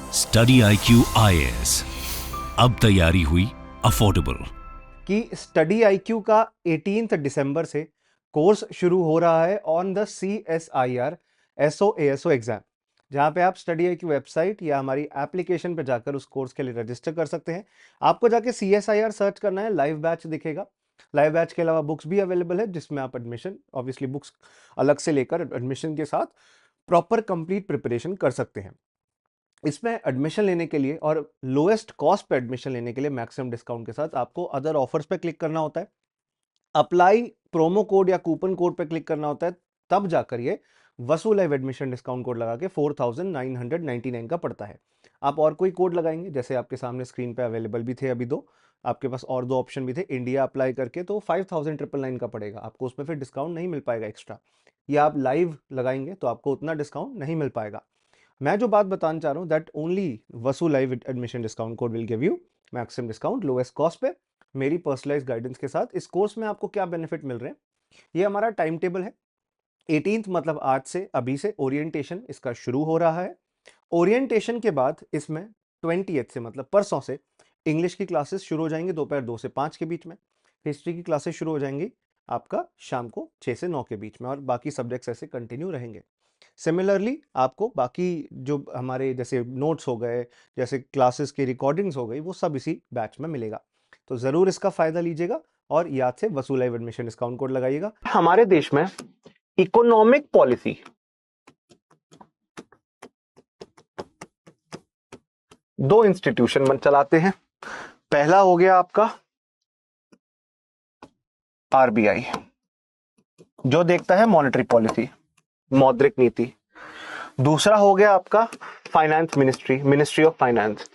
Study IQ IAS, अब तैयारी हुई अफोर्डेबल। कि स्टडी IQ का 18 दिसंबर से कोर्स शुरू हो रहा है on the CSIR SO ASO exam, जहां पे आप स्टडी IQ वेबसाइट या हमारी एप्लीकेशन पे जाकर उस कोर्स के लिए रजिस्टर कर सकते हैं। आपको जाके CSIR सर्च करना है, लाइव बैच दिखेगा। लाइव बैच के अलावा बुक्स भी अवेलेबल है, जिसमें आप एडमिशन, ऑब्वियसली बुक्स अलग से लेकर एडमिशन के साथ प्रॉपर कंप्लीट प्रिपरेशन कर सकते हैं। इसमें एडमिशन लेने के लिए और लोएस्ट कॉस्ट पे एडमिशन लेने के लिए मैक्सिमम डिस्काउंट के साथ आपको अदर ऑफर्स पे क्लिक करना होता है, अप्लाई प्रोमो कोड या कूपन कोड पे क्लिक करना होता है, तब जाकर ये वसू लाइव एडमिशन डिस्काउंट कोड लगा के 4999 का पड़ता है। आप और कोई कोड लगाएंगे, जैसे आपके सामने स्क्रीन पे अवेलेबल भी थे अभी दो, आपके पास और दो ऑप्शन भी थे, इंडिया अप्लाई करके तो 5999 का पड़ेगा आपको, उसमें फिर डिस्काउंट नहीं मिल पाएगा एक्स्ट्रा। या आप लाइव लगाएंगे तो आपको उतना डिस्काउंट नहीं मिल पाएगा। मैं जो बात बताना चाह रहा हूँ दैट ओनली वसू live admission discount code will give you maximum discount lowest cost पे, मेरी पर्सनलाइज गाइडेंस के साथ। इस कोर्स में आपको क्या बेनिफिट मिल रहे हैं, ये हमारा टाइम टेबल है। 18th मतलब आज से, अभी से ओरिएंटेशन इसका शुरू हो रहा है। ओरिएंटेशन के बाद इसमें 20th से मतलब परसों से इंग्लिश की क्लासेस शुरू हो जाएंगी दोपहर 2 से 5 के बीच में। हिस्ट्री की क्लासेस शुरू हो जाएंगी आपका शाम को 6 से 9 के बीच में, और बाकी सब्जेक्ट्स ऐसे कंटिन्यू रहेंगे। सिमिलरली आपको बाकी जो हमारे जैसे नोट्स हो गए, जैसे क्लासेस की रिकॉर्डिंग्स हो गई, वो सब इसी बैच में मिलेगा। तो जरूर इसका फायदा लीजिएगा और याद से वसू लाइव एडमिशन डिस्काउंट कोड लगाइएगा। हमारे देश में इकोनॉमिक पॉलिसी दो इंस्टीट्यूशन चलाते हैं। पहला हो गया आपका RBI, जो देखता है मॉनेटरी पॉलिसी, मौद्रिक नीति। दूसरा हो गया आपका फाइनेंस मिनिस्ट्री ऑफ फाइनेंस,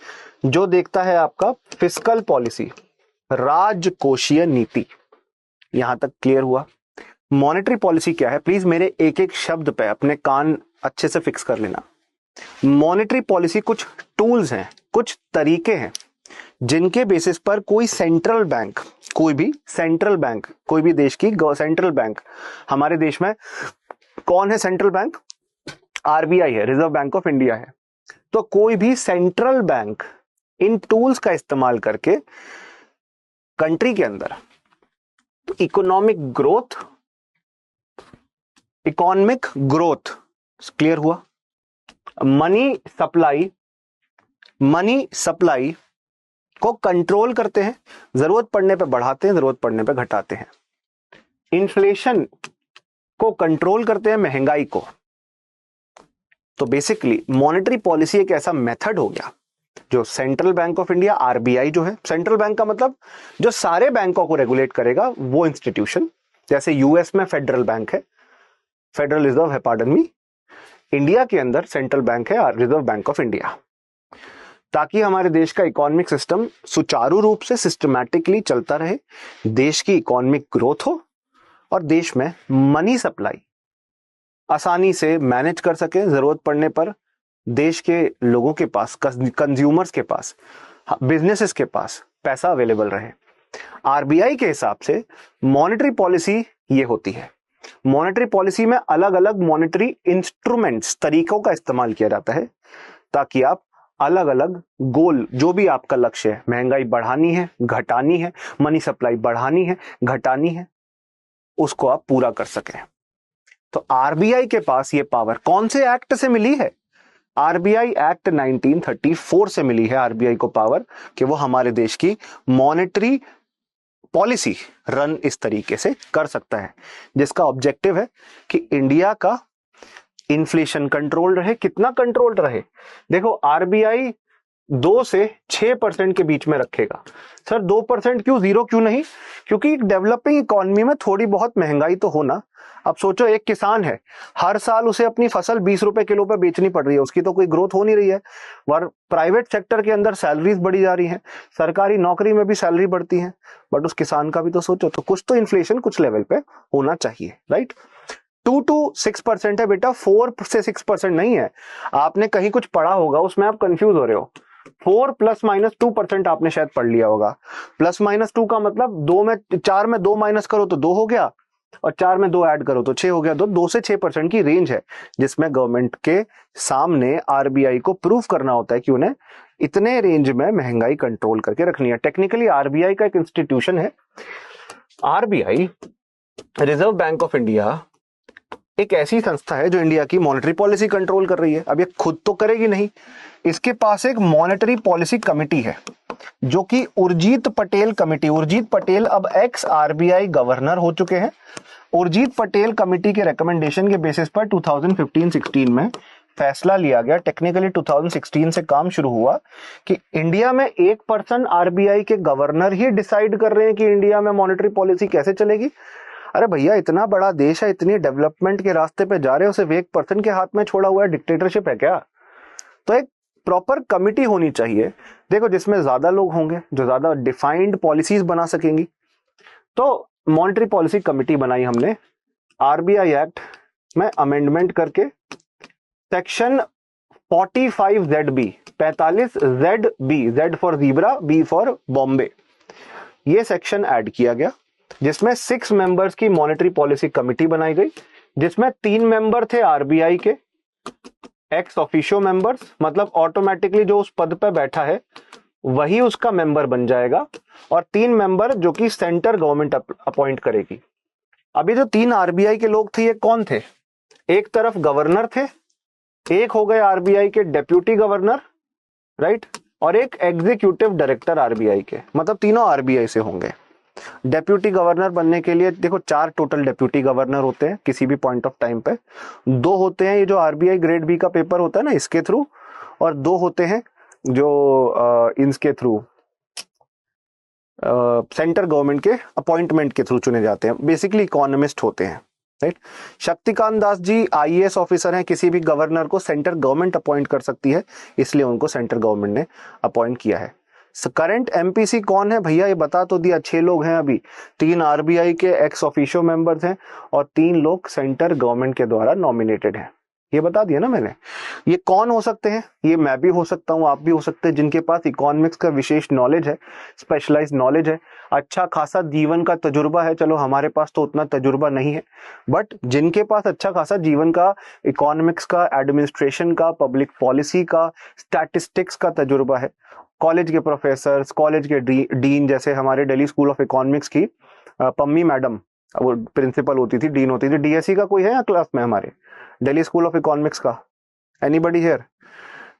जो देखता है आपका फिस्कल पॉलिसी, राजकोषीय नीति। यहां तक क्लियर हुआ? मॉनेटरी पॉलिसी क्या है, प्लीज मेरे एक एक शब्द पे अपने कान अच्छे से फिक्स कर लेना। मॉनेटरी पॉलिसी कुछ टूल्स हैं, कुछ तरीके हैं जिनके बेसिस पर कोई सेंट्रल बैंक, कोई भी सेंट्रल बैंक, कोई भी देश की सेंट्रल बैंक, हमारे देश में कौन है सेंट्रल बैंक? RBI है, रिजर्व बैंक ऑफ इंडिया है। तो कोई भी सेंट्रल बैंक इन टूल्स का इस्तेमाल करके कंट्री के अंदर इकोनॉमिक ग्रोथ क्लियर हुआ, मनी सप्लाई को कंट्रोल करते हैं, जरूरत पड़ने पे बढ़ाते हैं, जरूरत पड़ने पे घटाते हैं। इन्फ्लेशन को कंट्रोल करते हैं, महंगाई को। तो बेसिकली मॉनेटरी पॉलिसी एक ऐसा मेथड हो गया जो central bank of India, RBI जो है, सेंट्रल बैंक का मतलब जो सारे बैंकों को रेगुलेट करेगा वो इंस्टीट्यूशन। जैसे यूएस में फेडरल बैंक है, फेडरल रिजर्व है, पार्डन मी, इंडिया के अंदर सेंट्रल बैंक है, रिजर्व बैंक ऑफ इंडिया। ताकि हमारे देश का इकोनॉमिक सिस्टम सुचारू रूप से सिस्टमैटिकली चलता रहे, देश की इकोनॉमिक ग्रोथ हो और देश में मनी सप्लाई आसानी से मैनेज कर सके, जरूरत पड़ने पर देश के लोगों के पास, कंज्यूमर्स के पास, बिजनेसेस के पास पैसा अवेलेबल रहे। RBI के हिसाब से मॉनेटरी पॉलिसी ये होती है। मॉनेटरी पॉलिसी में अलग अलग मॉनेटरी इंस्ट्रूमेंट्स, तरीकों का इस्तेमाल किया जाता है ताकि आप अलग अलग गोल, जो भी आपका लक्ष्य है, महंगाई बढ़ानी है, घटानी है, मनी सप्लाई बढ़ानी है, घटानी है, उसको आप पूरा कर सकें। तो RBI के पास ये पावर कौन से एक्ट से मिली है? RBI एक्ट 1934 से मिली है RBI को पावर कि वो हमारे देश की मॉनेटरी पॉलिसी रन इस तरीके से कर सकता है, जिसका ऑब्जेक्टिव है कि इंडिया का इन्फ्लेशन कंट्रोल रहे। कितना कंट्रोल रहे? देखो, RBI 2 से 6% के बीच में रखेगा। सर 2% क्यों, 0 क्यों नहीं? क्योंकि डेवलपिंग इकोनॉमी में थोड़ी बहुत महंगाई तो होना। अब सोचो, एक किसान है, हर साल उसे अपनी फसल 20 रुपए किलो पे बेचनी पड़ रही है, उसकी तो कोई ग्रोथ हो नहीं रही है। और प्राइवेट सेक्टर के अंदर सैलरीज बढ़ी जा रही हैं, सरकारी नौकरी में भी सैलरी बढ़ती है, बट उस किसान का भी तो सोचो। तो कुछ तो इन्फ्लेशन कुछ लेवल पे होना चाहिए, राइट? 2 to 6% है बेटा, 4 से 6% नहीं है। आपने कहीं कुछ पढ़ा होगा, उसमें आप कंफ्यूज हो रहे हो। 4 ± 2% आपने शायद पढ़ लिया होगा। ±2 का मतलब 4 में 2 माइनस करो तो 2 हो गया, और 4 में 2 ऐड करो तो 6 हो गया। 2 से 6% की रेंज है जिसमें गवर्नमेंट के सामने आरबीआई को प्रूव करना होता है कि उन्हें इतने रेंज में महंगाई कंट्रोल करके रखनी है। टेक्निकली आरबीआई का एक इंस्टीट्यूशन है। RBI, reserve bank of India, एक ऐसी संस्था है जो इंडिया की मॉनेटरी पॉलिसी कंट्रोल कर रही है। अब ये खुद तो करेगी नहीं, इसके पास एक मॉनेटरी पॉलिसी कमेटी है जो कि उर्जित पटेल कमेटी, उर्जित पटेल अब एक्स आरबीआई गवर्नर हो चुके हैं। उर्जित पटेल कमेटी के रिकमेंडेशन के बेसिस पर 2015-16 में फैसला लिया गया, टेक्निकली 2016 से काम शुरू हुआ, कि इंडिया में एक पर्सन आरबीआई के गवर्नर ही डिसाइड कर रहे हैं कि इंडिया में मॉनेटरी पॉलिसी कैसे चलेगी। अरे भैया, इतना बड़ा देश है, इतनी डेवलपमेंट के रास्ते पे जा रहे हो, सिर्फ एक पर्सन के हाथ में छोड़ा हुआ है, डिक्टेटरशिप है क्या? तो एक प्रॉपर कमिटी होनी चाहिए, देखो, जिसमें ज्यादा लोग होंगे जो ज्यादा डिफाइंड पॉलिसीज बना सकेंगी। तो मॉनेटरी पॉलिसी कमिटी बनाई हमने, आरबीआई एक्ट में अमेंडमेंट करके section 45ZB, 45ZB, Z for zebra, B for Bombay, ये सेक्शन ऐड किया गया, जिसमें 6 मेंबर्स की मॉनेटरी पॉलिसी कमिटी बनाई गई, जिसमें 3 मेंबर थे आरबीआई के एक्स ऑफिशियो मेंबर्स, मतलब ऑटोमेटिकली जो उस पद पे बैठा है वही उसका मेंबर बन जाएगा, और 3 मेंबर जो कि सेंटर गवर्नमेंट अपॉइंट करेगी। अभी जो 3 आरबीआई के लोग थे ये कौन थे? एक तरफ गवर्नर थे, एक हो गए आरबीआई के डेप्यूटी गवर्नर, राइट, और एक एग्जीक्यूटिव डायरेक्टर आरबीआई के, मतलब तीनों आरबीआई से होंगे। डेप्यूटी गवर्नर बनने के लिए देखो 4 टोटल डेप्यूटी गवर्नर होते हैं किसी भी पॉइंट ऑफ टाइम पे। 2 होते हैं ये जो आरबीआई ग्रेड बी का पेपर होता है ना, इसके थ्रू, और 2 होते हैं जो इनके थ्रू, सेंटर गवर्नमेंट के अपॉइंटमेंट के थ्रू चुने जाते हैं, बेसिकली इकोनॉमिस्ट होते हैं, right. Shaktikanta Das ji IAS officer हैं, किसी भी गवर्नर को सेंटर गवर्नमेंट अपॉइंट कर सकती है, इसलिए उनको सेंटर गवर्नमेंट ने अपॉइंट किया है। करंट एमपीसी कौन है भैया, ये बता तो दिया, 6 लोग हैं अभी, 3 आरबीआई के एक्स ऑफिशियो मेंबर्स हैं और 3 लोग सेंटर गवर्नमेंट के द्वारा नॉमिनेटेड हैं, ये बता दिया ना मैंने। ये कौन हो सकते हैं? ये मैं भी हो सकता हूं, आप भी हो सकते हैं, जिनके पास इकोनॉमिक्स का विशेष नॉलेज है, स्पेशलाइज्ड नॉलेज है, अच्छा खासा जीवन का तजुर्बा है। चलो हमारे पास तो उतना तजुर्बा नहीं है, बट जिनके पास अच्छा खासा जीवन का, इकोनॉमिक्स का, एडमिनिस्ट्रेशन का, पब्लिक पॉलिसी का, स्टैटिस्टिक्स का तजुर्बा है, कॉलेज के प्रोफेसर, कॉलेज के डीन, जैसे हमारे दिल्ली स्कूल ऑफ इकोनॉमिक्स की पम्मी मैडम, वो प्रिंसिपल होती थी, डीन होती थी। डीएससी का कोई है क्लास में हमारे दिल्ली स्कूल ऑफ इकोनॉमिक्स का? Anybody here?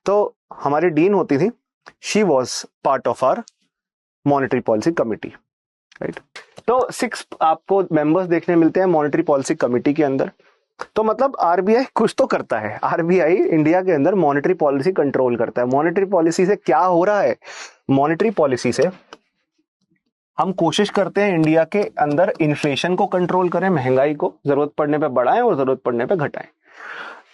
तो हमारी डीन होती थी, she was part of our monetary policy committee, right. तो 6 आपको मेंबर्स देखने मिलते हैं मॉनेटरी पॉलिसी कमिटी के अंदर। तो मतलब आरबीआई कुछ तो करता है, आरबीआई इंडिया के अंदर मॉनेटरी पॉलिसी कंट्रोल करता है। मॉनेटरी पॉलिसी से क्या हो रहा है? मॉनेटरी पॉलिसी से हम कोशिश करते हैं इंडिया के अंदर इन्फ्लेशन को कंट्रोल करें, महंगाई को जरूरत पड़ने पे बढ़ाएं और जरूरत पड़ने पे घटाएं।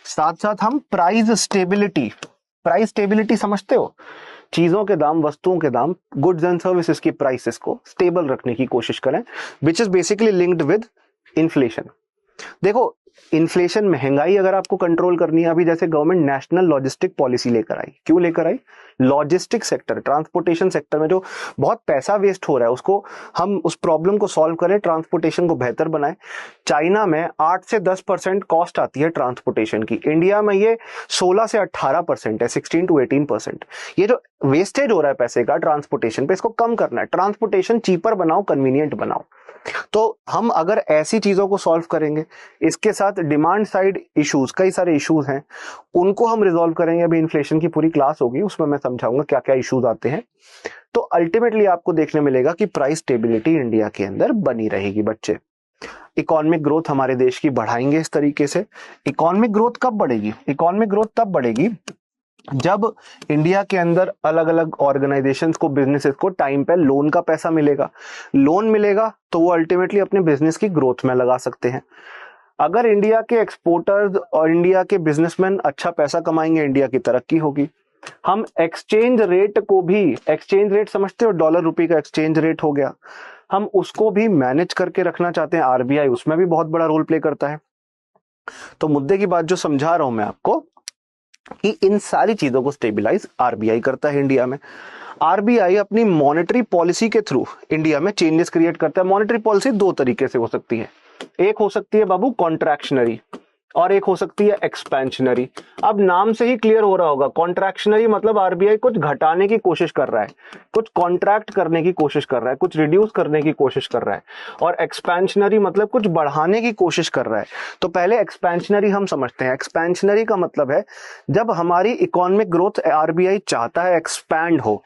साथ साथ हम प्राइस स्टेबिलिटी समझते हो, चीजों के दाम, वस्तुओं के दाम, गुड्स एंड सर्विसेज की प्राइसेस को स्टेबल रखने की कोशिश करें, which is basically linked with inflation. देखो, इन्फ्लेशन, महंगाई अगर आपको कंट्रोल करनी है, अभी जैसे गवर्नमेंट नेशनल लॉजिस्टिक पॉलिसी लेकर आई, क्यों लेकर आई? लॉजिस्टिक सेक्टर, ट्रांसपोर्टेशन सेक्टर में जो बहुत पैसा वेस्ट हो रहा है, उसको हम, उस प्रॉब्लम को सॉल्व करें, ट्रांसपोर्टेशन को बेहतर बनाएं। चाइना में 8 से 10% कॉस्ट आती है ट्रांसपोर्टेशन की, इंडिया में ये 16 से 18% है, 16 to 18%। ये जो वेस्टेज हो रहा है पैसे का ट्रांसपोर्टेशन पे, इसको कम करना है। ट्रांसपोर्टेशन चीपर बनाओ, कन्वीनियंट बनाओ। तो हम अगर ऐसी चीजों को सॉल्व करेंगे, इसके साथ डिमांड साइड इश्यूज, कई सारे इश्यूज हैं, उनको हम रिजॉल्व करेंगे। अभी इन्फ्लेशन की पूरी क्लास होगी, उसमें मैं समझाऊंगा क्या क्या इश्यूज आते हैं। तो अल्टीमेटली आपको देखने मिलेगा कि प्राइस स्टेबिलिटी इंडिया के अंदर बनी रहेगी। बच्चे, इकोनॉमिक ग्रोथ हमारे देश की बढ़ाएंगे इस तरीके से। इकोनॉमिक ग्रोथ कब बढ़ेगी? इकोनॉमिक ग्रोथ तब बढ़ेगी जब इंडिया के अंदर अलग अलग ऑर्गेनाइजेशंस को, बिजनेसेस को टाइम पे लोन का पैसा मिलेगा। लोन मिलेगा तो वो अल्टीमेटली अपने बिजनेस की ग्रोथ में लगा सकते हैं। अगर इंडिया के एक्सपोर्टर्स और इंडिया के बिजनेसमैन अच्छा पैसा कमाएंगे, इंडिया की तरक्की होगी। हम एक्सचेंज रेट को भी, एक्सचेंज रेट समझते हो, डॉलर रुपए का एक्सचेंज रेट हो गया, हम उसको भी मैनेज करके रखना चाहते हैं। आरबीआई उसमें भी बहुत बड़ा रोल प्ले करता है। तो मुद्दे की बात जो समझा रहा हूं मैं आपको, कि इन सारी चीजों को स्टेबलाइज आरबीआई करता है इंडिया में। आरबीआई अपनी मॉनेटरी पॉलिसी के थ्रू इंडिया में चेंजेस क्रिएट करता है। मॉनेटरी पॉलिसी 2 तरीके से हो सकती है। एक हो सकती है बाबू कॉन्ट्रैक्शनरी और एक हो सकती है एक्सपेंशनरी। अब नाम से ही क्लियर हो रहा होगा, कॉन्ट्रैक्शनरी मतलब आरबीआई कुछ घटाने की कोशिश कर रहा है, कुछ कॉन्ट्रैक्ट करने की कोशिश कर रहा है, कुछ रिड्यूस करने की कोशिश कर रहा है, और एक्सपेंशनरी मतलब कुछ बढ़ाने की कोशिश कर रहा है। तो पहले एक्सपेंशनरी हम समझते हैं। एक्सपेंशनरी का मतलब है जब हमारी इकोनॉमिक ग्रोथ आरबीआई चाहता है एक्सपैंड हो।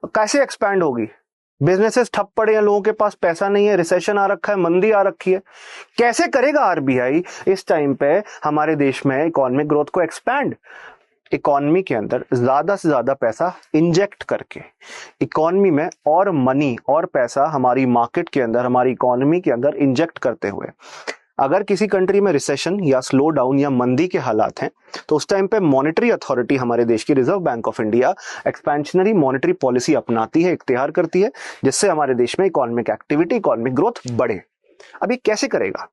कैसे एक्सपैंड होगी? बिजनेसेस ठप पड़े हैं, लोगों के पास पैसा नहीं है, रिसेशन आ रखा है, मंदी आ रखी है। कैसे करेगा आरबीआई इस टाइम पे हमारे देश में इकोनॉमिक ग्रोथ को एक्सपैंड? इकोनॉमी के अंदर ज्यादा से ज्यादा पैसा इंजेक्ट करके, इकोनॉमी में और मनी और पैसा हमारी मार्केट के अंदर, हमारी इकोनॉमी के अंदर इंजेक्ट करते हुए, अगर किसी कंट्री में रिसेशन या स्लो डाउन या मंदी के हालात हैं तो उस टाइम पे मॉनेटरी अथॉरिटी हमारे देश की reserve bank of India expansionary monetary policy अपनाती है, इख्तियार करती है, जिससे हमारे देश में इकोनॉमिक एक्टिविटी, इकोनॉमिक ग्रोथ बढ़े। अब ये कैसे करेगा?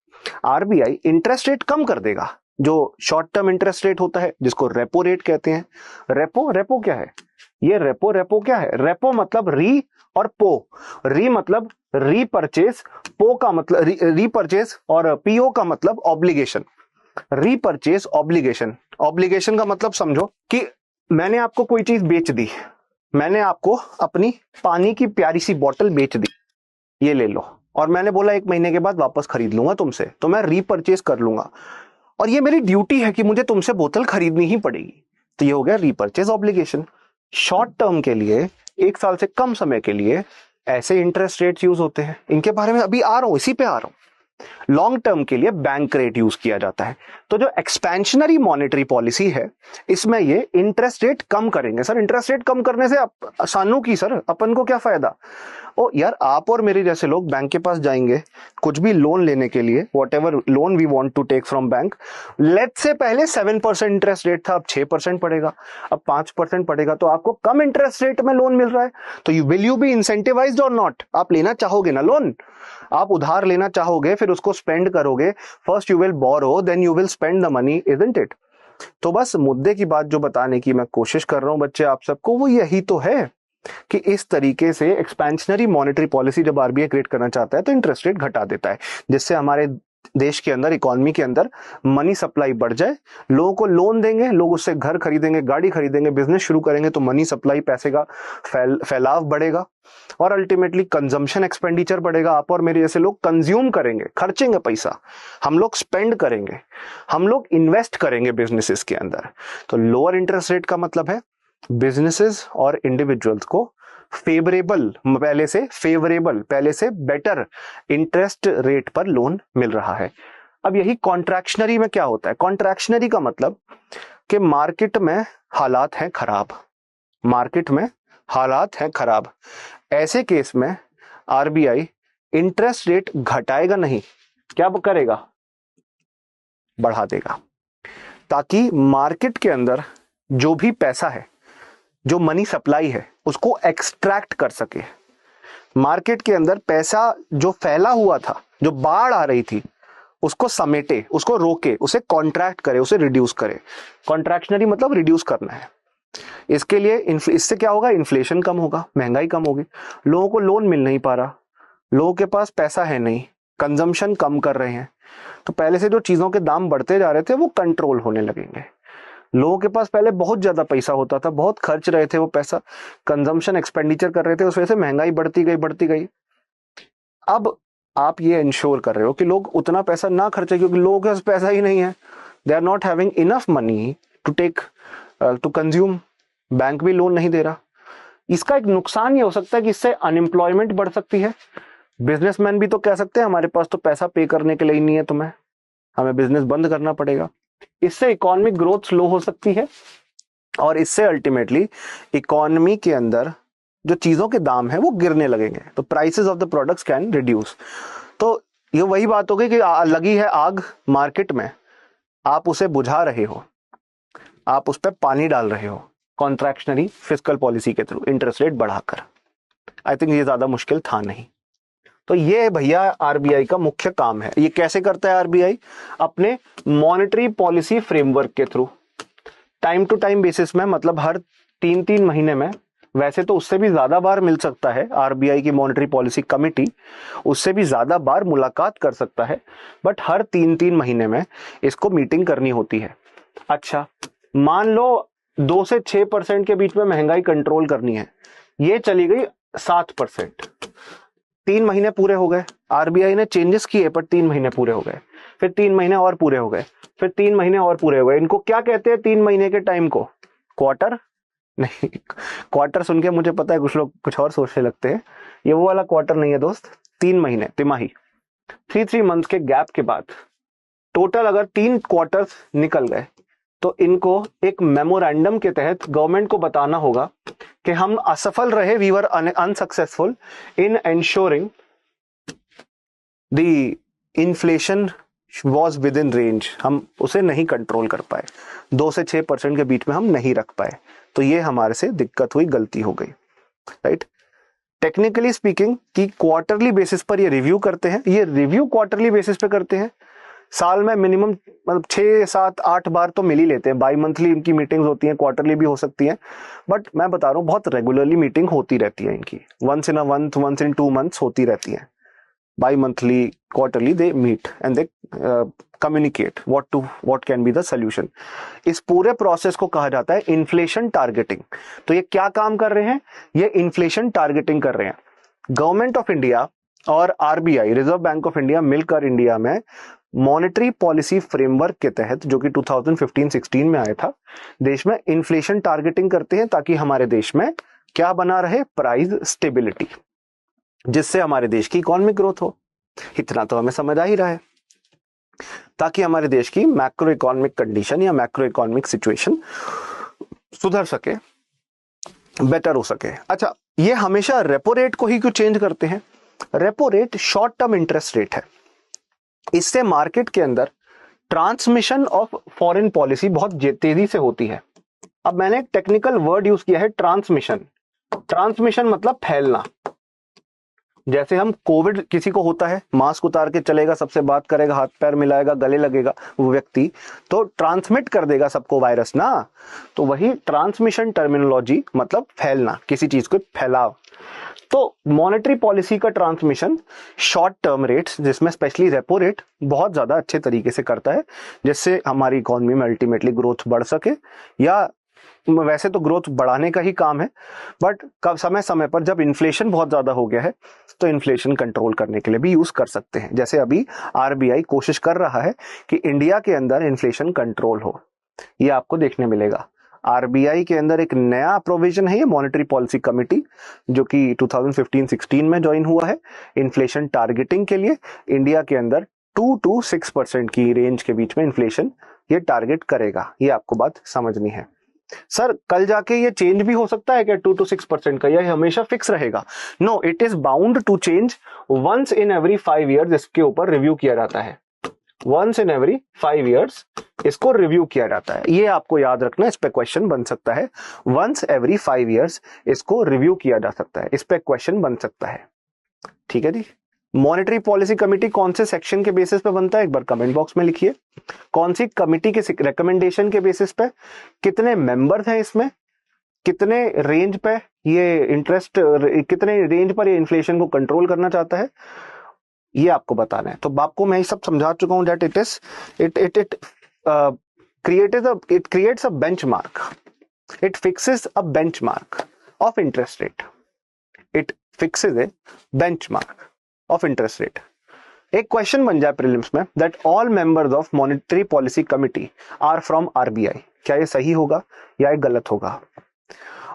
आरबीआई इंटरेस्ट रेट कम कर देगा, जो शॉर्ट टर्म इंटरेस्ट रेट होता है जिसको रेपो रेट कहते हैं। रेपो क्या है? ये रेपो क्या है? रेपो मतलब री और पो। री मतलब रीपरचेज, पो का मतलब रीपरचेज और पीओ का मतलब ऑब्लिगेशन। रीपरचेज ऑब्लिगेशन, ऑब्लिगेशन का मतलब समझो कि मैंने आपको कोई चीज बेच दी, मैंने आपको अपनी पानी की प्यारी सी बोतल बेच दी, ये ले लो, और मैंने बोला 1 महीने के बाद वापस खरीद लूंगा तुमसे, तो मैं रीपरचेज कर लूंगा और ये मेरी ड्यूटी है कि मुझे तुमसे बोतल खरीदनी ही पड़ेगी। तो ये हो गया रीपरचेज ऑब्लिगेशन। शॉर्ट टर्म के लिए, 1 साल से कम समय के लिए ऐसे इंटरेस्ट रेट्स यूज होते हैं, इनके बारे में अभी आ रहा हूं, इसी पे आ रहा हूं। लॉन्ग टर्म के लिए बैंक रेट यूज किया जाता है। तो जो एक्सपेंशनरी मॉनेटरी पॉलिसी है, इसमें ये इंटरेस्ट रेट कम करेंगे। सर इंटरेस्ट रेट कम करने से आसानों की सर अपन को क्या फायदा? ओ यार, आप और मेरे जैसे लोग बैंक के पास जाएंगे कुछ भी लोन लेने के लिए, whatever loan we want to take from bank, लेट से पहले 7% इंटरेस्ट रेट था, अब 6% पड़ेगा, अब 5% पड़ेगा, तो आपको कम इंटरेस्ट रेट में लोन मिल रहा है। तो यू बी इंसेंटिवाइज्ड और नॉट? आप लेना चाहोगे ना लोन, आप उधार लेना चाहोगे, फिर उसको स्पेंड करोगे। First you will borrow, then you will spend the money, isn't it? तो बस मुद्दे की बात जो बताने की मैं कोशिश कर रहा हूं बच्चे आप सबको, वो यही तो है कि इस तरीके से एक्सपेंशनरी मॉनेटरी पॉलिसी जब आरबीआई क्रिएट करना चाहता है तो इंटरेस्ट रेट घटा देता है, जिससे हमारे देश के अंदर, इकोनॉमी के अंदर मनी सप्लाई बढ़ जाए, लोगों को लोन देंगे, लोग उससे घर खरीदेंगे, गाड़ी खरीदेंगे, बिजनेस शुरू करेंगे, तो मनी सप्लाई, पैसे का फैलाव बढ़ेगा और अल्टीमेटली कंजम्पशन एक्सपेंडिचर बढ़ेगा। आप और मेरे जैसे लोग कंज्यूम करेंगे, खर्चेंगे पैसा, हम लोग स्पेंड करेंगे, हम लोग इन्वेस्ट करेंगे बिजनेसेस के अंदर। तो लोअर इंटरेस्ट रेट का मतलब है बिजनेसेस और इंडिविजुअल्स को पहले से बेटर इंटरेस्ट रेट पर लोन मिल रहा है। अब यही कॉन्ट्रैक्शनरी में क्या होता है? कॉन्ट्रैक्शनरी का मतलब कि मार्केट में हालात हैं खराब, मार्केट में हालात हैं खराब। ऐसे केस में आरबीआई इंटरेस्ट रेट घटाएगा नहीं, क्या करेगा? बढ़ा देगा, ताकि मार्केट के अंदर जो भी पैसा है, जो मनी सप्लाई है, उसको एक्सट्रैक्ट कर सके। मार्केट के अंदर पैसा जो फैला हुआ था, जो बाढ़ आ रही थी, उसको समेटे, उसको रोके, उसे कॉन्ट्रैक्ट करे, उसे रिड्यूस करे। कॉन्ट्रैक्शनरी मतलब रिड्यूस करना है। इसके लिए इससे क्या होगा? इन्फ्लेशन कम होगा, महंगाई कम होगी, लोगों को लोन मिल नहीं पा रहा, लोगों के पास पैसा है नहीं, कंजम्पशन कम कर रहे हैं, तो पहले से जो चीजों के दाम बढ़ते जा रहे थे वो कंट्रोल होने लगेंगे। लोगों के पास पहले बहुत ज्यादा पैसा होता था, बहुत खर्च रहे थे वो पैसा, कंजम्पशन एक्सपेंडिचर कर रहे थे, उस वजह से महंगाई बढ़ती गई। अब आप ये इंश्योर कर रहे हो कि लोग उतना पैसा ना खर्चे, क्योंकि लोगों के पास पैसा ही नहीं है, they are not having enough money to consume, bank भी लोन नहीं दे रहा। इसका एक नुकसान ये हो सकता है कि इससे अनएम्प्लॉयमेंट बढ़ सकती है। बिजनेसमैन भी तो कह सकते हैं हमारे पास तो पैसा पे करने के लिए ही नहीं है, तुम्हें, हमें बिजनेस बंद करना पड़ेगा। इससे इकोनॉमिक ग्रोथ स्लो हो सकती है और इससे अल्टीमेटली इकोनॉमी के अंदर जो चीजों के दाम है वो गिरने लगेंगे, तो prices of the products can reduce. तो ये वही बात हो गई कि लगी है आग मार्केट में, आप उसे बुझा रहे हो, आप उस पर पानी डाल रहे हो कॉन्ट्रैक्शनरी फिस्कल पॉलिसी के थ्रू, इंटरेस्ट रेट बढ़ाकर। आई थिंक ये ज्यादा मुश्किल था नहीं। तो ये भैया आरबीआई का मुख्य काम है। ये कैसे करता है आरबीआई? अपने मॉनेटरी पॉलिसी फ्रेमवर्क के through, time to time basis में, मतलब हर 3-3 महीने में वैसे तो उससे भी ज्यादा बार मिल सकता है, आरबीआई की मॉनेटरी पॉलिसी कमेटी उससे भी ज्यादा बार मुलाकात कर सकता है, बट हर 3-3 महीने में इसको मीटिंग करनी होती है। अच्छा, मान लो 2 से 6% के बीच में महंगाई कंट्रोल करनी है, ये चली गई 7%। 3 महीने पूरे हो गए, आरबीआई ने चेंजेस किए पर 3 महीने पूरे हो गए, फिर 3 महीने और पूरे हो गए, फिर 3 महीने और पूरे हो गए। इनको क्या कहते हैं 3 महीने के टाइम को? क्वार्टर? नहीं, क्वार्टर सुन के मुझे पता है कुछ लोग कुछ और सोचने लगते हैं, ये वो वाला क्वार्टर नहीं है दोस्त। 3 महीने, तिमाही, 3 मंथ्स के गैप के बाद टोटल अगर 3 क्वार्टर्स निकल गए तो इनको एक मेमोरेंडम के तहत गवर्नमेंट को बताना होगा कि हम असफल रहे, we were unsuccessful in ensuring the inflation was within range, हम उसे नहीं कंट्रोल कर पाए, 2 से 6% के बीच में हम नहीं रख पाए, तो ये हमारे से दिक्कत हुई, गलती हो गई, राइट। टेक्निकली स्पीकिंग कि क्वार्टरली बेसिस पर ये रिव्यू करते हैं, ये रिव्यू क्वार्टरली बेसिस पे करते हैं, साल में मिनिमम मतलब 6, 7, 8 बार तो मिल ही लेते हैं, बाई मंथली इनकी मीटिंग्स होती हैं, क्वार्टरली भी हो सकती हैं, बट मैं बता रहा हूँ बहुत रेगुलरली मीटिंग होती रहती है इनकी, once in a month, once in 2 months होती रहती है, bimonthly, quarterly they meet and they communicate what can be the solution. इस पूरे प्रोसेस को कहा जाता है इन्फ्लेशन टारगेटिंग। तो ये क्या काम कर रहे हैं? ये इन्फ्लेशन टारगेटिंग कर रहे हैं। गवर्नमेंट ऑफ इंडिया और RBI, reserve bank of India मिलकर इंडिया में मॉनेटरी पॉलिसी फ्रेमवर्क के तहत, जो कि 2015-16 में आया था, देश में इन्फ्लेशन टारगेटिंग करते हैं ताकि हमारे देश में क्या बना रहे? प्राइस स्टेबिलिटी, जिससे हमारे देश की इकोनॉमिक ग्रोथ हो। इतना तो हमें समझ आ ही रहा है, ताकि हमारे देश की मैक्रो इकोनॉमिक कंडीशन या मैक्रो इकोनॉमिक सिचुएशन सुधर सके, बेटर हो सके। अच्छा, ये हमेशा रेपो रेट को ही क्यों चेंज करते हैं? Repo rate short term interest rate है, इससे मार्केट के अंदर ट्रांसमिशन ऑफ फॉरेन पॉलिसी बहुत तेजी से होती है। अब मैंने एक टेक्निकल वर्ड यूज किया है, ट्रांसमिशन। ट्रांसमिशन मतलब फैलना। जैसे हम कोविड किसी को होता है, मास्क उतार के चलेगा, सबसे बात करेगा, हाथ पैर मिलाएगा, गले लगेगा वो व्यक्ति, तो ट्रांसमिट कर देगा सबको वायरस ना। तो वही ट्रांसमिशन टर्मिनोलॉजी मतलब फैलना, किसी चीज को फैलाव। तो मॉनेटरी पॉलिसी का ट्रांसमिशन शॉर्ट टर्म रेट्स, जिसमें स्पेशली रेपो रेट बहुत ज्यादा अच्छे तरीके से करता है, जिससे हमारी इकोनॉमी में अल्टीमेटली ग्रोथ बढ़ सके, या वैसे तो ग्रोथ बढ़ाने का ही काम है, बट कब समय समय पर जब इन्फ्लेशन बहुत ज्यादा हो गया है तो इन्फ्लेशन कंट्रोल करने के लिए भी यूज कर सकते हैं। जैसे अभी आरबीआई कोशिश कर रहा है कि इंडिया के अंदर इन्फ्लेशन कंट्रोल हो, ये आपको देखने मिलेगा। आरबीआई के अंदर एक नया प्रोविजन है, ये मॉनेटरी पॉलिसी कमेटी, जो कि 2015-16 में ज्वाइन हुआ है, इन्फ्लेशन टारगेटिंग के लिए इंडिया के अंदर 2 to 6% की रेंज के बीच में इन्फ्लेशन ये टारगेट करेगा। ये आपको बात समझनी है। सर, कल जाके ये चेंज भी हो सकता है क्या 2 to 6% का, या हमेशा फिक्स रहेगा? No, it is bound to change once in every 5 years। इसके ऊपर रिव्यू किया जाता है, वंस इन एवरी 5 years इसको रिव्यू किया जाता है। ये आपको याद रखना, इस पे क्वेश्चन बन सकता है। वंस एवरी 5 years इसको रिव्यू किया जा सकता है, इस पे क्वेश्चन बन सकता है। ठीक है जी। मॉनेटरी पॉलिसी कमेटी कौन से सेक्शन के बेसिस पे बनता है, एक बार कमेंट बॉक्स में लिखिए। कौन सी कमेटी के रिकमेंडेशन के बेसिस पे, कितने मेंबर्स हैं इसमें, कितने रेंज पे ये इंटरेस्ट, कितने रेंज पर ये इन्फ्लेशन को कंट्रोल करना चाहता है, ये आपको बताना है। तो आपको मैं ये सब समझा चुका हूं that it creates a benchmark, it fixes a benchmark of interest rate, it fixes a benchmark of interest rate. एक क्वेश्चन बन जाए प्रीलिम्स में that all members of monetary policy committee are from RBI, क्या ये सही होगा या ये गलत होगा?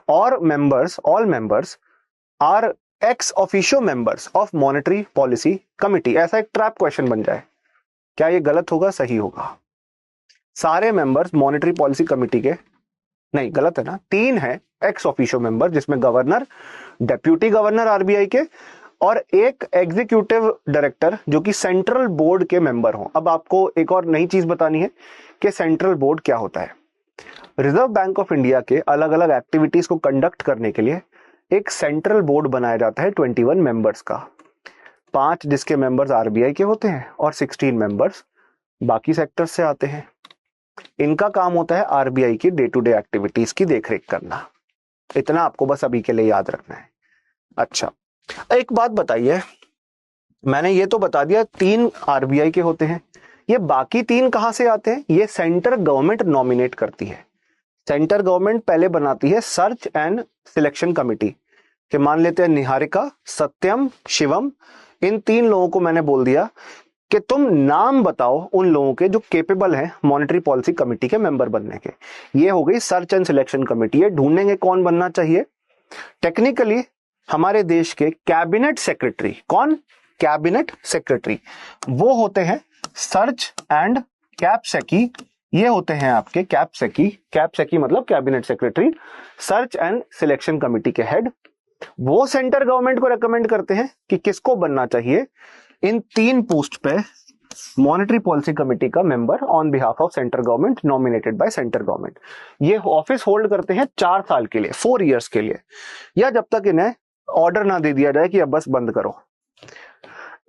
और all members are ex officio members of monetary policy committee, ऐसा एक ट्रैप क्वेश्चन बन जाए, क्या ये गलत होगा, सही होगा? सारे मेंबर्स मॉनेटरी पॉलिसी कमिटी के, नहीं गलत है ना, 3 है एक्स ऑफिशियो मेंबर, जिसमें गवर्नर, डेप्यूटी गवर्नर आरबीआई के, और एक एग्जीक्यूटिव डायरेक्टर जो कि सेंट्रल बोर्ड के मेंबर हों। अब आपको एक और नई चीज बतानी है कि सेंट्रल बोर्ड क्या होता है। रिजर्व बैंक ऑफ इंडिया के अलग अलग एक्टिविटीज को कंडक्ट करने के लिए एक सेंट्रल बोर्ड बनाया जाता है 21 मेंबर्स का, 5 जिसके मेंबर्स आरबीआई के होते हैं और 16 मेंबर्स बाकी सेक्टर्स से आते हैं। इनका काम होता है आरबीआई की डे टू डे एक्टिविटीज की देखरेख करना। इतना आपको बस अभी के लिए याद रखना है। अच्छा, एक बात बताइए, मैंने ये तो बता दिया 3 आरबीआई के होते हैं, ये बाकी 3 कहां से आते हैं? ये सेंट्रल गवर्नमेंट नॉमिनेट करती है। सेंट्रल गवर्नमेंट पहले बनाती है सर्च एंड सिलेक्शन कमिटी कि मान लेते हैं निहारिका, सत्यम, शिवम, इन 3 लोगों को मैंने बोल दिया कि तुम नाम बताओ उन लोगों के जो केपेबल हैं मॉनेटरी पॉलिसी कमेटी के मेंबर बनने के। ये हो गई सर्च एंड सिलेक्शन कमेटी। ये ढूंढेंगे कौन बनना चाहिए। टेक्निकली हमारे देश के कैबिनेट सेक्रेटरी, कौन? कैबिनेट सेक्रेटरी, वो होते हैं सर्च एंड कैपसेकी। ये होते हैं आपके कैपसेकी। कैपसेकी मतलब cabinet secretary, search and selection committee के हेड। वो सेंट्रल गवर्नमेंट को रेकमेंड करते हैं कि किसको बनना चाहिए इन 3 पोस्ट पे मॉनेटरी पॉलिसी कमेटी का member on behalf of central government, nominated by central government. ये ऑफिस होल्ड करते हैं 4 साल के लिए, 4 इयर्स के लिए, या जब तक इन्हें ऑर्डर ना दे दिया जाए कि अब बस बंद करो।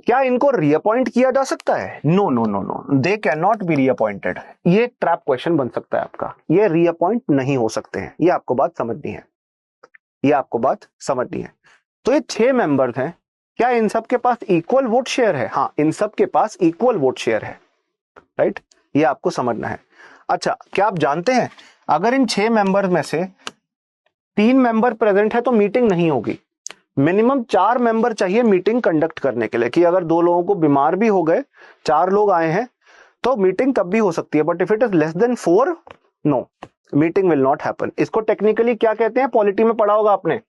क्या इनको रीअपॉइंट किया जा सकता है? No no no no, they can not be reappointed. ये ट्रैप क्वेश्चन बन सकता है आपका, ये रीअपॉइंट नहीं हो सकते हैं। ये आपको बात समझनी है, ये आपको बात समझनी है। तो ये 6 मेंबर्स हैं, क्या इन सब के पास इक्वल वोट शेयर है? हाँ, इन सब के पास इक्वल वोट शेयर है, राइट? ये आपको समझना है। अच्छा, क्या आप जानते हैं अगर इन 6 मेंबर में से 3 मेंबर प्रेजेंट है तो मीटिंग नहीं होगी। मिनिमम 4 मेंबर चाहिए मीटिंग कंडक्ट करने के लिए, कि अगर 2 लोगों को बीमार भी हो गए, 4 लोग आए हैं तो मीटिंग तब भी हो सकती है। But if it is less than 4, no, meeting will not happen. इसको टेक्निकली क्या कहते हैं? पॉलिटी में पढ़ा होगा आपने,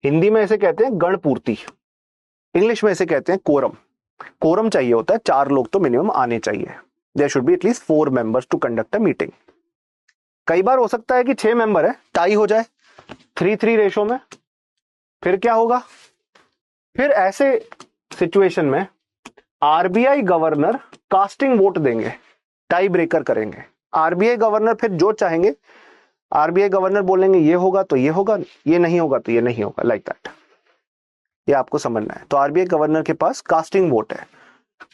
हिंदी में इसे कहते हैं गणपूर्ति, इंग्लिश में इसे कहते हैं कोरम। कोरम चाहिए होता है, 4 लोग तो मिनिमम आने चाहिए। There should be at least 4 members to conduct a meeting. कई बार हो सकता है कि 6 मेंबर है, टाई हो जाए 3-3 रेशो में, फिर क्या होगा? फिर ऐसे सिचुएशन में आरबीआई गवर्नर कास्टिंग वोट देंगे, टाई ब्रेकर करेंगे। आरबीआई गवर्नर फिर जो चाहेंगे, आरबीआई गवर्नर बोलेंगे ये होगा तो ये होगा, ये नहीं होगा तो ये नहीं होगा, लाइक दैट। ये आपको समझना है। तो आरबीआई गवर्नर के पास कास्टिंग वोट है।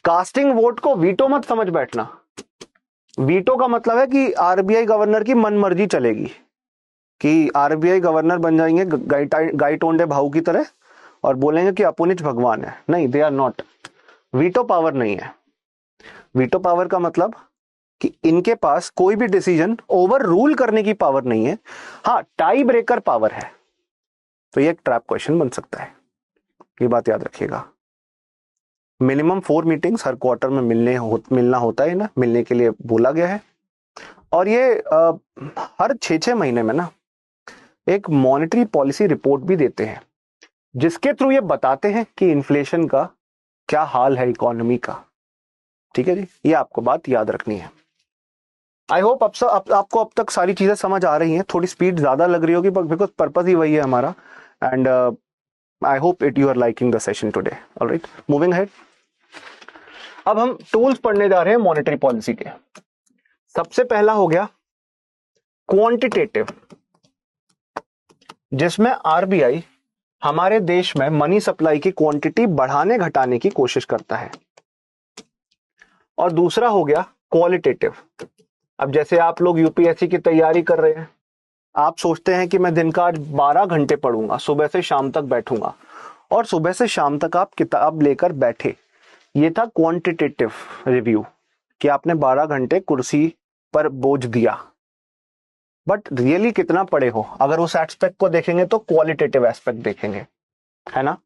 कास्टिंग वोट को वीटो मत समझ बैठना। वीटो का मतलब है कि आरबीआई गवर्नर की मनमर्जी चलेगी, कि आरबीआई गवर्नर बन जाएंगे गाय टोंडे भाऊ की तरह और बोलेंगे कि अपुनिच भगवान है। नहीं, they are not. Veto power नहीं है। वीटो पावर का मतलब कि इनके पास कोई भी डिसीजन ओवर रूल करने की पावर नहीं है। हाँ, टाई ब्रेकर पावर है। तो ये एक ट्रैप क्वेश्चन बन सकता है, ये बात याद रखिएगा। मिनिमम 4 मीटिंग्स हर क्वार्टर में मिलना होता है ना, मिलने के लिए बोला गया है। और ये हर 6-6 महीने में ना एक मॉनेटरी पॉलिसी रिपोर्ट भी देते हैं, जिसके थ्रू ये बताते हैं कि इन्फ्लेशन का क्या हाल है इकोनॉमी का। ठीक है जी, ये आपको बात याद रखनी है। आई होप आपको अब तक सारी चीजें समझ आ रही हैं। थोड़ी स्पीड ज्यादा लग रही होगी बिकॉज पर्पस ही वही है हमारा। And I hope it you are liking the session today. Alright, moving ahead. अब हम टूल्स पढ़ने जा रहे हैं मॉनेटरी पॉलिसी के। सबसे पहला हो गया क्वांटिटेटिव, जिसमें आरबीआई हमारे देश में मनी सप्लाई की क्वांटिटी बढ़ाने घटाने की कोशिश करता है। और दूसरा हो गया क्वालिटेटिव। अब जैसे आप लोग यूपीएससी की तैयारी कर रहे हैं, आप सोचते हैं कि मैं दिन का आज 12 घंटे पढ़ूंगा, सुबह से शाम तक बैठूंगा, और सुबह से शाम तक आप किताब लेकर बैठे। ये था क्वांटिटेटिव रिव्यू, कि आपने 12 घंटे कुर्सी पर बोझ दिया, बट रियली कितना पढ़े हो। अगर उस एस्पेक्ट को देखेंगे तो क्वालिटेटिव एस्पेक्ट देखेंगे, है ना।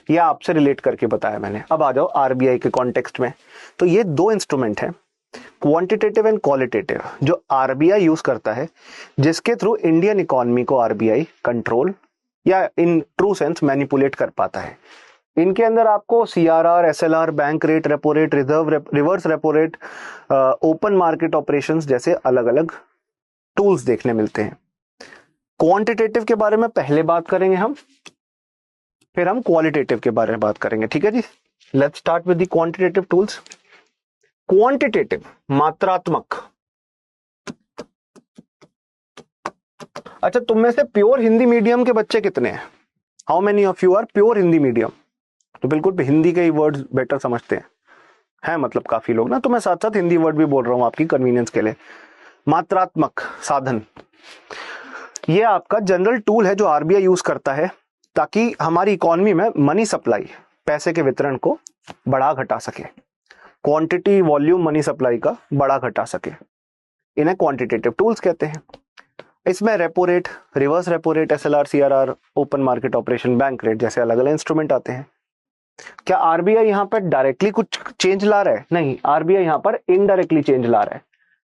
यह आपसे रिलेट करके बताया मैंने। अब आ जाओ आरबीआई के कॉन्टेक्स्ट में। तो ये 2 इंस्ट्रूमेंट हैं, क्वांटिटेटिव एंड क्वालिटेटिव, जो आरबीआई यूज करता है, जिसके थ्रू इंडियन इकोनॉमी को आरबीआई कंट्रोल या इन ट्रू सेंस मैनिपुलेट कर पाता है। इनके अंदर आपको CRR, SLR, bank rate, repo rate, reverse repo rate, open market operations जैसे अलग अलग टूल्स देखने मिलते हैं। क्वांटिटेटिव के बारे में पहले बात करेंगे हम, फिर हम क्वालिटेटिव के बारे में बात करेंगे। ठीक है जी, let's start with the quantitative tools. Quantitative मात्रात्मक। अच्छा, तुम में से प्योर हिंदी मीडियम के बच्चे कितने हैं? How many of you are pure Hindi medium? तो बिल्कुल हिंदी के ही वर्ड्स बेटर समझते हैं मतलब काफी लोग ना। तो मैं साथ साथ हिंदी वर्ड भी बोल रहा हूं आपकी कन्वीनियंस के लिए। मात्रात्मक साधन, ये आपका जनरल टूल है जो आरबीआई यूज करता है ताकि हमारी इकोनॉमी में मनी सप्लाई, पैसे के वितरण को बढ़ा घटा सके, क्वांटिटी वॉल्यूम मनी सप्लाई का बढ़ा घटा सके। इन्हें क्वांटिटेटिव टूल्स कहते हैं। इसमें repo rate, reverse repo rate, SLR, CRR, open market operation, bank rate जैसे अलग अलग इंस्ट्रूमेंट आते हैं। क्या आरबीआई यहाँ पर डायरेक्टली कुछ चेंज ला रहा है? नहीं, आरबीआई यहाँ पर इनडायरेक्टली चेंज ला रहा है।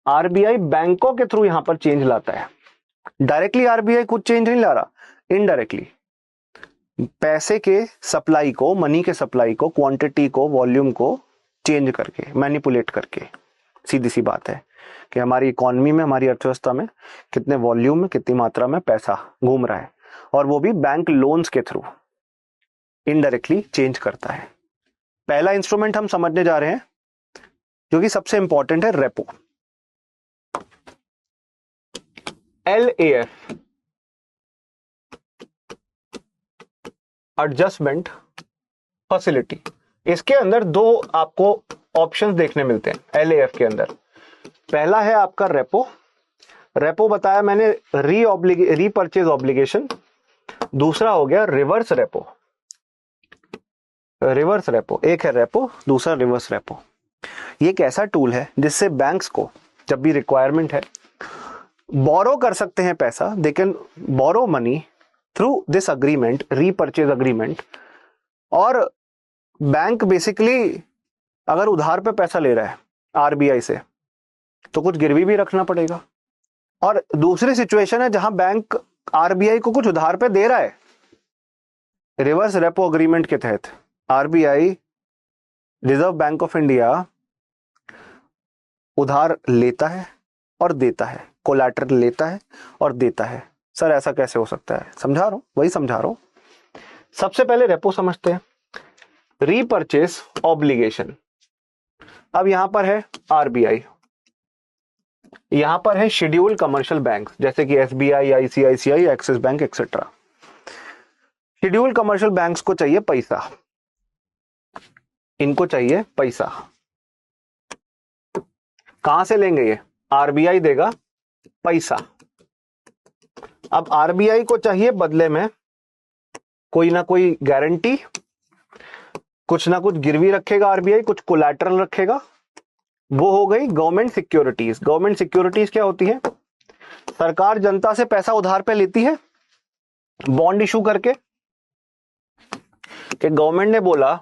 आरबीआई बैंकों के थ्रू यहाँ पर चेंज लाता है। डायरेक्टली आरबीआई कुछ चेंज नहीं ला रहा, इनडायरेक्टली पैसे के सप्लाई को, मनी के सप्लाई को, क्वांटिटी को, वॉल्यूम को चेंज करके, मैनिपुलेट करके। सीधी सी बात है कि हमारी इकोनॉमी में, हमारी अर्थव्यवस्था में कितने वॉल्यूम में, कितनी मात्रा में पैसा घूम रहा है, और वो भी बैंक लोन्स के थ्रू इनडायरेक्टली चेंज करता है। पहला इंस्ट्रूमेंट हम समझने जा रहे हैं जो कि सबसे इंपॉर्टेंट है, रेपो, LAF, एडजस्टमेंट फैसिलिटी। इसके अंदर दो आपको ऑप्शंस देखने मिलते हैं LAF के अंदर। पहला है आपका रेपो। रेपो बताया मैंने, रीपरचेज ऑब्लिगेशन। दूसरा हो गया रिवर्स रेपो। रिवर्स रेपो, एक है रेपो, दूसरा रिवर्स रेपो। ये एक ऐसा टूल है जिससे बैंक्स को जब भी रिक्वायरमेंट है बोरो कर सकते हैं पैसा। They can borrow money through this agreement, repurchase agreement. और बैंक बेसिकली अगर उधार पे पैसा ले रहा है आरबीआई से तो कुछ गिरवी भी रखना पड़ेगा। और दूसरी सिचुएशन है जहां बैंक आरबीआई को कुछ उधार पे दे रहा है। रिवर्स रेपो अग्रीमेंट के तहत RBI, reserve bank of India, उधार लेता है और देता है, कोलैटरल लेता है और देता है। सर ऐसा कैसे हो सकता है? समझा रहा हूं, वही समझा रहा हूं। सबसे पहले रेपो समझते हैं। Repurchase obligation. अब यहां पर है आरबीआई, यहां पर है शेड्यूल कमर्शियल बैंक जैसे कि SBI, ICICI, axis bank etcetera. Schedule commercial banks को चाहिए पैसा, इनको चाहिए पैसा। कहां से लेंगे? ये आरबीआई देगा पैसा। अब आरबीआई को चाहिए बदले में कोई ना कोई गारंटी, कुछ ना कुछ गिरवी रखेगा आरबीआई, कुछ कोलैटरल रखेगा। वो हो गई गवर्नमेंट सिक्योरिटीज। गवर्नमेंट सिक्योरिटीज क्या होती है? सरकार जनता से पैसा उधार पे लेती है बॉन्ड इशू करके, कि गवर्नमेंट ने बोला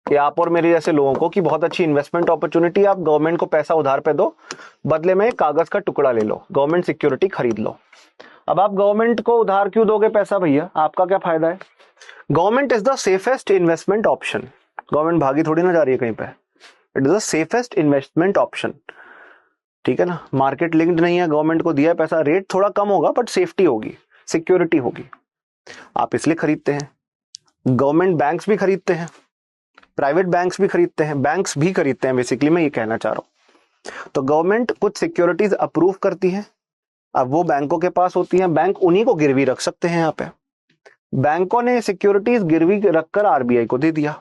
कि आप और मेरे जैसे लोगों को कि बहुत अच्छी इन्वेस्टमेंट अपॉर्चुनिटी, आप गवर्नमेंट को पैसा उधार पे दो, बदले में कागज का टुकड़ा ले लो, गवर्नमेंट सिक्योरिटी खरीद लो। अब आप गवर्नमेंट को उधार क्यों दोगे पैसा भैया? आपका क्या फायदा है? Government is the safest investment option. Government भागी थोड़ी ना जा रही है कहीं पे। It is the safest investment option, ठीक है ना। मार्केट लिंक्ड नहीं है, गवर्नमेंट को दिया है पैसा, रेट थोड़ा कम होगा बट सेफ्टी होगी, सिक्योरिटी होगी, आप इसलिए खरीदते हैं। गवर्नमेंट बैंक्स भी खरीदते हैं, प्राइवेट बैंक्स भी खरीदते हैं, बैंक्स भी खरीदते हैं, बेसिकली मैं ये कहना चाह रहा हूं। तो गवर्नमेंट कुछ सिक्योरिटीज अप्रूव करती है, अब वो बैंकों के पास होती हैं, बैंक उन्हीं को गिरवी रख सकते हैं। यहाँ पे बैंकों ने सिक्योरिटीज गिरवी रखकर आरबीआई को दे दिया।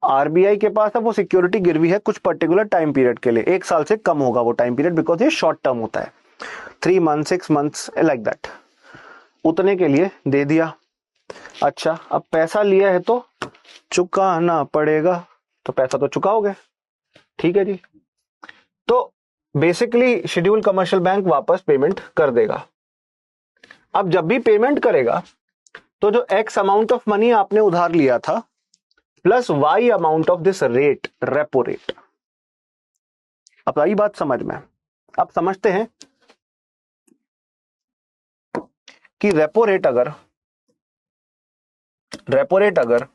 आरबीआई के पास अब वो सिक्योरिटी गिरवी है कुछ पर्टिकुलर टाइम पीरियड के लिए, 1 साल से कम होगा वो टाइम पीरियड, बिकॉज ये शॉर्ट टर्म होता है, 3 मंथ, 6 मंथ्स लाइक दैट, उतने के लिए दे दिया। अच्छा, अब पैसा लिया है तो चुकाना पड़ेगा, तो पैसा तो चुकाओगे, ठीक है जी। तो बेसिकली शेड्यूल कमर्शियल बैंक वापस पेमेंट कर देगा। अब जब भी पेमेंट करेगा तो जो एक्स अमाउंट ऑफ मनी आपने उधार लिया था plus Y amount of this rate, repo rate. अब आई बात समझ में। अब समझते हैं कि रेपो रेट अगर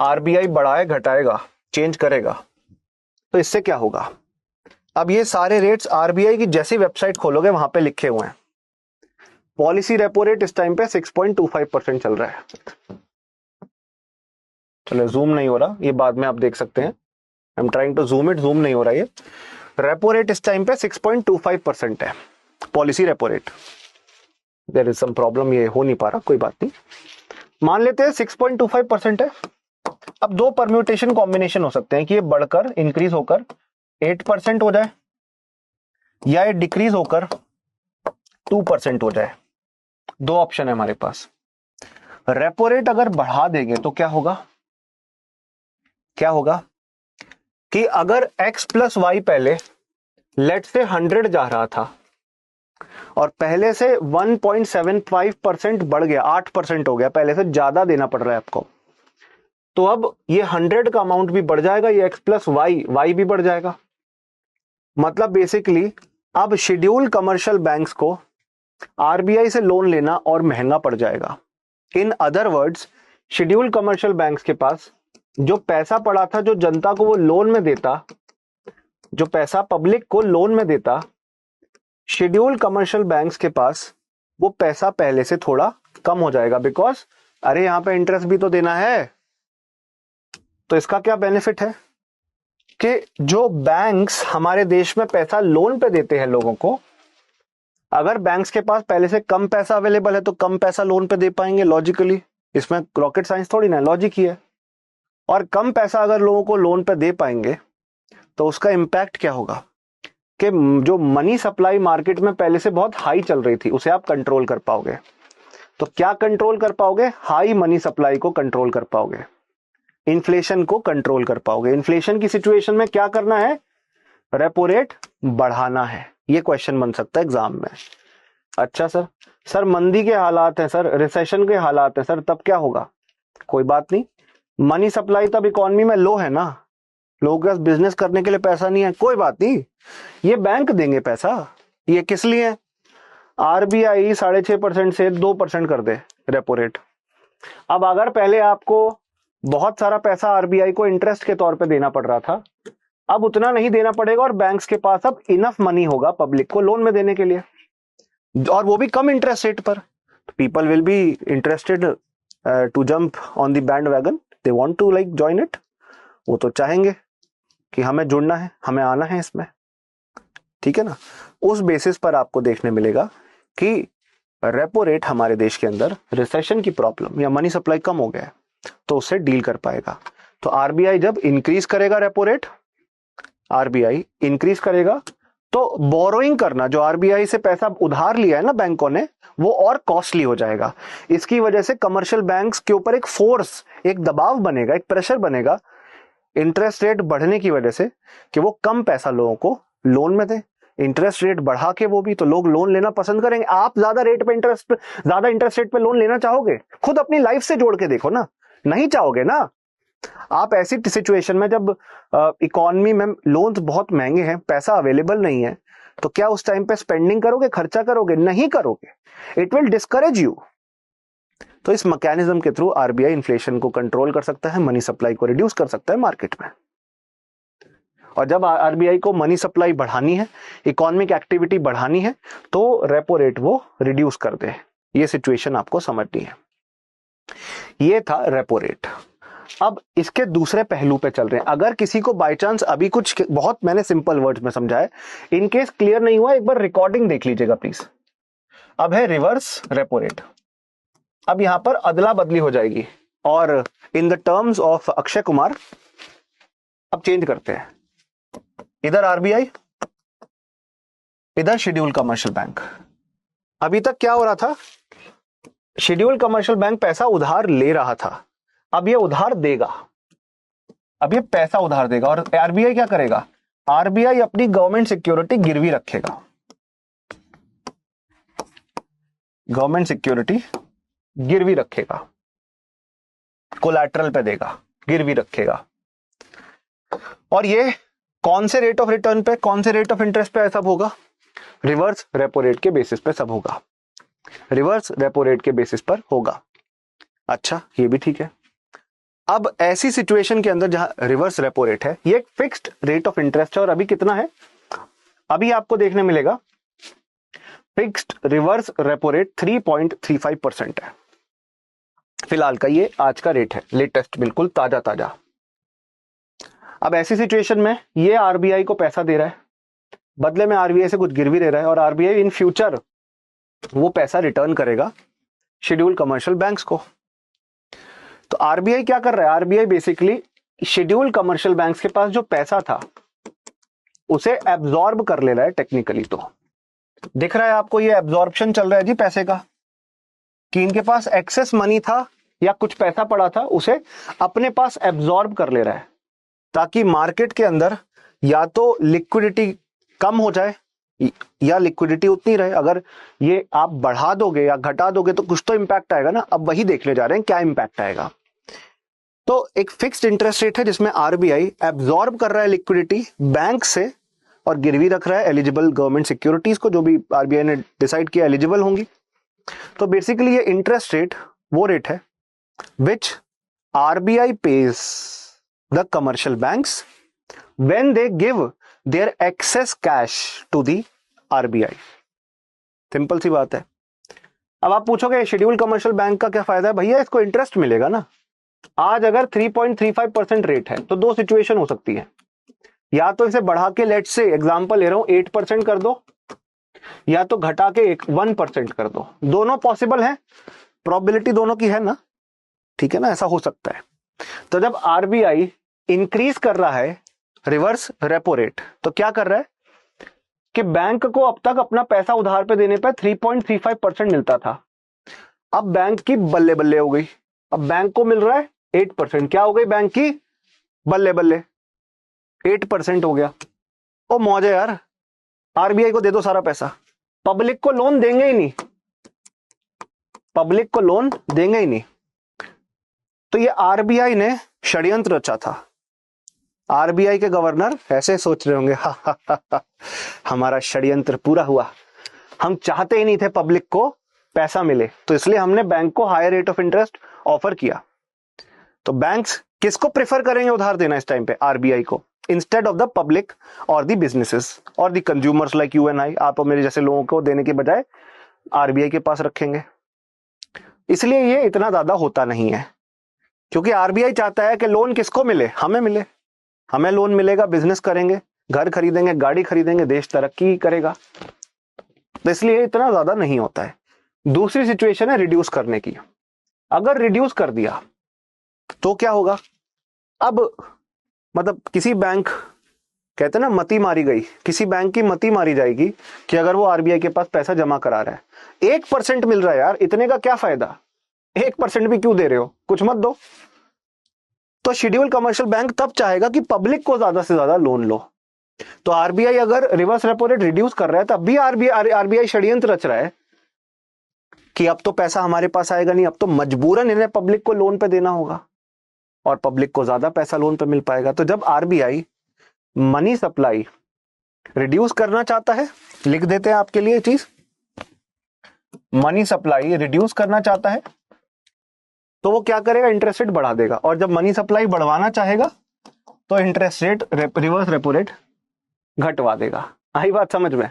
आरबीआई बढ़ाए, घटाएगा, चेंज करेगा तो इससे क्या होगा। अब ये सारे रेट्स आरबीआई की जैसी वेबसाइट खोलोगे वहां पे लिखे हुए हैं। पॉलिसी रेपो रेट इस टाइम पे 6.25% चल रहा है। चलो जूम नहीं हो रहा, ये बाद में आप देख सकते हैं। I am trying to zoom it, zoom नहीं हो रहा। ये रेपो रेट इस टाइम पे 6.25% है, policy repo rate. There is some problem, ये हो नहीं पा रहा, कोई बात नहीं। मान लेते हैं 6.25% है। अब दो परम्यूटेशन कॉम्बिनेशन हो सकते हैं कि ये बढ़कर, इंक्रीज होकर 8% हो जाए, या ये डिक्रीज होकर 2% हो जाए। दो ऑप्शन है हमारे पास। रेपो रेट अगर बढ़ा देंगे तो क्या होगा, क्या होगा कि अगर x प्लस वाई पहले लेट से 100 जा रहा था और पहले से 1.75% बढ़ गया, 8% हो गया, पहले से ज्यादा देना पड़ रहा है आपको, तो अब ये 100 का अमाउंट भी बढ़ जाएगा, ये x प्लस वाई भी बढ़ जाएगा। मतलब बेसिकली अब शेड्यूल कमर्शियल बैंक्स को आरबीआई से लोन लेना और महंगा पड़ जाएगा। In other words, schedule commercial banks के पास जो पैसा पड़ा था, जो जनता को वो लोन में देता, जो पैसा पब्लिक को लोन में देता, शेड्यूल कमर्शियल बैंक्स के पास वो पैसा पहले से थोड़ा कम हो जाएगा। बिकॉज अरे यहां पे इंटरेस्ट भी तो देना है। तो इसका क्या बेनिफिट है कि जो बैंक्स हमारे देश में पैसा लोन पे देते हैं लोगों को, अगर बैंक्स के पास पहले से कम पैसा अवेलेबल है तो कम पैसा लोन पे दे पाएंगे लॉजिकली। इसमें रॉकेट साइंस थोड़ी ना, लॉजिक ही है। और कम पैसा अगर लोगों को लोन पे दे पाएंगे तो उसका इंपैक्ट क्या होगा कि जो मनी सप्लाई मार्केट में पहले से बहुत हाई चल रही थी उसे आप कंट्रोल कर पाओगे। तो क्या कंट्रोल कर पाओगे? हाई मनी सप्लाई को कंट्रोल कर पाओगे, इन्फ्लेशन को कंट्रोल कर पाओगे। इन्फ्लेशन की सिचुएशन में क्या करना है? रेपो रेट बढ़ाना है। ये क्वेश्चन बन सकता है एग्जाम में। अच्छा सर मंदी के हालात हैं सर, रिसेशन के हालात हैं सर, तब क्या होगा? कोई बात नहीं, मनी सप्लाई तब इकोनॉमी में लो है ना, लोगों के पास बिजनेस करने के लिए पैसा नहीं है, कोई बात नहीं, ये बैंक देंगे पैसा। ये किस लिए? आरबीआई 6.5% से 2% कर दे रेपो रेट। अब अगर पहले आपको बहुत सारा पैसा आरबीआई को इंटरेस्ट के तौर पे देना पड़ रहा था, अब उतना नहीं देना पड़ेगा और बैंक्स के पास अब इनफ मनी होगा पब्लिक को लोन में देने के लिए, और वो भी कम इंटरेस्ट रेट पर। People will be interested to jump on the bandwagon, they want to like join it. वो तो चाहेंगे कि हमें जुड़ना है, हमें आना है इसमें, ठीक है ना। उस बेसिस पर आपको देखने मिलेगा कि रेपो रेट हमारे देश के अंदर रिसेशन की प्रॉब्लम या मनी सप्लाई कम हो गया है तो उससे डील कर पाएगा। तो आरबीआई जब इंक्रीज करेगा रेपो रेट, आरबीआई इंक्रीज करेगा तो बोरोइंग करना, जो आरबीआई से पैसा उधार लिया है ना बैंकों ने, वो और कॉस्टली हो जाएगा। इसकी वजह से कमर्शियल बैंक्स के ऊपर एक फोर्स, एक दबाव बनेगा, एक प्रेशर बनेगा इंटरेस्ट रेट बढ़ने की वजह से कि वो कम पैसा लोगों को लोन में दे। इंटरेस्ट रेट बढ़ा के वो भी तो लोग लोन लेना पसंद करेंगे। आप ज्यादा इंटरेस्ट रेट पे लोन लेना चाहोगे? खुद अपनी लाइफ से जोड़ के देखो ना, नहीं चाहोगे ना। आप ऐसी सिचुएशन में जब इकोनॉमी में लोन्स बहुत महंगे हैं, पैसा अवेलेबल नहीं है, तो क्या उस टाइम पे स्पेंडिंग करोगे, खर्चा करोगे? नहीं करोगे, इट विल डिस्करेज यू। तो इस मैकेनिज्म के थ्रू आरबीआई इन्फ्लेशन को कंट्रोल कर सकता है, मनी सप्लाई को रिड्यूस कर सकता है मार्केट में। और जब आरबीआई को मनी सप्लाई बढ़ानी है, इकोनॉमिक एक्टिविटी बढ़ानी है, तो रेपो रेट वो रिड्यूस कर दे। ये सिचुएशन आपको समझनी है। ये था रेपो रेट। अब इसके दूसरे पहलू पे चल रहे हैं। अगर किसी को बाय चांस अभी कुछ बहुत मैंने सिंपल वर्ड्स में समझा है, इन केस क्लियर नहीं हुआ, एक बार रिकॉर्डिंग देख लीजिएगा प्लीज। अब है रिवर्स रेपो रेट। अब यहां पर अदला बदली हो जाएगी और in the terms of Akshay Kumar अब चेंज करते हैं। इधर आरबीआई, इधर शेड्यूल कमर्शियल बैंक। अभी तक क्या हो रहा था? शेड्यूल कमर्शियल बैंक पैसा उधार ले रहा था, अब ये उधार देगा, अब ये पैसा उधार देगा। और आरबीआई क्या करेगा? आरबीआई अपनी गवर्नमेंट सिक्योरिटी गिरवी रखेगा, गवर्नमेंट सिक्योरिटी गिरवी रखेगा, कोलैटरल पे देगा, गिरवी रखेगा। और ये कौन से रेट ऑफ रिटर्न पे, कौन से रेट ऑफ इंटरेस्ट पे सब होगा? रिवर्स रेपो रेट के बेसिस पे सब होगा, रिवर्स रेपो रेट के बेसिस पर होगा। अच्छा, ये भी ठीक है। अब ऐसी सिचुएशन के अंदर जहां रिवर्स रेपो रेट है, ये एक फिक्स्ड रेट ऑफ इंटरेस्ट है, और अभी कितना है? अभी आपको देखने मिलेगा फिक्स्ड रिवर्स रेपो रेट 3.35% है फिलहाल का। ये आज का रेट है, लेटेस्ट, बिल्कुल ताजा ताजा। अब ऐसी सिचुएशन में ये आरबीआई को पैसा दे रहा है, बदले में आरबीआई से कुछ गिरवी ले रहा है, और आरबीआई इन फ्यूचर वो पैसा रिटर्न करेगा शेड्यूल कमर्शियल बैंक्स को। तो आरबीआई क्या कर रहा है? RBI basically schedule commercial banks के पास जो पैसा था उसे एब्जॉर्ब कर ले रहा है टेक्निकली। तो दिख रहा है आपको ये एब्जॉर्प्शन चल रहा है जी पैसे का, कि इनके पास एक्सेस मनी था या कुछ पैसा पड़ा था, उसे अपने पास एब्जॉर्ब कर ले रहा है, ताकि मार्केट के अंदर या तो लिक्विडिटी कम हो जाए या लिक्विडिटी उतनी रहे। अगर ये आप बढ़ा दोगे या घटा दोगे तो कुछ तो इंपैक्ट आएगा ना। अब वही देखने जा रहे हैं क्या इंपैक्ट आएगा। तो एक फिक्स्ड इंटरेस्ट रेट है जिसमें आरबीआई एब्जॉर्ब कर रहा है लिक्विडिटी बैंक से और गिरवी रख रहा है एलिजिबल गवर्नमेंट सिक्योरिटीज को, जो भी आरबीआई ने डिसाइड किया एलिजिबल होंगी। तो बेसिकली ये इंटरेस्ट रेट वो रेट है which RBI pays the commercial banks when they give their excess cash to the RBI. Simple सी बात है। अब आप पूछोगे शेड्यूल कमर्शियल बैंक का क्या फायदा है? भैया इसको इंटरेस्ट मिलेगा ना। आज अगर 3.35% रेट है तो दो सिचुएशन हो सकती है, या तो इसे बढ़ा के लेट्स से एग्जांपल ले रहा हूं 8% कर दो, या तो घटा के 1% कर दो। दोनों पॉसिबल है, प्रोबेबिलिटी दोनों की है ना, ठीक है ना, ऐसा हो सकता है। तो जब आरबीआई इंक्रीज कर रहा है रिवर्स रेपो रेट, तो क्या कर रहा है कि बैंक को अब तक अपना पैसा उधार पे देने पे 3.35% मिलता था, अब बैंक की बल्ले बल्ले हो गई। अब बैंक को मिल रहा है 8%। क्या हो गई बैंक की? बल्ले बल्ले 8% हो गया। ओ मौज है यार, आरबीआई को दे दो सारा पैसा। पब्लिक को लोन देंगे ही नहीं, पब्लिक को लोन देंगे ही नहीं। तो ये आरबीआई ने षड्यंत्र रचा था। आरबीआई के गवर्नर ऐसे सोच रहे होंगे, हा, हा, हा, हा, हमारा षड्यंत्र पूरा हुआ, हम चाहते ही नहीं थे पब्लिक को पैसा मिले, तो इसलिए हमने बैंक को higher rate of interest offer किया। तो बैंक्स किसको प्रेफर करेंगे उधार देना इस टाइम पे? आरबीआई को, इंस्टेड ऑफ द पब्लिक और द बिजनेसेस और the consumers like you and I. आप और मेरे जैसे लोगों को देने के बजाय आरबीआई के पास रखेंगे। इसलिए ये इतना ज्यादा होता नहीं है, क्योंकि आरबीआई चाहता है कि लोन किसको मिले? हमें मिले। हमें लोन मिलेगा, बिजनेस करेंगे, घर खरीदेंगे, गाड़ी खरीदेंगे, देश तरक्की करेगा। तो इसलिए इतना ज्यादा नहीं होता है। दूसरी सिचुएशन है रिड्यूस करने की। अगर रिड्यूस कर दिया तो क्या होगा? अब मतलब किसी बैंक, कहते ना मती मारी गई, किसी बैंक की मती मारी जाएगी कि अगर वो आरबीआई के पास पैसा जमा करा रहा है, 1% मिल रहा है यार, इतने का क्या फायदा? 1% भी क्यों दे रहे हो, कुछ मत दो। तो शेड्यूल कमर्शियल बैंक तब चाहेगा कि पब्लिक को ज्यादा से ज्यादा लोन लो। तो आरबीआई अगर रिवर्स रेपो रेट रिड्यूस कर रहा है, तब भी आरबीआई षड्यंत्र रच रहा है कि अब तो पैसा हमारे पास आएगा नहीं, अब तो मजबूरन इन्हें पब्लिक को लोन पे देना होगा और पब्लिक को ज्यादा पैसा लोन पे मिल पाएगा। तो जब आरबीआई मनी सप्लाई रिड्यूस करना चाहता है, लिख देते हैं आपके लिए चीज, मनी सप्लाई रिड्यूस करना चाहता है तो वो क्या करेगा? इंटरेस्ट रेट बढ़ा देगा। और जब मनी सप्लाई बढ़वाना चाहेगा तो interest rate reverse repo rate घटवा देगा। आई बात समझ में?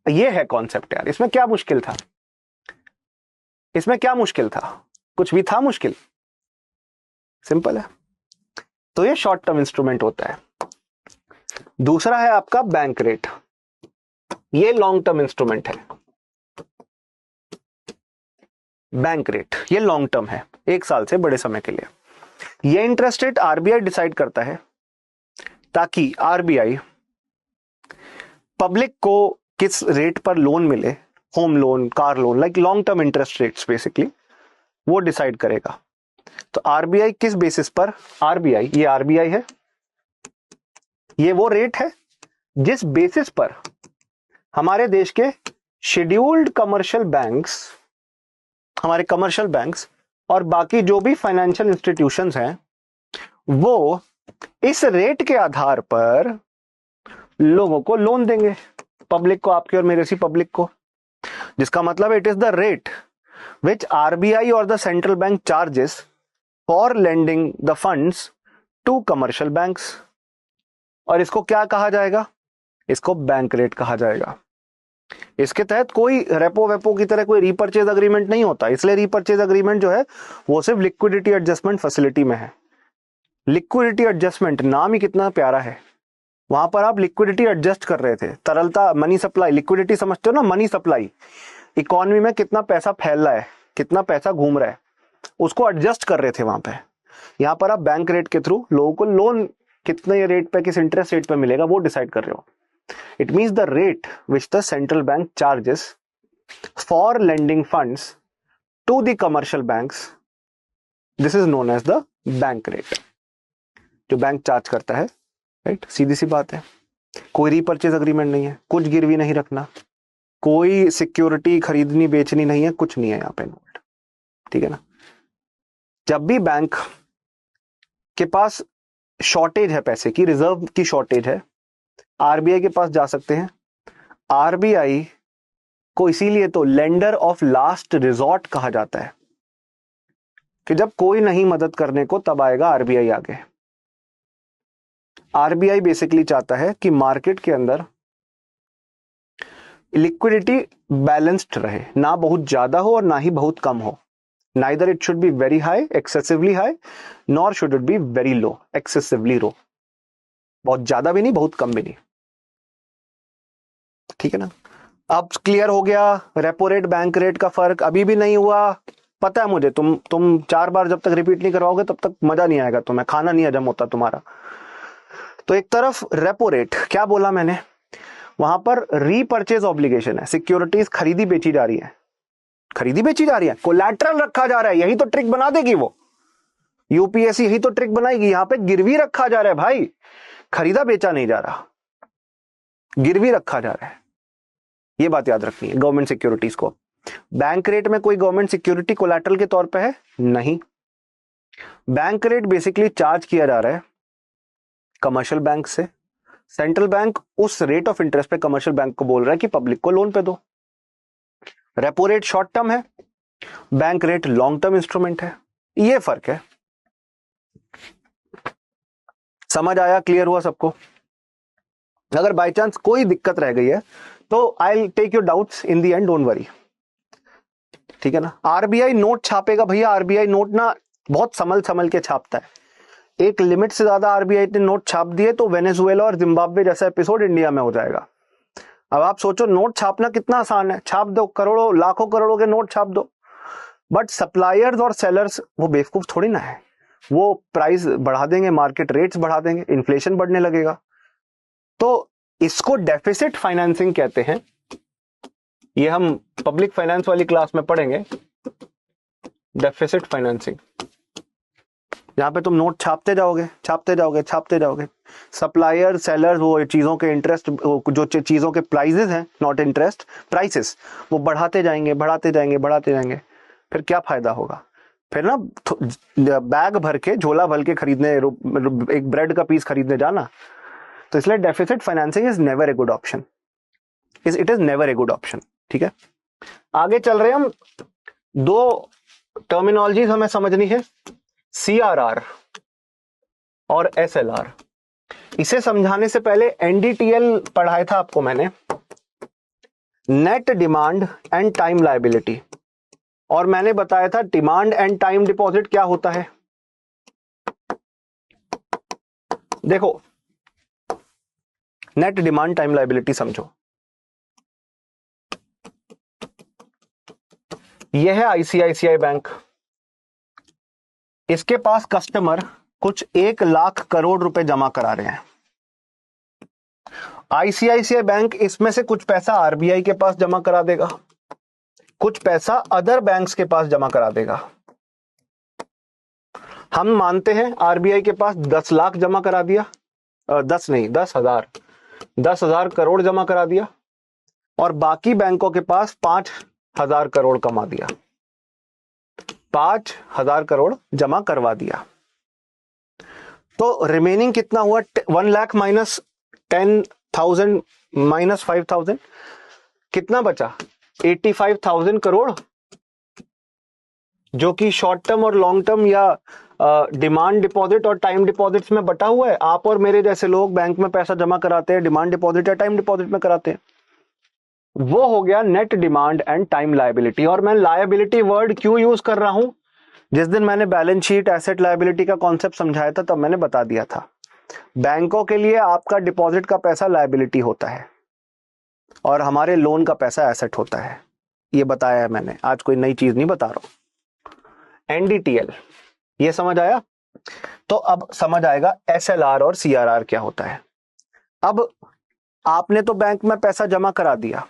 ये है कॉन्सेप्ट यार। इसमें क्या मुश्किल था? इसमें क्या मुश्किल था? कुछ भी था मुश्किल? सिंपल है। तो ये शॉर्ट टर्म इंस्ट्रूमेंट होता है। दूसरा है आपका बैंक रेट। ये लॉन्ग टर्म इंस्ट्रूमेंट है। बैंक रेट ये लॉन्ग टर्म है, 1 साल से बड़े समय के लिए। ये इंटरेस्ट रेट आरबीआई डिसाइड करता है ताकि आरबीआई पब्लिक को किस रेट पर लोन मिले, home loan, car loan, like long term interest rates basically वो डिसाइड करेगा। तो आरबीआई किस बेसिस पर? आरबीआई, ये आरबीआई है, ये वो रेट है जिस बेसिस पर हमारे देश के शेड्यूल्ड कमर्शियल बैंक्स, हमारे कमर्शियल बैंक्स और बाकी जो भी फाइनेंशियल इंस्टीट्यूशंस हैं, वो इस रेट के आधार पर लोगों को लोन देंगे, पब्लिक को, आपके और मेरे सी पब्लिक को। जिसका मतलब it is the rate which RBI और the central bank charges for lending the funds to commercial banks. और इसको क्या कहा जाएगा? इसको बैंक रेट कहा जाएगा। इसके तहत कोई रेपो वेपो की तरह कोई रीपर्चेज अग्रीमेंट नहीं होता। इसलिए रीपर्चेज अग्रीमेंट जो है वो सिर्फ लिक्विडिटी एडजस्टमेंट फैसिलिटी में है। लिक्विडिटी एडजस्टमेंट, नाम ही कितना प्यारा है। वहां पर आप लिक्विडिटी एडजस्ट कर रहे थे, तरलता, मनी सप्लाई। लिक्विडिटी समझते हो ना, मनी सप्लाई, इकोनॉमी में कितना पैसा फैल रहा है, कितना पैसा घूम रहा है, उसको एडजस्ट कर रहे थे वहां पे। यहां पर आप बैंक रेट के थ्रू लोगों को लोन कितने रेट पे, किस इंटरेस्ट रेट पे मिलेगा वो डिसाइड कर रहे हो। It means the rate which the central bank charges for lending funds to the commercial banks, this is known as the bank rate, जो बैंक चार्ज करता है, राइट? सीधी सी बात है, कोई रीपर्चेज अग्रीमेंट नहीं है, कुछ गिरवी नहीं रखना, कोई सिक्योरिटी खरीदनी बेचनी नहीं है, कुछ नहीं है यहाँ पे इन्वॉल्व, ठीक है ना? जब भी बैंक के पास शॉर्टेज है, पैसे की, रिजर्व की शॉर्टेज है, आरबीआई के पास जा सकते हैं। आरबीआई को इसीलिए तो लेंडर ऑफ लास्ट रिजॉर्ट कहा जाता है कि जब कोई नहीं मदद करने को तब आएगा आरबीआई आगे। आरबीआई बेसिकली चाहता है कि मार्केट के अंदर लिक्विडिटी बैलेंस्ड रहे, ना बहुत ज्यादा हो और ना ही बहुत कम हो। Neither it should be very high, excessively high, nor should it be very low, excessively low. बहुत ज्यादा भी नहीं, बहुत कम भी नहीं, ठीक है ना? अब क्लियर हो गया रेपो रेट बैंक रेट का फर्क? अभी भी नहीं हुआ? पता है मुझे, तुम 4 बार जब तक रिपीट नहीं करवाओगे तब तक मजा नहीं आएगा, तुम्हें खाना नहीं हजम होता तुम्हारा। तो एक तरफ रेपो रेट, क्या बोला मैंने, वहां पर रीपर्चेज ऑब्लिगेशन है, सिक्योरिटीज खरीदी बेची जा रही है, खरीदी बेची जा रही है, कोलैटरल रखा जा रहा है, यही तो ट्रिक बना देगी वो यूपीएससी, यही तो ट्रिक बनाएगी। यहां पे गिरवी रखा जा रहा है भाई, खरीदा बेचा नहीं जा रहा, गिरवी रखा जा रहा है, ये बात याद रखनी है गवर्नमेंट सिक्योरिटीज को। बैंक रेट में कोई गवर्नमेंट सिक्योरिटी कोलैटरल के तौर पे है नहीं। बैंक रेट बेसिकली चार्ज किया जा रहा है कमर्शियल बैंक से। सेंट्रल बैंक उस रेट ऑफ इंटरेस्ट पे कमर्शियल बैंक को बोल रहा है कि पब्लिक को लोन पे दो। रेपो रेट शॉर्ट टर्म है, bank rate long term instrument है, ये फर्क है। समझ आया? क्लियर हुआ सबको? अगर बाय चांस कोई दिक्कत रह गई है तो I will take your doubts in the end, don't worry, ठीक है ना? आरबीआई नोट छापेगा भैया, आरबीआई नोट ना बहुत संभल के छापता है। एक लिमिट से ज्यादा आरबीआई ने नोट छाप दिए तो वेनेजुएला और जिम्बाब्वे जैसा एपिसोड इंडिया में हो जाएगा। अब आप सोचो नोट छापना कितना आसान है, छाप दो, करोड़ों लाखों करोड़ों के नोट छाप दो। बट सप्लायर्स और सेलर्स वो बेवकूफ थोड़ी ना है, वो प्राइस बढ़ा देंगे, मार्केट रेट्स बढ़ा देंगे, इन्फ्लेशन बढ़ने लगेगा। तो इसको डेफिसिट फाइनेंसिंग कहते हैं, ये हम पब्लिक फाइनेंस वाली क्लास में पढ़ेंगे। डेफिसिट फाइनेंसिंग, यहां पे तुम नोट छापते जाओगे, छापते जाओगे, छापते जाओगे, सप्लायर सेलर वो चीजों के इंटरेस्ट, जो चीजों के प्राइसेस हैं, नॉट इंटरेस्ट, प्राइसेस, वो बढ़ाते जाएंगे, बढ़ाते जाएंगे, बढ़ाते जाएंगे। फिर क्या फायदा होगा? फिर ना बैग भर के, झोला भर के खरीदने, एक ब्रेड का पीस खरीदने जाना। तो इसलिए deficit financing is never a good option, it is never a good option, ठीक है? आगे चल रहे हम, 2 टर्मिनोलॉजीज हमें समझनी है, सीआरआर और एसएलआर। इसे समझाने से पहले एनडीटीएल पढ़ाया था आपको मैंने, net demand and time liability, और मैंने बताया था डिमांड एंड टाइम डिपॉजिट क्या होता है। देखो, नेट डिमांड टाइम लायबिलिटी समझो, यह है आईसीआईसीआई बैंक। इसके पास कस्टमर कुछ 1 लाख करोड़ रुपए जमा करा रहे हैं। आईसीआईसीआई बैंक इसमें से कुछ पैसा आरबीआई के पास जमा करा देगा, कुछ पैसा अदर बैंक्स के पास जमा करा देगा। हम मानते हैं आरबीआई के पास 10 लाख जमा करा दिया, 10 नहीं 10,000 करोड़ जमा करा दिया, और बाकी बैंकों के पास 5,000 करोड़ कमा दिया, 5,000 करोड़ जमा करवा दिया। तो रिमेनिंग कितना हुआ? 1 लाख माइनस 10,000 माइनस 5,000, कितना बचा? 85,000 करोड़, जो कि शॉर्ट टर्म और लॉन्ग टर्म या डिमांड डिपॉजिट और टाइम डिपॉजिट्स में बटा हुआ है। आप और मेरे जैसे लोग बैंक में पैसा जमा कराते हैं, डिमांड डिपॉजिट या टाइम डिपॉजिट में कराते हैं। वो हो गया net demand and time liability. और मैं लायबिलिटी वर्ड क्यों यूज कर रहा हूं? जिस दिन मैंने बैलेंस शीट एसेट लायबिलिटी का कॉन्सेप्ट समझाया था तब मैंने बता दिया था, बैंकों के लिए आपका डिपॉजिट का पैसा लायबिलिटी होता है और हमारे लोन का पैसा एसेट होता है। ये बताया है मैंने, आज कोई नई चीज नहीं बता रहा हूं। एनडीटीएल, ये समझ आया? तो अब समझ आएगा एसएलआर और सीआरआर क्या होता है। अब आपने तो बैंक में पैसा जमा करा दिया,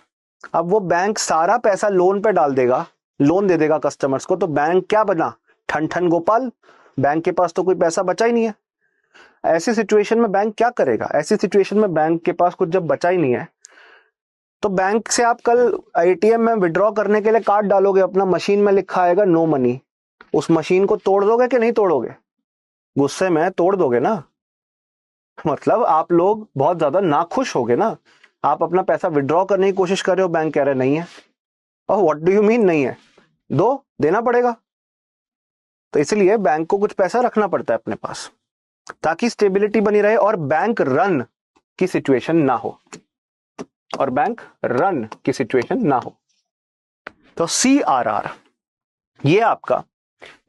अब वो बैंक सारा पैसा लोन पे डाल देगा, लोन दे देगा कस्टमर्स को, तो बैंक क्या बना? ठन ठन गोपाल। बैंक के पास तो कोई पैसा बचा ही नहीं है। ऐसी सिचुएशन में बैंक क्या करेगा? ऐसी सिचुएशन में बैंक के पास कुछ जब बचा ही नहीं है, तो बैंक से आप कल एटीएम में विड्रॉ करने के लिए कार्ड डालोगे अपना, मशीन में लिखा आएगा नो मनी, उस मशीन को तोड़ दोगे कि नहीं तोड़ोगे? गुस्से में तोड़ दोगे ना। मतलब आप लोग बहुत ज्यादा नाखुश होगे ना। आप अपना पैसा विड्रॉ करने की कोशिश कर रहे हो, बैंक कह रहे नहीं है। और व्हाट डू यू मीन नहीं है? देना पड़ेगा। तो इसलिए बैंक को कुछ पैसा रखना पड़ता है अपने पास, ताकि स्टेबिलिटी बनी रहे और बैंक रन की सिचुएशन ना हो, और बैंक रन की सिचुएशन ना हो। तो CRR ये आपका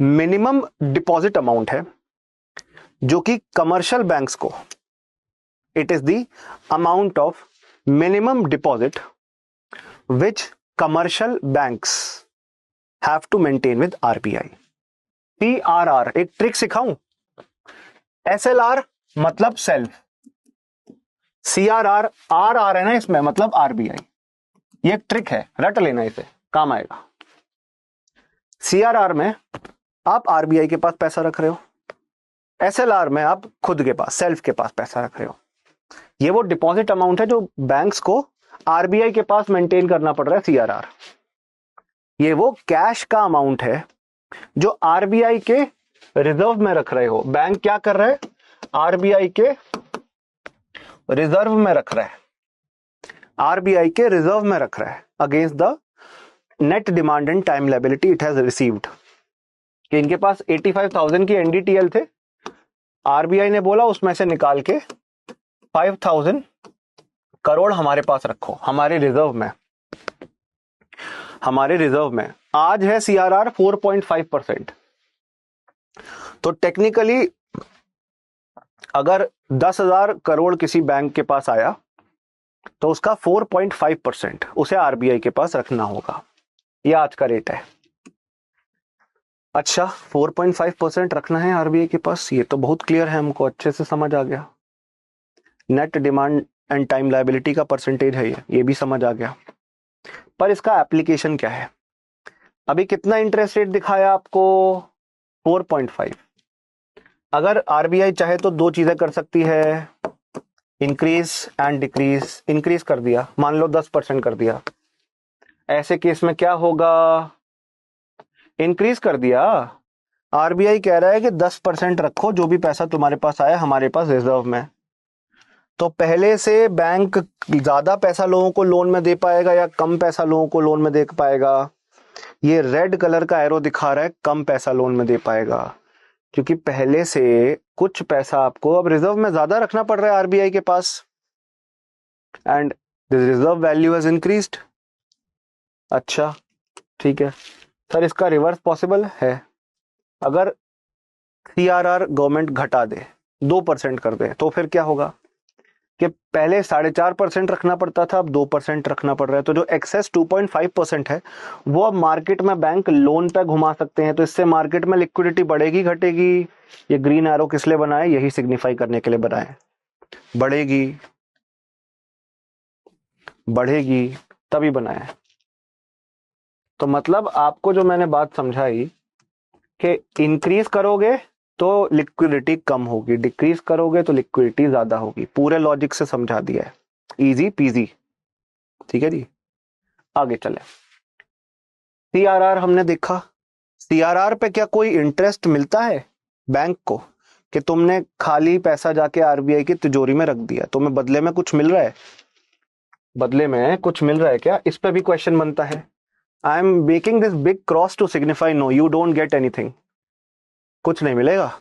मिनिमम डिपॉजिट अमाउंट है, जो कि कमर्शियल बैंक्स को, it is the amount of minimum deposit which commercial banks have to maintain with RBI। CRR एक ट्रिक सिखाऊं? SLR मतलब सेल्फ, CRR RR है ना इसमें, मतलब RBI। ये एक ट्रिक है, रट लेना, इसे काम आएगा। CRR में आप RBI के पास पैसा रख रहे हो, SLR में आप खुद के पास, सेल्फ के पास पैसा रख रहे हो। ये वो डिपॉजिट अमाउंट है जो बैंक्स को RBI के पास मेंटेन करना पड़ रहा है, CRR। ये वो कैश का अमाउंट है जो RBI के रिजर्व में रख रहे हो। बैंक क्या कर रहा है? RBI के रिजर्व में रख रहा है, RBI के रिजर्व में रख रहा है against the net demand and time liability it has received. कि इनके पास 85,000 की NDTL थे, RBI ने बोला उसमें से निकाल के 5,000 करोड़ हमारे पास रखो, हमारे रिजर्व में, हमारे रिजर्व में। आज है CRR 4.5%। तो टेक्निकली अगर 10,000 करोड़ किसी बैंक के पास आया, तो उसका 4.5% उसे RBI के पास रखना होगा। यह आज का रेट है। अच्छा, 4.5% रखना है RBI के पास, ये तो बहुत क्लियर है, हमको अच्छे से समझ आ गया। Net demand and time liability का परसेंटेज है ये भी समझ आ गया। पर इसका एप्लीकेशन क्या है? अभी कितना इंटरेस्ट रेट दिखाया आपको? 4.5। अगर RBI चाहे तो दो चीजें कर सकती है, इंक्रीज एंड डिक्रीज। इंक्रीज कर दिया, मान लो 10% कर दिया, ऐसे केस में क्या होगा? इंक्रीज कर दिया, RBI कह रहा है कि 10% रखो, जो भी पैसा तुम्हारे पास आया हमारे पास रिजर्व में। तो पहले से बैंक ज्यादा पैसा लोगों को लोन में दे पाएगा या कम पैसा लोगों को लोन में दे पाएगा? ये रेड कलर का एरो दिखा रहा है कम पैसा लोन में दे पाएगा, क्योंकि पहले से कुछ पैसा आपको अब रिजर्व में ज्यादा रखना पड़ रहा है RBI के पास, and this reserve value has increased. अच्छा ठीक है सर, इसका रिवर्स पॉसिबल है। अगर CRR गवर्नमेंट घटा दे, 2% कर दे, तो फिर क्या होगा कि पहले 4.5% रखना पड़ता था, अब 2% रखना पड़ रहा है। तो जो एक्सेस 2.5% है वो अब मार्केट में बैंक लोन पे घुमा सकते हैं। तो इससे मार्केट में लिक्विडिटी बढ़ेगी घटेगी? ये ग्रीन एरो किस लिए बनाए? यही सिग्निफाई करने के लिए बनाए, बढ़ेगी, बढ़ेगी तभी बनाए। तो मतलब आपको जो मैंने बात समझाई कि इंक्रीज करोगे तो लिक्विडिटी कम होगी, डिक्रीज करोगे तो लिक्विडिटी ज्यादा होगी। पूरे लॉजिक से समझा दिया है, इजी पीजी। ठीक है जी, आगे चले। CRR हमने देखा। CRR पे क्या कोई इंटरेस्ट मिलता है बैंक को कि तुमने खाली पैसा जाके RBI की तिजोरी में रख दिया, तुम्हें बदले में कुछ मिल रहा है? बदले में कुछ मिल रहा है क्या? इस पे भी क्वेश्चन बनता है। I am making this big cross to signify no, you don't get anything. कुछ नहीं मिलेगा।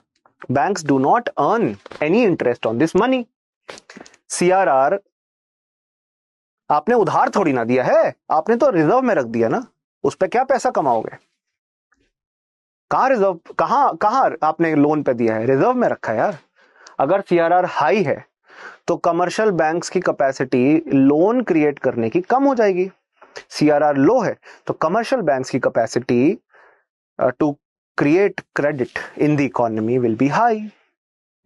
Banks do not earn any interest on this money. CRR आपने उधार थोड़ी ना दिया है, आपने तो रिजर्व में रख दिया ना, उस पर क्या पैसा कमाओगे? कहां रिजर्व, कहां आपने लोन पे दिया है? रिजर्व में रखा है यार। अगर CRR हाई है तो कमर्शियल बैंक्स की कैपेसिटी लोन क्रिएट करने की कम हो जाएगी। CRR लो है तो कमर्शियल बैंक्स की capacity to create credit in the economy will be high.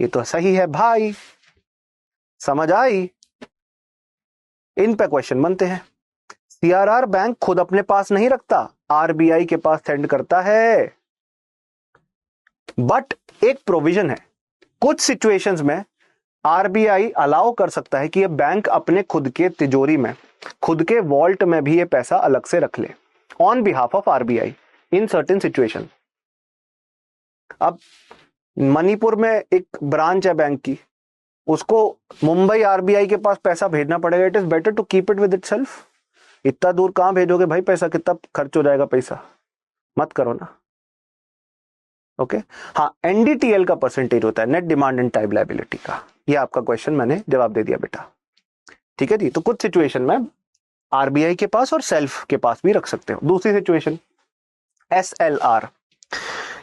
ये तो सही है भाई, समझ आई? इन पे क्वेश्चन बनते हैं। सीआरआर बैंक खुद अपने पास नहीं रखता, आरबीआई के पास सेंड करता है। बट एक प्रोविजन है, कुछ सिचुएशंस में आरबीआई अलाउ कर सकता है कि ये बैंक अपने खुद के तिजोरी में, खुद के वॉल्ट में भी ये पैसा अलग से रख ले on behalf of RBI in certain situation. अब मणिपुर में एक ब्रांच है बैंक की, उसको मुंबई आरबीआई के पास पैसा भेजना पड़ेगा। It is better to keep it with itself. इतना दूर कहां भेजोगे भाई पैसा, कितना खर्च हो जाएगा पैसा, मत करो ना। ओके हाँ, एनडीटीएल का परसेंटेज होता है, net demand and time liability का। ये आपका क्वेश्चन मैंने जवाब दे दिया बेटा, ठीक है जी। तो कुछ सिचुएशन में आरबीआई के पास और सेल्फ के पास भी रख सकते हो। दूसरी सिचुएशन एसएलआर,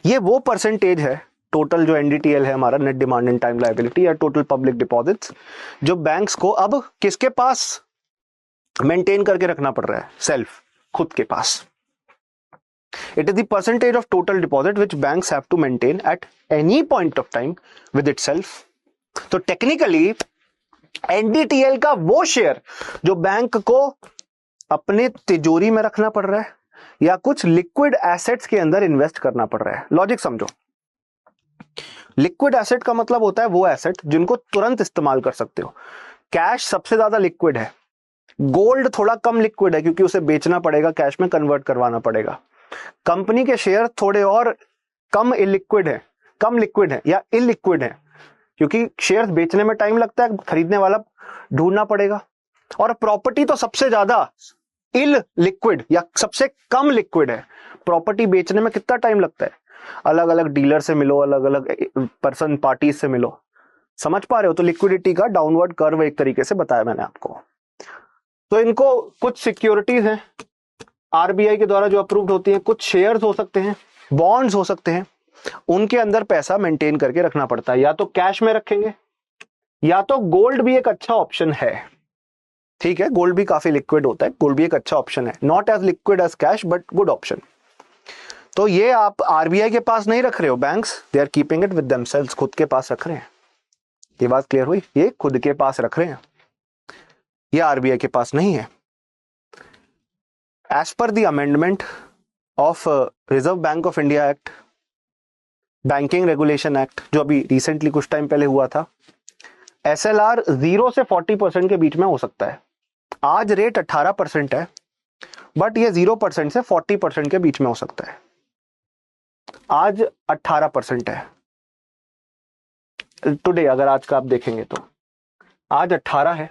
ये वो परसेंटेज है टोटल जो एनडीटीएल है हमारा, net demand and time liability या टोटल पब्लिक डिपॉजिट्स, जो बैंक्स को अब किसके पास मेंटेन करके रखना पड़ रहा है, सेल्फ, खुद के पास। It is the percentage of total deposit which banks have to maintain at any point of time with itself. तो टेक्निकली एनडीटीएल का वो शेयर जो बैंक को अपने तिजोरी में रखना पड़ रहा है या कुछ लिक्विड एसेट्स के अंदर इन्वेस्ट करना पड़ रहा है। लॉजिक समझो, लिक्विड एसेट का मतलब होता है वो एसेट जिनको तुरंत इस्तेमाल कर सकते हो। कैश सबसे ज्यादा लिक्विड है, गोल्ड थोड़ा कम लिक्विड है क्योंकि उसे बेचना पड़ेगा, कैश में कन्वर्ट करवाना पड़ेगा। कंपनी के शेयर थोड़े और कम इलिक्विड है, कम लिक्विड है या इलिक्विड है क्योंकि शेयर्स बेचने में टाइम लगता है, खरीदने वाला ढूंढना पड़ेगा। और प्रॉपर्टी तो सबसे ज्यादा इल लिक्विड या सबसे कम लिक्विड है। प्रॉपर्टी बेचने में कितना टाइम लगता है, अलग अलग डीलर से मिलो, अलग अलग पर्सन पार्टी से मिलो, समझ पा रहे हो। तो लिक्विडिटी का डाउनवर्ड कर्व एक तरीके से बताया मैंने आपको। तो इनको कुछ सिक्योरिटीज हैं आरबीआई के द्वारा जो अप्रूव्ड होती हैं, कुछ शेयर्स हो सकते हैं, बॉन्ड्स हो सकते हैं, उनके अंदर पैसा मेंटेन करके रखना पड़ता है। या तो कैश में रखेंगे या तो गोल्ड भी एक अच्छा ऑप्शन है, ठीक है। गोल्ड भी काफी लिक्विड होता है, गोल्ड भी एक अच्छा ऑप्शन है, not as liquid as cash but good option. तो ये आप आरबीआई के पास नहीं रख रहे हो, banks they are keeping it with themselves, खुद के पास रख रहे हैं। ये बात क्लियर हुई, ये खुद के पास रख रहे हैं, ये आरबीआई के पास नहीं है। As per the amendment of Reserve Bank of India Act, Banking Regulation Act, जो अभी रिसेंटली कुछ टाइम पहले हुआ था, SLR 0 से 40% के बीच में हो सकता है। आज रेट 18% है, बट ये 0% से 40% के बीच में हो सकता है। आज 18% है टुडे, अगर आज का आप देखेंगे तो आज 18 है।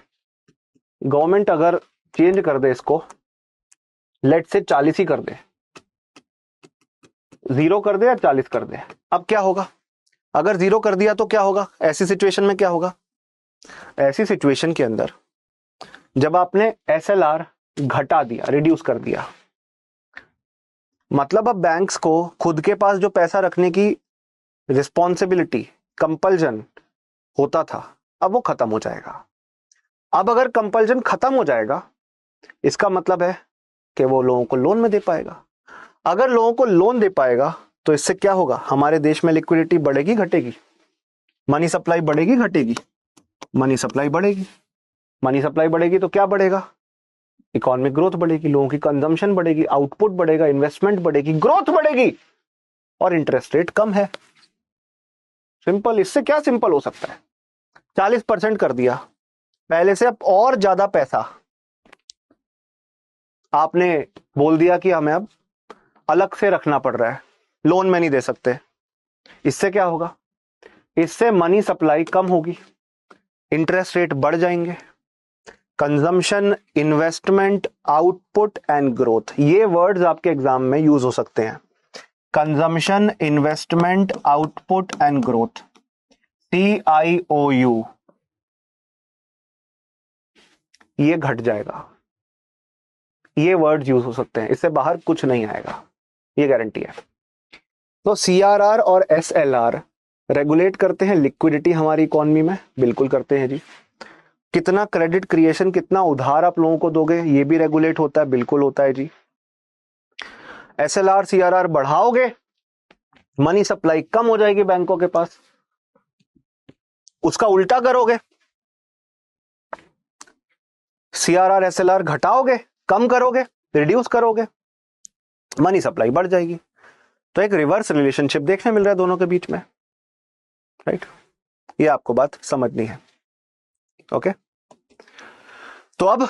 गवर्नमेंट अगर चेंज कर दे इसको, लेट से 40 ही कर दे, 0 कर दे या 40 कर दे, अब क्या होगा? अगर 0 कर दिया तो क्या होगा? ऐसी सिचुएशन में क्या होगा? ऐसी सिचुएशन के अंदर जब आपने एसएलआर घटा दिया, रिड्यूस कर दिया, मतलब अब बैंक्स को खुद के पास जो पैसा रखने की रिस्पॉन्सिबिलिटी, कंपल्जन होता था, अब वो खत्म हो जाएगा। अब अगर कंपल्जन खत्म हो जाएगा, इसका मतलब है कि वो लोगों को लोन में दे पाएगा। अगर लोगों को लोन दे पाएगा तो इससे क्या होगा? हमारे देश में लिक्विडिटी बढ़ेगी घटेगी? मनी सप्लाई बढ़ेगी घटेगी? मनी सप्लाई बढ़ेगी। मनी सप्लाई बढ़ेगी तो क्या बढ़ेगा? इकोनॉमिक ग्रोथ बढ़ेगी, लोगों की कंजम्पशन बढ़ेगी, आउटपुट बढ़ेगा, इन्वेस्टमेंट बढ़ेगी, ग्रोथ बढ़ेगी, और इंटरेस्ट रेट कम है। सिंपल, इससे क्या सिंपल हो सकता है? 40% कर दिया, पहले से अब और ज्यादा पैसा आपने बोल दिया कि हमें अब अलग से रखना पड़ रहा है, लोन में नहीं दे सकते। इससे क्या होगा? इससे मनी सप्लाई कम होगी, इंटरेस्ट रेट बढ़ जाएंगे, consumption, investment, output and growth, ये वर्ड्स आपके एग्जाम में यूज हो सकते हैं। Consumption, investment, output and growth, CIOU, ये घट जाएगा। ये वर्ड्स यूज हो सकते हैं, इससे बाहर कुछ नहीं आएगा, ये गारंटी है। तो CRR और SLR रेगुलेट करते हैं लिक्विडिटी हमारी इकोनॉमी में, बिल्कुल करते हैं जी। कितना क्रेडिट क्रिएशन, कितना उधार आप लोगों को दोगे, ये भी रेगुलेट होता है, बिल्कुल होता है जी। SLR CRR बढ़ाओगे, मनी सप्लाई कम हो जाएगी बैंकों के पास। उसका उल्टा करोगे, CRR SLR घटाओगे, कम करोगे, रिड्यूस करोगे, मनी सप्लाई बढ़ जाएगी। तो एक रिवर्स रिलेशनशिप देखने मिल रहा है दोनों के बीच में, राइट? ये आपको बात समझनी है। ओके, तो अब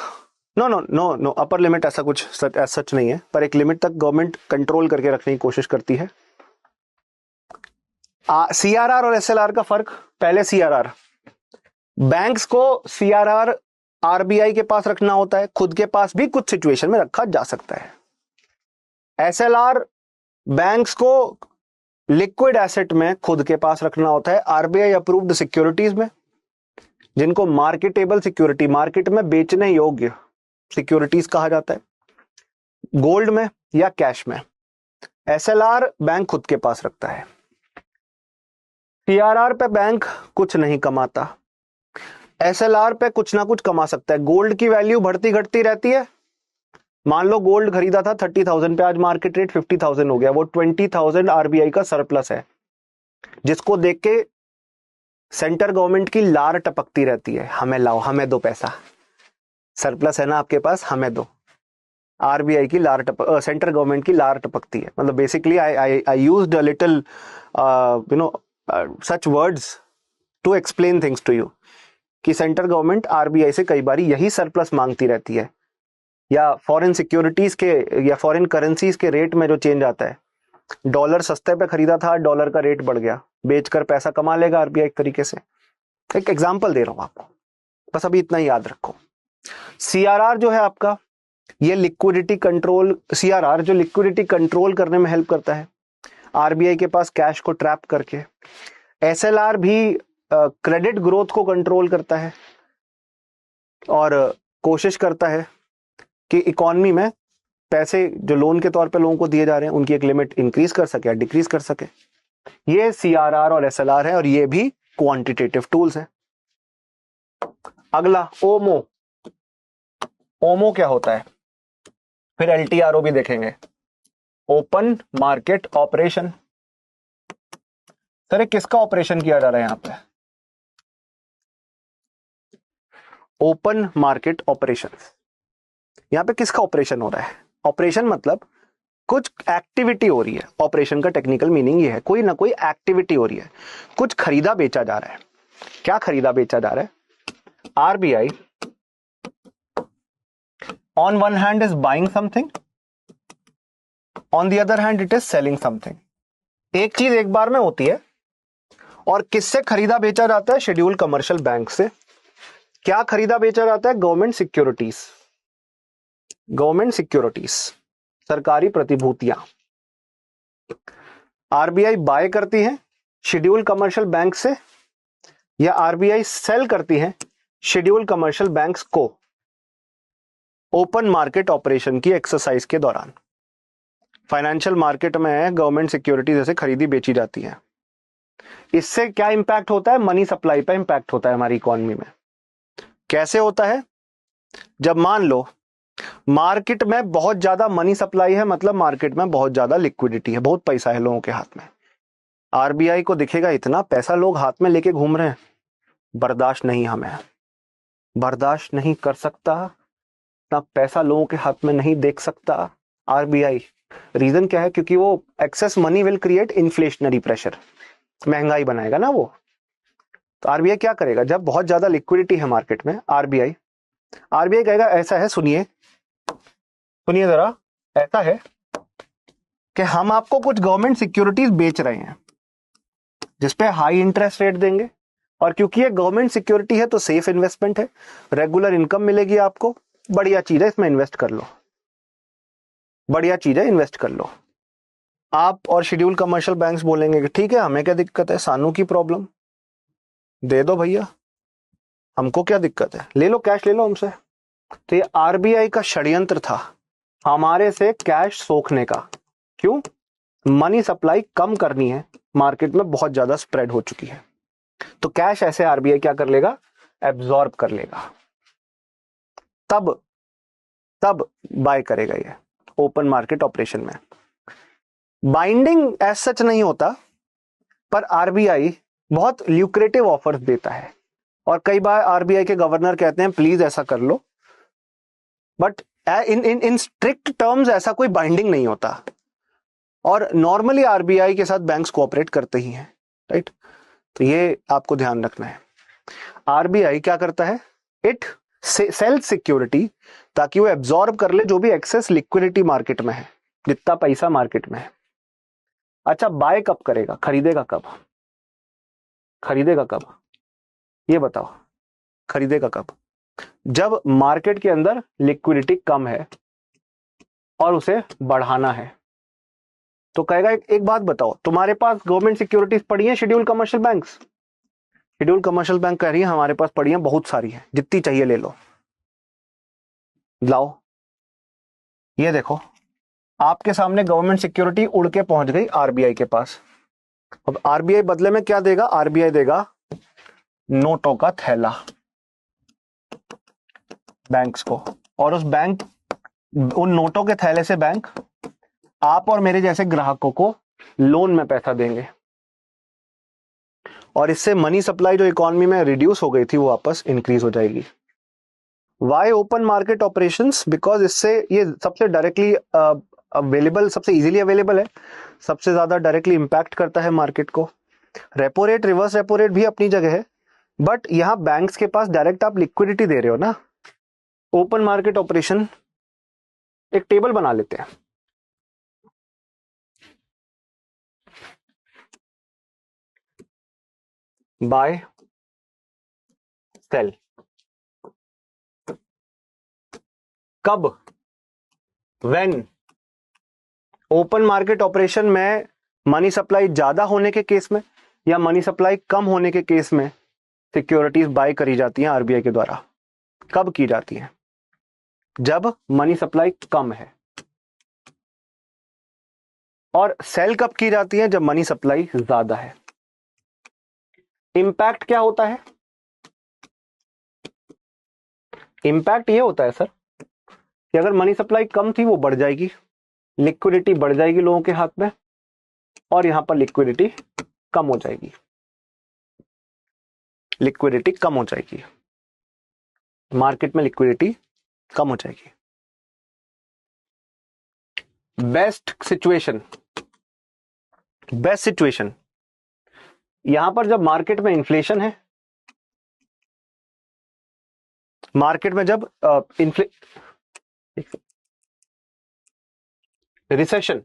no no no no, upper limit ऐसा कुछ सच नहीं है, पर एक लिमिट तक गवर्नमेंट कंट्रोल करके रखने की कोशिश करती है। CRR और SLR का फर्क, पहले CRR, बैंक्स को CRR RBI के पास रखना होता है, खुद के पास भी कुछ सिचुएशन में रखा जा सकता है। SLR बैंक्स को लिक्विड एसेट में खुद के पास रखना होता है, RBI अप्रूव्ड सिक्योरिटीज में, जिनको मार्केटेबल सिक्योरिटी, मार्केट में बेचने योग्य सिक्योरिटीज कहा जाता है, गोल्ड में या कैश में। SLR बैंक खुद के पास रखता है। CRR पे बैंक कुछ नहीं कमाता, SLR पे कुछ ना कुछ कमा सकता है। गोल्ड की वैल्यू बढ़ती घटती रहती है। मान लो गोल्ड खरीदा था 30,000 पे, आज मार्केट रेट 50,000 हो गया, वो 20,000 RBI का सरप्लस है, जिसको देख के सेंटर गवर्नमेंट की लार टपकती रहती है, हमें लाओ, हमें दो पैसा, सरप्लस है ना आपके पास, हमें दो। RBI की लार सेंटर गवर्नमेंट की लार टपकती है। मतलब basically I used a little such words to explain things to you, कि सेंटर गवर्नमेंट RBI से कई बार यही सरप्लस मांगती रहती है, या फॉरेन सिक्योरिटीज के या फॉरेन करेंसीज के रेट में जो चेंज आता है, डॉलर सस्ते पे खरीदा था, डॉलर का रेट बढ़ गया, बेचकर पैसा कमा लेगा RBI एक तरीके से। एक एग्जांपल दे रहा हूं आपको, बस अभी इतना ही याद रखो। CRR जो है आपका, ये लिक्विडिटी कंट्रोल, CRR जो लिक्विडिटी कंट्रोल करने में हेल्प करता है, RBI के पास कैश को ट्रैप करके। SLR भी क्रेडिट ग्रोथ को कंट्रोल करता है और कोशिश करता है कि इकोनॉमी में पैसे जो लोन के तौर पे लोगों को दिए जा रहे हैं, उनकी एक लिमिट इंक्रीज कर सके या डिक्रीज कर सके। ये CRR और SLR है, और ये भी क्वांटिटेटिव टूल्स हैं। अगला OMO। OMO क्या होता है? फिर LTRO भी देखेंगे, ओपन मार्केट ऑपरेशन। सर किसका ऑपरेशन किया जा रहा है यहां पे? Open market operation. यहां पे किसका ऑपरेशन हो रहा है? ऑपरेशन मतलब कुछ एक्टिविटी हो रही है। ऑपरेशन का टेक्निकल मीनिंग ये है, कोई ना कोई एक्टिविटी हो रही है, कुछ खरीदा बेचा जा रहा है। क्या खरीदा बेचा जा रहा है? RBI on one hand is buying something, on the other hand it is selling something। एक चीज एक बार में होती है, और किससे खरीदा बेचा जाता है? शेड्यूल कमर्शियल बैंक से। क्या खरीदा बेचा जाता है? Government securities. गवर्नमेंट सिक्योरिटीज, सरकारी प्रतिभूतियां। RBI बाय करती है शेड्यूल कमर्शियल बैंक से, या RBI सेल करती है शेड्यूल कमर्शियल बैंक्स को ओपन मार्केट ऑपरेशन की एक्सरसाइज के दौरान। फाइनेंशियल मार्केट में गवर्नमेंट सिक्योरिटीज जैसे खरीदी बेची जाती है। इससे क्या इंपैक्ट होता है? मनी सप्लाई पर इंपैक्ट होता है हमारी इकोनॉमी में। कैसे होता है? जब मान लो मार्केट में बहुत ज्यादा मनी सप्लाई है, मतलब मार्केट में बहुत ज्यादा लिक्विडिटी है, बहुत पैसा है लोगों के हाथ में। RBI को दिखेगा इतना पैसा लोग हाथ में लेके घूम रहे हैं, बर्दाश्त नहीं, हमें बर्दाश्त नहीं कर सकता, इतना पैसा लोगों के हाथ में नहीं देख सकता RBI। रीजन क्या है? क्योंकि वो excess money will create inflationary pressure, महंगाई बनाएगा ना वो। तो RBI क्या करेगा? जब बहुत ज्यादा लिक्विडिटी है मार्केट में, RBI कहेगा ऐसा है, सुनिए जरा, ऐसा है कि हम आपको कुछ गवर्नमेंट सिक्योरिटीज बेच रहे हैं जिसपे हाई इंटरेस्ट रेट देंगे, और क्योंकि ये गवर्नमेंट सिक्योरिटी है तो सेफ इन्वेस्टमेंट है, रेगुलर इनकम मिलेगी आपको, बढ़िया चीज है, इसमें इन्वेस्ट कर लो, बढ़िया चीज है, इन्वेस्ट कर लो। आप और शेड्यूल कमर्शियल बैंक्स बोलेंगे कि ठीक है, हमें क्या दिक्कत है, सानू की प्रॉब्लम, दे दो भैया, हमको क्या दिक्कत है, ले लो कैश, ले लो हमसे। तो ये RBI का षड्यंत्र था हमारे से कैश सोखने का। क्यों? मनी सप्लाई कम करनी है, मार्केट में बहुत ज्यादा स्प्रेड हो चुकी है, तो कैश ऐसे RBI क्या कर लेगा? एब्जॉर्ब कर लेगा, तब बाय करेगा ये ओपन मार्केट ऑपरेशन में। बाइंडिंग एज सच नहीं होता, पर RBI बहुत ल्यूक्रेटिव ऑफर्स देता है, और कई बार RBI के गवर्नर कहते हैं प्लीज ऐसा कर लो but in in in strict terms ऐसा कोई बाइंडिंग नहीं होता, और नॉर्मली आरबीआई के साथ बैंक्स कोऑपरेट करते ही हैं, राइट। तो ये आपको ध्यान रखना है। आरबीआई क्या करता है, इट सेल सिक्योरिटी, ताकि वो एब्जॉर्ब कर ले जो भी एक्सेस लिक्विडिटी मार्केट में है, जितना पैसा मार्केट में है। अच्छा, बाय कब करेगा, खरीदेगा कब, खरीदेगा कब, ये बताओ, खरीदेगा कब? जब मार्केट के अंदर लिक्विडिटी कम है और उसे बढ़ाना है। तो कहेगा एक बात बताओ, तुम्हारे पास गवर्नमेंट सिक्योरिटीज पड़ी हैं, schedule commercial banks, schedule commercial bank कह रही है हमारे पास पड़ी हैं, बहुत सारी हैं, जितनी चाहिए ले लो, लाओ। ये देखो, आपके सामने गवर्नमेंट सिक्योरिटी उड़ के पहुंच गई आरबीआई के पास। अब आरबीआई बदले में क्या देगा, आरबीआई देगा नोटों का थैला बैंक्स को, और उस बैंक, उन नोटों के थैले से बैंक आप और मेरे जैसे ग्राहकों को लोन में पैसा देंगे, और इससे मनी सप्लाई जो इकोनॉमी में रिड्यूस हो गई थी वो वापस इंक्रीज हो जाएगी। Why open market operations, because इससे ये सबसे डायरेक्टली अवेलेबल, सबसे इजीली अवेलेबल है, सबसे ज्यादा डायरेक्टली इंपैक्ट करता है मार्केट को। Repo rate, reverse repo rate भी अपनी जगह है, बट यहां बैंक्स के पास डायरेक्ट आप लिक्विडिटी दे रहे हो ना। ओपन मार्केट ऑपरेशन, एक टेबल बना लेते हैं, बाय सेल कब, व्हेन ओपन मार्केट ऑपरेशन में मनी सप्लाई ज्यादा होने के केस में या मनी सप्लाई कम होने के केस में सिक्योरिटीज बाय करी जाती हैं आरबीआई के द्वारा। कब की जाती हैं, जब मनी सप्लाई कम है, और सेल कब की जाती है, जब मनी सप्लाई ज्यादा है। इंपैक्ट क्या होता है, इंपैक्ट ये होता है सर कि अगर मनी सप्लाई कम थी वो बढ़ जाएगी, लिक्विडिटी बढ़ जाएगी लोगों के हाथ में, और यहां पर लिक्विडिटी कम हो जाएगी, लिक्विडिटी कम हो जाएगी, मार्केट में लिक्विडिटी कम हो जाएगी। बेस्ट सिचुएशन, बेस्ट सिचुएशन यहां पर जब मार्केट में इन्फ्लेशन है, मार्केट में जब रिसेशन,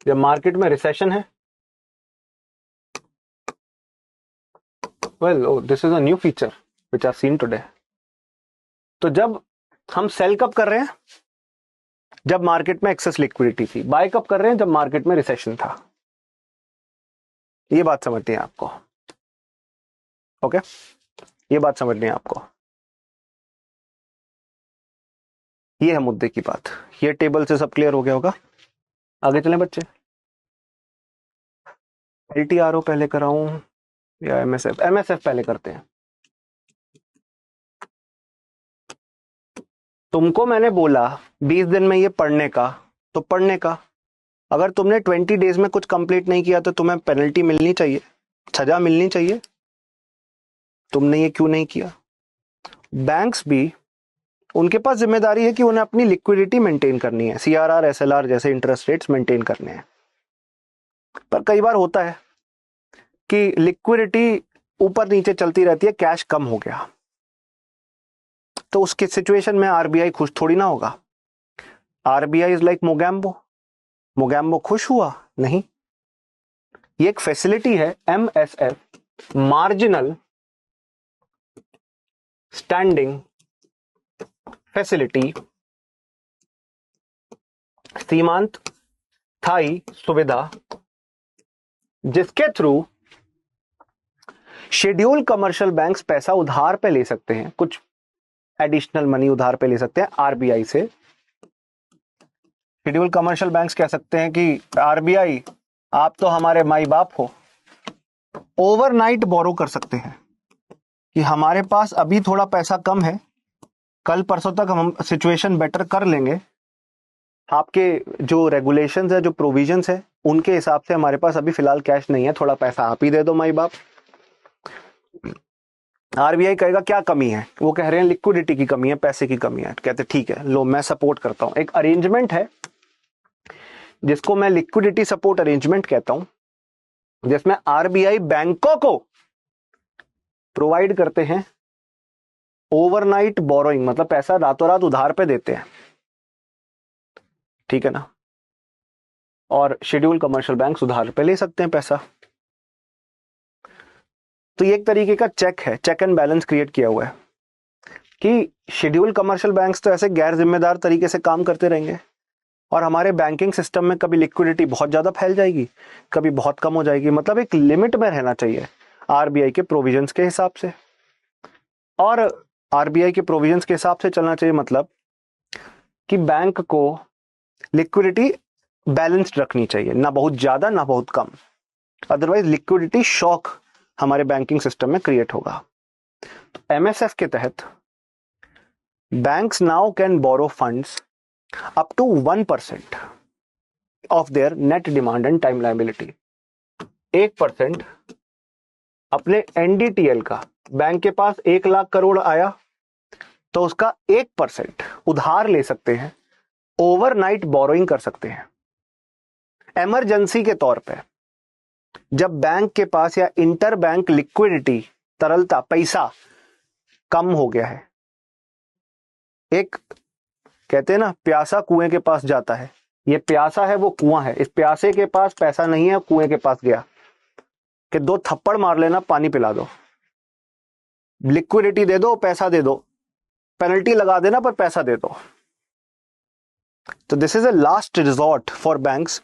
जब मार्केट में रिसेशन है, well this is a new feature which I seen today. तो जब हम सेल कब कर रहे हैं, जब मार्केट में एक्सेस लिक्विडिटी थी, बाय कब कर रहे हैं, जब मार्केट में रिसेशन था। ये बात समझनी है आपको, ओके ये बात समझनी है आपको, ये है मुद्दे की बात। ये टेबल से सब क्लियर हो गया होगा। आगे चलें बच्चे, एलटीआरओ पहले कराऊं या एमएसएफ, एमएसएफ पहले करते हैं। तुमको मैंने बोला 20 दिन में ये पढ़ने का, तो पढ़ने का, अगर तुमने 20 डेज में कुछ कंप्लीट नहीं किया तो तुम्हें पेनल्टी मिलनी चाहिए, सजा मिलनी चाहिए। तुमने ये क्यों नहीं किया? बैंक्स भी, उनके पास जिम्मेदारी है कि उन्हें अपनी लिक्विडिटी मेंटेन करनी है, सीआरआर, एसएलआर जैसे इंटरेस्ट रेट्स मेंटेन करने हैं। पर कई बार होता है कि लिक्विडिटी ऊपर नीचे चलती रहती है, कैश कम हो गया, तो उसके सिचुएशन में आरबीआई खुश थोड़ी ना होगा। RBI is like Mogambo, Mogambo खुश हुआ? नहीं। ये एक फैसिलिटी है एमएसएफ, मार्जिनल स्टैंडिंग फैसिलिटी, सीमांत स्थायी सुविधा, जिसके थ्रू शेड्यूल कमर्शियल बैंक्स पैसा उधार पे ले सकते हैं, कुछ एडिशनल मनी उधार पे ले सकते हैं आरबीआई से। शेड्यूल कमर्शियल बैंक्स कह सकते हैं कि आरबीआई आप तो हमारे माई बाप हो, ओवरनाइट बोरो कर सकते हैं कि हमारे पास अभी थोड़ा पैसा कम है, कल परसों तक हम सिचुएशन बेटर कर लेंगे, आपके जो रेगुलेशंस है, जो प्रोविजंस है, उनके हिसाब से हमारे पास अभी फिलहाल कैश नहीं है, थोड़ा पैसा आप ही दे दो माई बाप। आरबीआई कहेगा क्या कमी है, वो कह रहे हैं लिक्विडिटी की कमी है, पैसे की कमी है। कहते ठीक है लो मैं सपोर्ट करता हूं। एक अरेंजमेंट है जिसको मैं लिक्विडिटी सपोर्ट अरेंजमेंट कहता हूं, जिसमें आरबीआई बैंकों को प्रोवाइड करते हैं ओवरनाइट बोरोइंग, मतलब पैसा रातों रात उधार पे देते हैं, ठीक है ना। और शेड्यूल कमर्शियल बैंक उधार पे ले सकते हैं पैसा। तो ये एक तरीके का चेक है, चेक एंड बैलेंस क्रिएट किया हुआ है कि शेड्यूल कमर्शियल बैंक्स तो ऐसे गैर जिम्मेदार तरीके से काम करते रहेंगे और हमारे बैंकिंग सिस्टम में कभी लिक्विडिटी बहुत ज्यादा फैल जाएगी, कभी बहुत कम हो जाएगी। मतलब एक लिमिट में रहना चाहिए आरबीआई के प्रोविजंस के हिसाब से, और आरबीआई के प्रोविजंस के हिसाब से चलना चाहिए। मतलब कि बैंक को लिक्विडिटी बैलेंस्ड रखनी चाहिए, ना बहुत ज्यादा ना बहुत कम, अदरवाइज लिक्विडिटी शॉक हमारे बैंकिंग सिस्टम में क्रिएट होगा। तो एमएसएफ के तहत banks now can borrow funds up to 1% of their net demand and time liability. 1% अपने एनडीटीएल का, बैंक के पास 1 लाख करोड़ आया तो उसका 1% उधार ले सकते हैं, ओवरनाइट बोरोइंग कर सकते हैं। इमरजेंसी के तौर पे जब बैंक के पास या इंटर बैंक लिक्विडिटी, तरलता, पैसा कम हो गया है, एक कहते हैं ना प्यासा कुएं के पास जाता है, ये प्यासा है वो कुआं है, इस प्यासे के पास पैसा नहीं है, कुएं के पास गया कि 2 थप्पड़ मार लेना, पानी पिला दो, लिक्विडिटी दे दो, पैसा दे दो, पेनल्टी लगा देना पर पैसा दे दो। तो this is a last resort for banks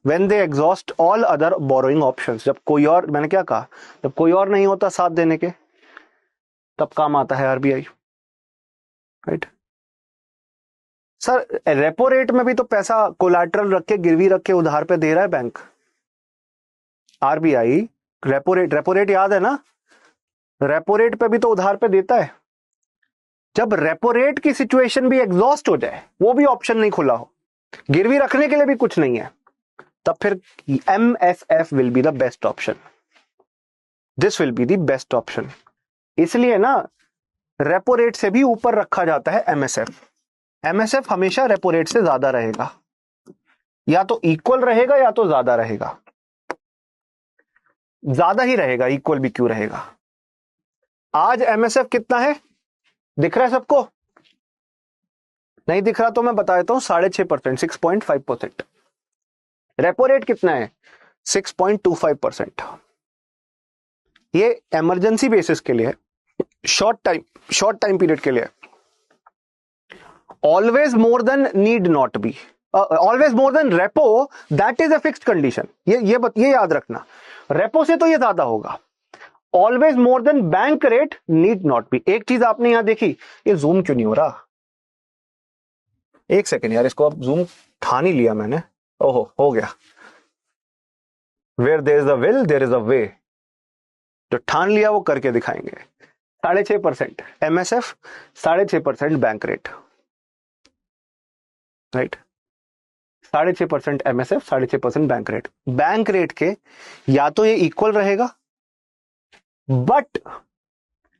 when they exhaust all other borrowing options. जब कोई और, मैंने क्या कहा, जब कोई और नहीं होता साथ देने के, तब काम आता है RBI, right. Sir repo rate में भी तो पैसा कोलैटरल रख के, गिरवी रख के उधार पे दे रहा है बैंक, आरबीआई। रेपो रेट याद है ना, रेपो रेट पे भी तो उधार पे देता है। जब रेपो रेट की सिचुएशन भी एग्जॉस्ट हो जाए, वो भी ऑप्शन नहीं खुला हो, गिरवी रखने के लिए भी कुछ नहीं है, तब फिर MSF will be the best option, this will be the best option. इसलिए ना रेपो रेट से भी ऊपर रखा जाता है एमएसएफ। एमएसएफ हमेशा रेपो रेट से ज्यादा रहेगा, या तो इक्वल रहेगा या तो ज्यादा रहेगा, ज्यादा ही रहेगा, इक्वल भी क्यों रहेगा। आज एमएसएफ कितना है, दिख रहा है सबको? नहीं दिख रहा तो मैं बता देता हूं, 6.5%, 6.5%। रेपो रेट कितना है, 6.25%। ये इमरजेंसी बेसिस के लिए, शॉर्ट टाइम पीरियड के लिए। Always more than need not be, always more than repo, that is a fixed condition. ये याद रखना, रेपो से तो ये ज्यादा होगा। Always more than bank rate, need not be. एक चीज आपने यहां देखी, ये जूम क्यों नहीं हो रहा, एक सेकेंड यार, इसको अब जूम ठान ही लिया मैंने, ओहो हो गया। Where there is a will there is a way, जो ठान लिया वो करके दिखाएंगे। 6.5% MSF, 6.5% bank rate, right. 6.5% MSF, 6.5% bank rate. Bank rate के या तो ये इक्वल रहेगा, बट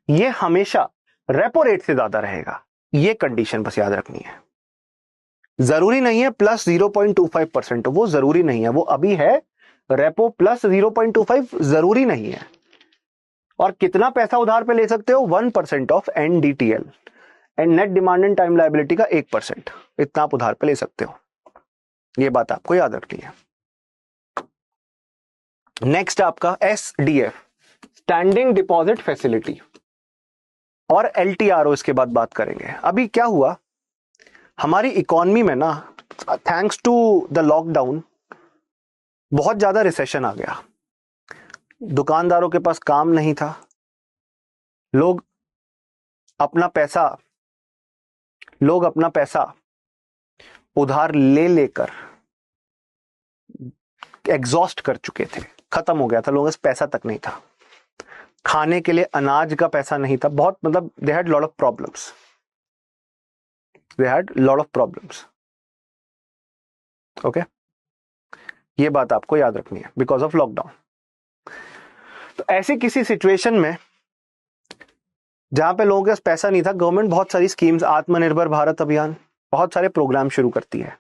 ये हमेशा रेपो रेट से ज्यादा रहेगा, ये कंडीशन बस याद रखनी है। जरूरी नहीं है प्लस 0.25%, वो जरूरी नहीं है, वो अभी है रेपो प्लस 0.25, जरूरी नहीं है। और कितना पैसा उधार पे ले सकते हो, 1% of NDTL and net demand and time liability का 1%, इतना आप उधार पे ले सकते हो, ये बात आपको याद रखनी है। नेक्स्ट आपका एसडीएफ, स्टैंडिंग डिपॉजिट फैसिलिटी, और एलटीआरओ इसके बाद बात करेंगे। अभी क्या हुआ हमारी इकोनॉमी में ना, थैंक्स टू द लॉकडाउन बहुत ज्यादा रिसेशन आ गया, दुकानदारों के पास काम नहीं था, लोग अपना पैसा उधार ले लेकर एग्जॉस्ट कर चुके थे, खत्म हो गया था, लोगों के पास पैसा तक नहीं था, खाने के लिए अनाज का पैसा नहीं था, बहुत मतलब they had lot of problems, okay. ये बात आपको याद रखनी है, बिकॉज ऑफ लॉकडाउन। तो ऐसी किसी सिचुएशन में जहां पे लोगों के पास पैसा नहीं था, गवर्नमेंट बहुत सारी स्कीम्स, आत्मनिर्भर भारत अभियान, बहुत सारे प्रोग्राम शुरू करती है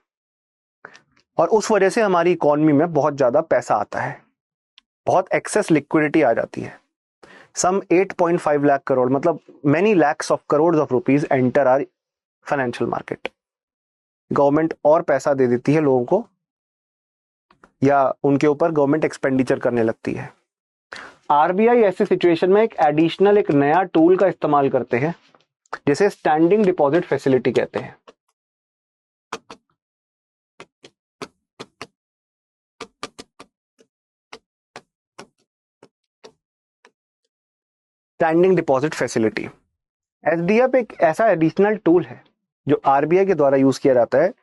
और उस वजह से हमारी इकोनॉमी में बहुत ज्यादा पैसा आता है, बहुत एक्सेस लिक्विडिटी आ जाती है। सम 8.5 लाख करोड़, मतलब many lakhs of crore of rupees enter our financial market. Government और पैसा दे देती है लोगों को, या उनके ऊपर गवर्नमेंट एक्सपेंडिचर करने लगती है। आरबीआई ऐसी सिचुएशन में एक एडिशनल, एक नया टूल का इस्तेमाल करते हैं जिसे स्टैंडिंग डिपॉजिट फैसिलिटी कहते हैं। स्टैंडिंग डिपॉजिट फैसिलिटी, एसडीएफ एक ऐसा एडिशनल टूल है जो आरबीआई के द्वारा यूज किया जाता है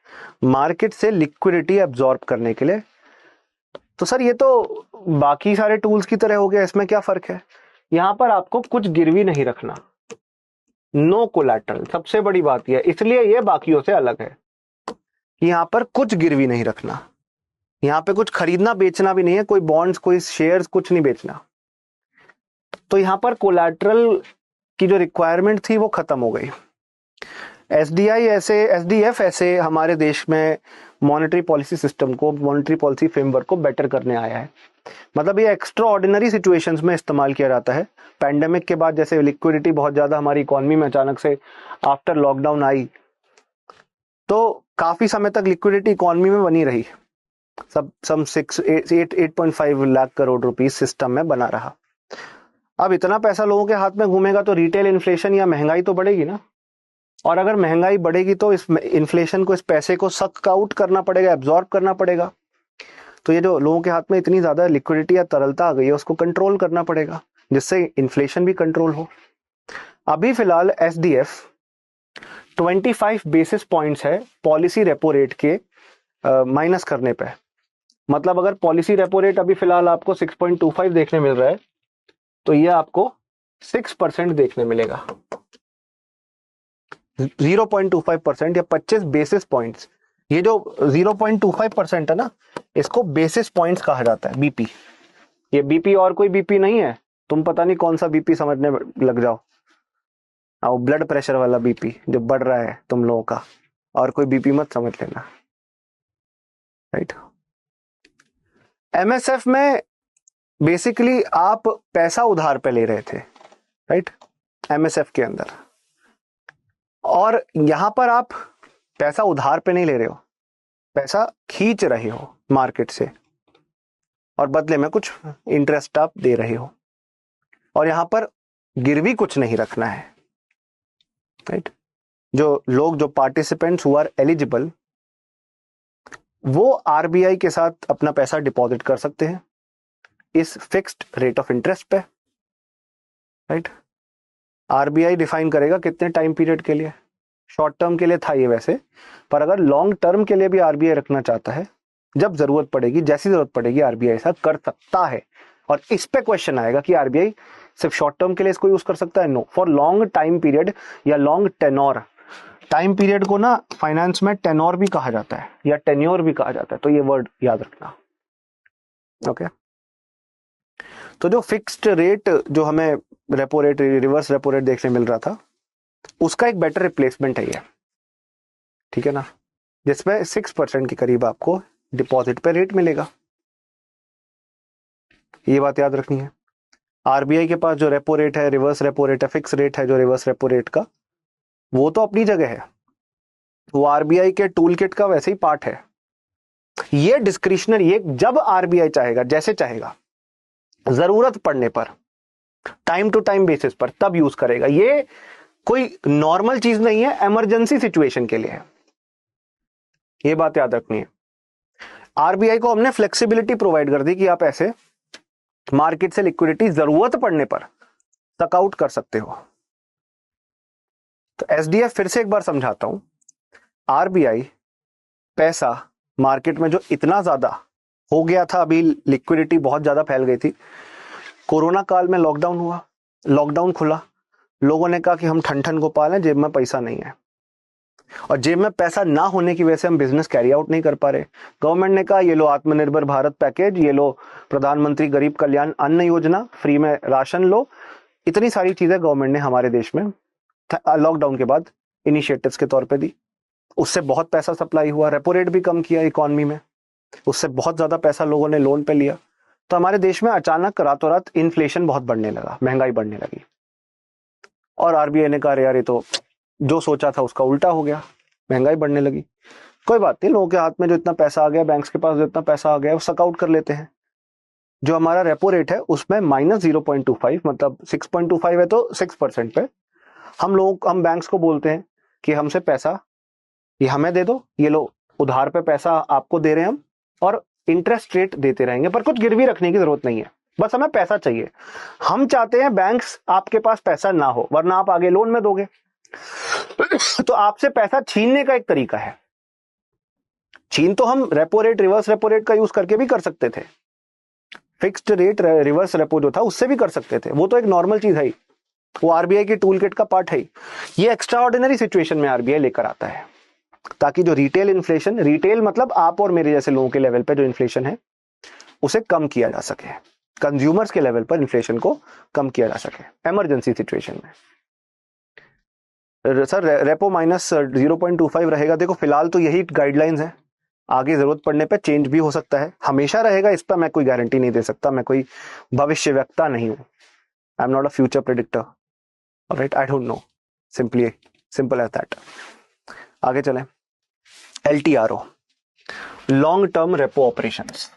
मार्केट से लिक्विडिटी एब्जॉर्ब करने के लिए। तो सर ये तो बाकी सारे टूल्स की तरह हो गया, इसमें क्या फर्क है? यहां पर आपको कुछ गिरवी नहीं रखना, नो कोलैटरल, सबसे बड़ी बात यह, इसलिए ये बाकियों से अलग है कि यहां पर कुछ गिरवी नहीं रखना, यहां पे कुछ खरीदना बेचना भी नहीं है, कोई बॉन्ड्स, कोई शेयर्स, कुछ नहीं बेचना। तो यहां पर कोलैटरल की जो रिक्वायरमेंट थी वो खत्म हो गई। एसडीएफ ऐसे हमारे देश में मॉनेटरी पॉलिसी सिस्टम को, मॉनेटरी पॉलिसी फ्रेमवर्क को बेटर करने आया है। मतलब ये एक्स्ट्रा ऑर्डिनरी सिचुएशंस में इस्तेमाल किया जाता है। पैंडेमिक के बाद जैसे लिक्विडिटी बहुत ज्यादा हमारी इकोनॉमी में अचानक से आफ्टर लॉकडाउन आई, तो काफी समय तक लिक्विडिटी इकोनॉमी में बनी रही, सब सम 8.5 लाख करोड़ रुपीस सिस्टम में बना रहा। अब इतना पैसा लोगों के हाथ में घूमेगा तो रिटेल इन्फ्लेशन या महंगाई तो बढ़ेगी ना, और अगर महंगाई बढ़ेगी तो इस इन्फ्लेशन को, इस पैसे को सक आउट करना पड़ेगा, एब्जॉर्ब करना पड़ेगा। तो ये जो लोगों के हाथ में इतनी ज्यादा लिक्विडिटी या तरलता आ गई है उसको कंट्रोल करना पड़ेगा जिससे इन्फ्लेशन भी कंट्रोल हो। अभी फिलहाल एसडीएफ 25 बेसिस पॉइंट्स है पॉलिसी रेपो रेट के माइनस करने पे। मतलब अगर पॉलिसी रेपो रेट अभी फिलहाल आपको 6.25 देखने मिल रहा है तो ये आपको 6% देखने मिलेगा, 0.25% या 25 बेसिस पॉइंट्स। ये जो 0.25% है ना, इसको बेसिस पॉइंट्स कहा जाता है, बीपी। ये बीपी और कोई बीपी नहीं है, तुम पता नहीं कौन सा बीपी समझने लग जाओ, और ब्लड प्रेशर वाला बीपी जो बढ़ रहा है तुम लोगों का, और कोई बीपी मत समझ लेना, राइट। एमएसएफ में बेसिकली आप पैसा उधार पे ले रहे थे, राइट, एमएसएफ के अंदर, और यहां पर आप पैसा उधार पे नहीं ले रहे हो, पैसा खींच रहे हो मार्केट से और बदले में कुछ इंटरेस्ट आप दे रहे हो, और यहां पर गिरवी कुछ नहीं रखना है, राइट। जो लोग, जो पार्टिसिपेंट्स हु आर एलिजिबल, वो आरबीआई के साथ अपना पैसा डिपॉजिट कर सकते हैं इस फिक्स्ड रेट ऑफ इंटरेस्ट पे, राइट। आरबीआई डिफाइन करेगा कितने टाइम पीरियड के लिए, शॉर्ट टर्म के लिए था ये वैसे, पर अगर लॉन्ग टर्म के लिए भी आरबीआई रखना चाहता है, जब जरूरत पड़ेगी, जैसी जरूरत पड़ेगी, आरबीआई ऐसा कर सकता है। और इस पे क्वेश्चन आएगा कि आरबीआई सिर्फ शॉर्ट टर्म के लिए इसको यूज कर सकता है? No, for long time period या लॉन्ग टेनोर। टाइम पीरियड को ना फाइनेंस में टेनोर भी कहा जाता है या टेन्योर भी कहा जाता है, तो ये वर्ड याद रखना, ओके। तो जो फिक्स्ड रेट, जो हमें repo rate, reverse repo rate देखने मिल रहा था, उसका एक बेटर रिप्लेसमेंट है ये, ठीक है ना, जिसमें 6% के करीब आपको डिपॉजिट पे रेट मिलेगा। ये बात याद रखनी है। आरबीआई के पास जो रेपो रेट है, रिवर्स रेपो रेट है, फिक्स रेट है जो रिवर्स रेपो रेट का, वो तो अपनी जगह है, वो आरबीआई के टूल किट का वैसे ही पार्ट है। ये डिस्क्रिशनरी, ये जब आरबीआई चाहेगा, जैसे चाहेगा, जरूरत पड़ने पर, टाइम टू टाइम बेसिस पर, तब यूज करेगा। ये कोई नॉर्मल चीज नहीं है, इमरजेंसी सिचुएशन के लिए है, ये बात याद रखनी है। आरबीआई को हमने फ्लेक्सिबिलिटी प्रोवाइड कर दी कि आप ऐसे मार्केट से लिक्विडिटी जरूरत पड़ने पर सक आउट कर सकते हो। तो एसडीएफ फिर से एक बार समझाता हूं, आरबीआई पैसा मार्केट में जो इतना ज्यादा हो गया था, अभी लिक्विडिटी बहुत ज्यादा फैल गई थी, कोरोना काल में लॉकडाउन हुआ, लॉकडाउन खुला, लोगों ने कहा कि हम ठन को पालें, जेब में पैसा नहीं है, और जेब में पैसा ना होने की वजह से हम बिजनेस कैरी आउट नहीं कर पा रहे। गवर्नमेंट ने कहा ये लो आत्मनिर्भर भारत पैकेज, ये लो प्रधानमंत्री गरीब कल्याण अन्न योजना, फ्री में राशन लो, इतनी सारी चीजें गवर्नमेंट ने हमारे देश में लॉकडाउन के बाद इनिशिएटिव्स के तौर पे दी। उससे बहुत पैसा सप्लाई हुआ, रेपो रेट भी कम किया इकोनॉमी में, उससे बहुत ज्यादा पैसा लोगों ने लोन पे लिया। तो हमारे देश में अचानक रातों रात इन्फ्लेशन बहुत बढ़ने लगा, महंगाई बढ़ने लगी। और आरबीआई ने कहा यार ये तो जो सोचा था उसका उल्टा हो गया, महंगाई बढ़ने लगी। कोई बात नहीं, लोगों के हाथ में जो इतना पैसा आ गया, बैंक्स के पास जो इतना पैसा आ गया, वो सक आउट कर लेते हैं। जो हमारा रेपो रेट है उसमें -0.25, मतलब 6.25 है तो 6% पे हम बैंक्स को बोलते हैं कि हमसे पैसा ये हमें दे दो, ये लो उधार पे पैसा आपको दे रहे हैं हम, और इंटरेस्ट रेट देते रहेंगे, पर कुछ गिरवी रखने की जरूरत नहीं है, बस हमें पैसा चाहिए। हम चाहते हैं बैंक्स आपके पास पैसा ना हो, वरना आप आगे लोन में दोगे। तो आपसे पैसा छीनने का एक तरीका है। छीन तो हम repo rate, reverse repo rate का यूज करके भी कर सकते थे, फिक्स्ड रेट रिवर्स रेपो जो था उससे भी कर सकते थे, वो तो एक नॉर्मल चीज है, वो आरबीआई की टूल किट का पार्ट है। ये एक्स्ट्रा ऑर्डिनरी सिचुएशन में आरबीआई लेकर आता है, ताकि जो रिटेल इन्फ्लेशन, रिटेल मतलब आप और मेरे जैसे लोगों के लेवल पे जो इन्फ्लेशन है उसे कम किया जा सके, कंज्यूमर्स के लेवल पर इन्फ्लेशन को कम किया जा सके इमरजेंसी सिचुएशन में। सर रेपो -0.25 रहेगा। देखो फिलहाल तो यही गाइडलाइंस है, आगे जरूरत पड़ने पे चेंज भी हो सकता है, हमेशा रहेगा इस पर मैं कोई गारंटी नहीं दे सकता, मैं कोई भविष्यवक्ता नहीं हूं, I am not a future predictor, right, I don't know, simple as that. आगे चलें, LTRO, long term repo operations.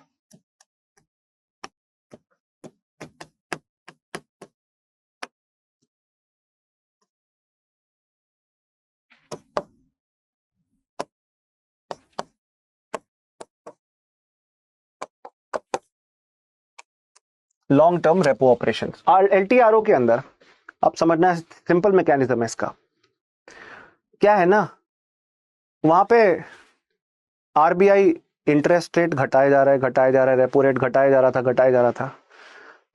Long term repo operations और LTRO के अंदर आप समझना, सिंपल मैकेनिज्म है इसका। क्या है ना, वहां पे आरबीआई इंटरेस्ट रेट घटाया जा रहा है, रेपो रेट घटाया जा रहा था,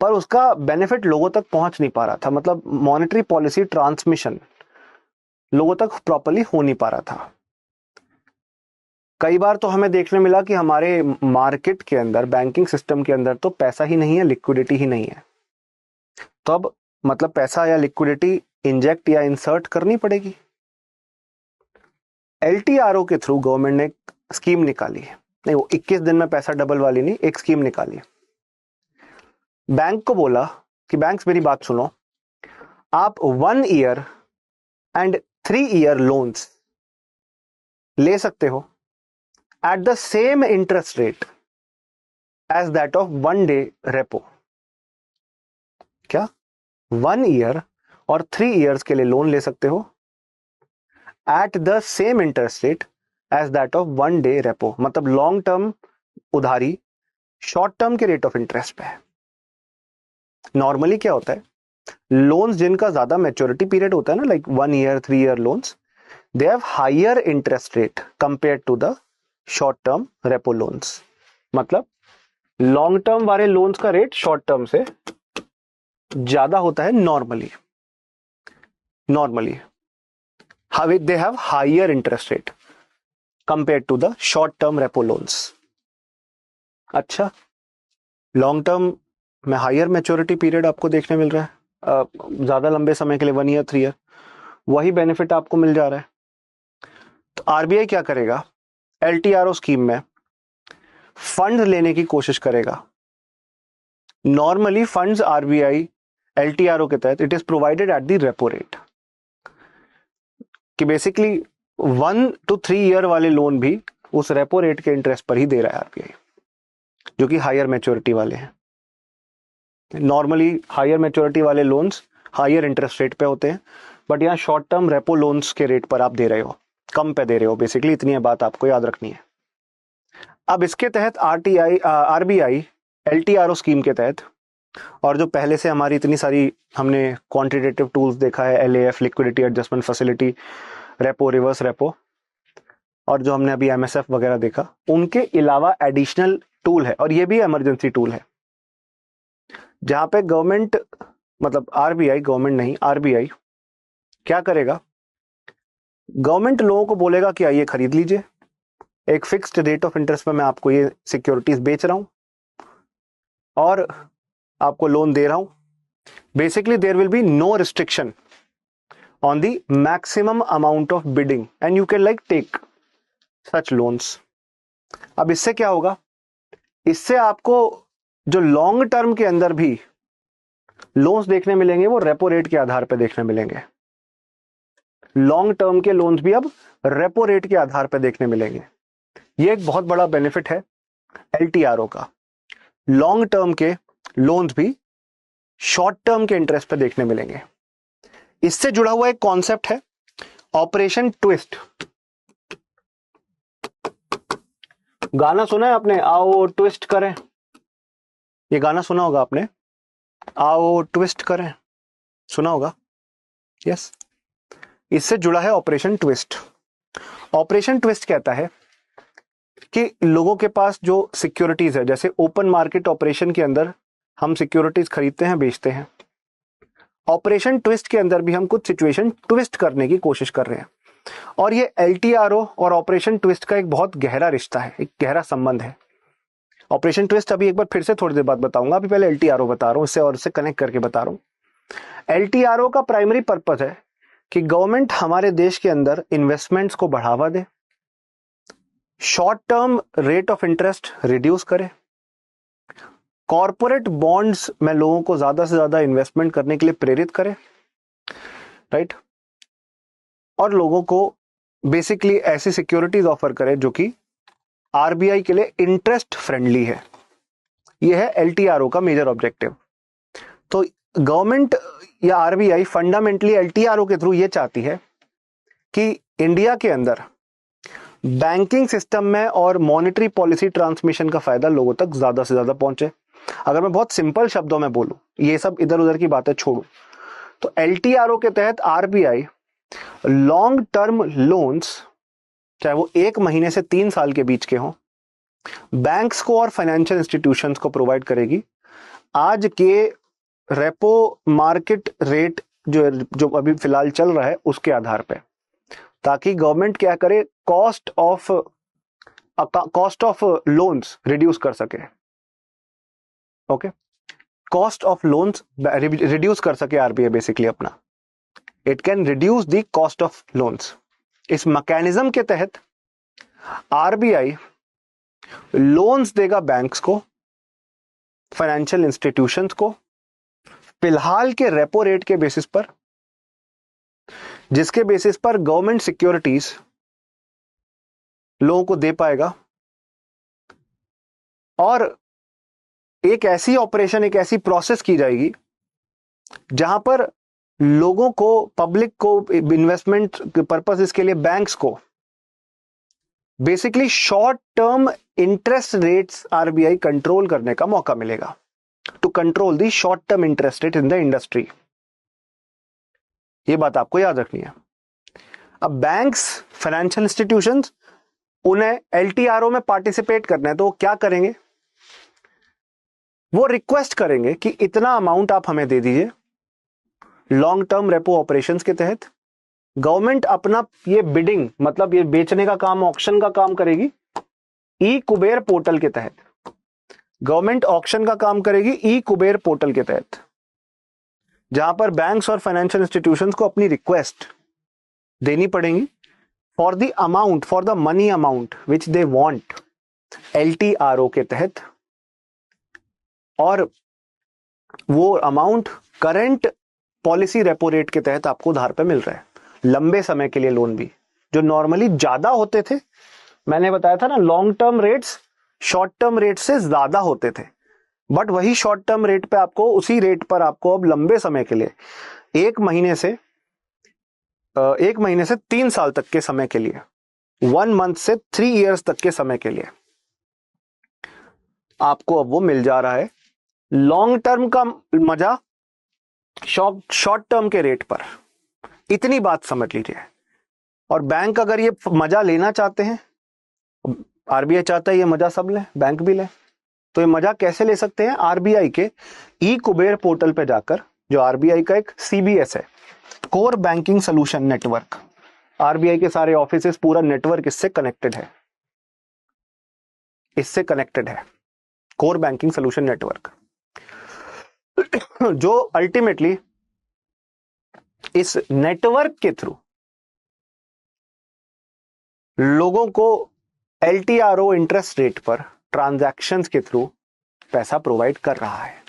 पर उसका बेनिफिट लोगों तक पहुंच नहीं पा रहा था, मतलब मॉनेटरी पॉलिसी ट्रांसमिशन लोगों तक प्रॉपर्ली हो नहीं पा रहा था। कई बार तो हमें देखने मिला कि हमारे मार्केट के अंदर, बैंकिंग सिस्टम के अंदर तो पैसा ही नहीं है, लिक्विडिटी ही नहीं है, तो अब मतलब पैसा या लिक्विडिटी इंजेक्ट या इंसर्ट करनी पड़ेगी। LTRO के थ्रू गवर्नमेंट ने एक स्कीम निकाली है, नहीं वो 21 दिन में पैसा डबल वाली नहीं, एक स्कीम निकाली। बैंक को बोला कि बैंक्स मेरी बात सुनो, आप 1 ईयर एंड 3 ईयर लोन्स ले सकते हो at the same interest rate as that of 1 day repo. क्या 1 ईयर और 3 ईयर्स के लिए लोन ले सकते हो at the same interest rate as that of 1 day repo, मतलब लॉन्ग टर्म उधारी शॉर्ट टर्म के रेट ऑफ इंटरेस्ट पे है। नॉर्मली क्या होता है, लोन्स जिनका ज्यादा मैच्योरिटी पीरियड होता है ना, like 1 year 3 year loans, they have higher interest rate compare to the short term repo loans. मतलब लॉन्ग टर्म वाले लोन्स का रेट शॉर्ट टर्म से ज्यादा होता है normally they have higher interest rate compared to the short term repo loans। अच्छा, long term में higher maturity period आपको देखने मिल रहा है, ज्यादा लंबे समय के लिए 1 ईयर 3 ईयर, वही बेनिफिट आपको मिल जा रहा है। तो आरबीआई क्या करेगा, LTRO स्कीम में फंड लेने की कोशिश करेगा। नॉर्मली फंड्स आरबीआई LTRO के तहत it is provided at the repo rate, कि बेसिकली 1 to 3 ईयर वाले लोन भी उस रेपो रेट के इंटरेस्ट पर ही दे रहा है आरबीआई, जो कि हायर मैच्योरिटी वाले हैं। नॉर्मली हायर मैच्योरिटी वाले लोन्स हायर इंटरेस्ट रेट पे होते हैं, बट यहाँ शॉर्ट टर्म रेपो लोन्स के रेट पर आप दे रहे हो, कम पे दे रहे हो, बेसिकली इतनी है बात आपको याद रखनी है। अब इसके तहत आरबीआई LTRO स्कीम के तहत, और जो पहले से हमारी इतनी सारी हमने क्वांटिटेटिव टूल्स देखा है, LAF liquidity adjustment facility, repo reverse repo, और जो हमने अभी MSF वगैरह देखा, उनके अलावा एडिशनल टूल है, और ये भी इमरजेंसी टूल है, जहां पे गवर्नमेंट, मतलब आरबीआई, गवर्नमेंट नहीं आरबीआई क्या करेगा, गवर्नमेंट लोगों को बोलेगा कि आइए खरीद लीजिए, एक फिक्स्ड रेट ऑफ इंटरेस्ट पे मैं आपको ये सिक्योरिटीज बेच रहा हूं और आपको लोन दे रहा हूं, Basically, there will be no restriction on the maximum amount of bidding and you can like take such loans. अब इससे क्या होगा, इससे आपको जो लॉन्ग टर्म के अंदर भी लोन्स देखने मिलेंगे वो रेपो रेट के आधार पर देखने मिलेंगे। लॉन्ग टर्म के लोन्स भी अब रेपो रेट के आधार पर देखने मिलेंगे। ये एक बहुत बड़ा बेनिफिट है एलटीआरओ का। लॉन्ग टर्म के लोन्स भी शॉर्ट टर्म के इंटरेस्ट पे देखने मिलेंगे। इससे जुड़ा हुआ एक कॉन्सेप्ट है ऑपरेशन ट्विस्ट। गाना सुना है आपने, आओ ट्विस्ट करें? ये गाना सुना होगा आपने, आओ ट्विस्ट करें, सुना होगा? यस, इससे जुड़ा है ऑपरेशन ट्विस्ट। ऑपरेशन ट्विस्ट कहता है कि लोगों के पास जो सिक्योरिटीज है, जैसे ओपन मार्केट ऑपरेशन के अंदर हम सिक्योरिटीज खरीदते हैं, बेचते हैं, ऑपरेशन ट्विस्ट के अंदर भी हम कुछ सिचुएशन ट्विस्ट करने की कोशिश कर रहे हैं। और ये एलटीआरओ और ऑपरेशन ट्विस्ट का एक बहुत गहरा रिश्ता है, एक गहरा संबंध है। ऑपरेशन ट्विस्ट अभी एक बार फिर से थोड़ी देर बाद बताऊंगा, अभी पहले एलटीआरओ बता रहा हूं, इससे और इससे कनेक्ट करके बता रहा हूं। एलटीआरओ का प्राइमरी पर्पस है कि गवर्नमेंट हमारे देश के अंदर इन्वेस्टमेंट्स को बढ़ावा दे, short term rate of interest reduce करे, कॉरपोरेट बॉन्ड्स में लोगों को ज्यादा से ज्यादा इन्वेस्टमेंट करने के लिए प्रेरित करे, राइट, और लोगों को बेसिकली ऐसी सिक्योरिटीज ऑफर करे जो कि आरबीआई के लिए इंटरेस्ट फ्रेंडली है। यह है एलटीआरओ का मेजर ऑब्जेक्टिव। तो गवर्नमेंट या आरबीआई फंडामेंटली एलटीआरओ के थ्रू यह चाहती है कि इंडिया के अंदर बैंकिंग सिस्टम में और मॉनेटरी पॉलिसी ट्रांसमिशन का फायदा लोगों तक ज्यादा से ज्यादा पहुंचे। अगर मैं बहुत सिंपल शब्दों में बोलूं, ये सब इधर उधर की बातें छोड़ूं, तो एलटीआरओ के तहत आरबीआई लॉन्ग टर्म लोन्स, चाहे वो 1 महीने से 3 साल के बीच के हों, बैंक्स को और फाइनेंशियल इंस्टीट्यूशंस को प्रोवाइड करेगी आज के रेपो मार्केट रेट जो अभी फिलहाल चल रहा है उसके आधार पे, ताकि गवर्नमेंट क्या करे, कॉस्ट ऑफ लोन्स रिड्यूस कर सके। Okay, cost of loans reduce कर सके आरबीआई बेसिकली अपना, it can reduce the cost of loans. इस मैकेनिज्म के तहत आरबीआई लोन्स देगा बैंक्स को, फाइनेंशियल इंस्टीट्यूशंस को, फिलहाल के रेपो रेट के बेसिस पर, जिसके बेसिस पर गवर्नमेंट सिक्योरिटीज लोगों को दे पाएगा। और एक ऐसी ऑपरेशन, एक ऐसी प्रोसेस की जाएगी जहां पर लोगों को, पब्लिक को, इन्वेस्टमेंट पर्पसेस के लिए बैंक्स को basically short term interest rates RBI control करने का मौका मिलेगा, to control the short term interest rate in the industry. ये बात आपको याद रखनी है। अब बैंक्स, फाइनेंशियल इंस्टीट्यूशंस, उन्हें एलटीआरओ में पार्टिसिपेट करना है, तो वो क्या करेंगे, वो रिक्वेस्ट करेंगे कि इतना अमाउंट आप हमें दे दीजिए लॉन्ग टर्म रेपो ऑपरेशंस के तहत। गवर्नमेंट अपना ये बिडिंग, मतलब ये बेचने का काम, ऑक्शन का काम करेगी ई कुबेर पोर्टल के तहत। गवर्नमेंट ऑक्शन का काम करेगी ई कुबेर पोर्टल के तहत, जहां पर बैंक्स और फाइनेंशियल इंस्टीट्यूशंस को अपनी रिक्वेस्ट देनी पड़ेगी for the amount, for the money amount which they want LTRO के तहत। और वो amount current policy repo rate के तहत आपको उधार पे मिल रहा है, लंबे समय के लिए लोन भी, जो नॉर्मली ज्यादा होते थे। मैंने बताया था ना, long term rates short term rate से ज्यादा होते थे, बट वही शॉर्ट टर्म रेट पे आपको, उसी रेट पर आपको अब लंबे समय के लिए, 1 महीने से 3 साल तक के समय के लिए, 1 मंथ से 3 इयर्स तक के समय के लिए आपको अब वो मिल जा रहा है। लॉन्ग टर्म का मजा शॉर्ट टर्म के रेट पर, इतनी बात समझ लीजिए। और बैंक अगर ये मजा लेना चाहते हैं, आरबीआई चाहता है ये मजा सब ले, बैंक भी ले, तो ये मजा कैसे ले सकते हैं, आरबीआई के ई कुबेर पोर्टल पे जाकर, जो आरबीआई का एक सीबीएस है, core banking solution network. RBI के सारे ऑफिसेस, पूरा नेटवर्क इससे कनेक्टेड है, कोर बैंकिंग सोल्यूशन नेटवर्क। जो अल्टीमेटली इस नेटवर्क के थ्रू लोगों को एलटीआरओ इंटरेस्ट रेट पर ट्रांजैक्शंस के थ्रू पैसा प्रोवाइड कर रहा है।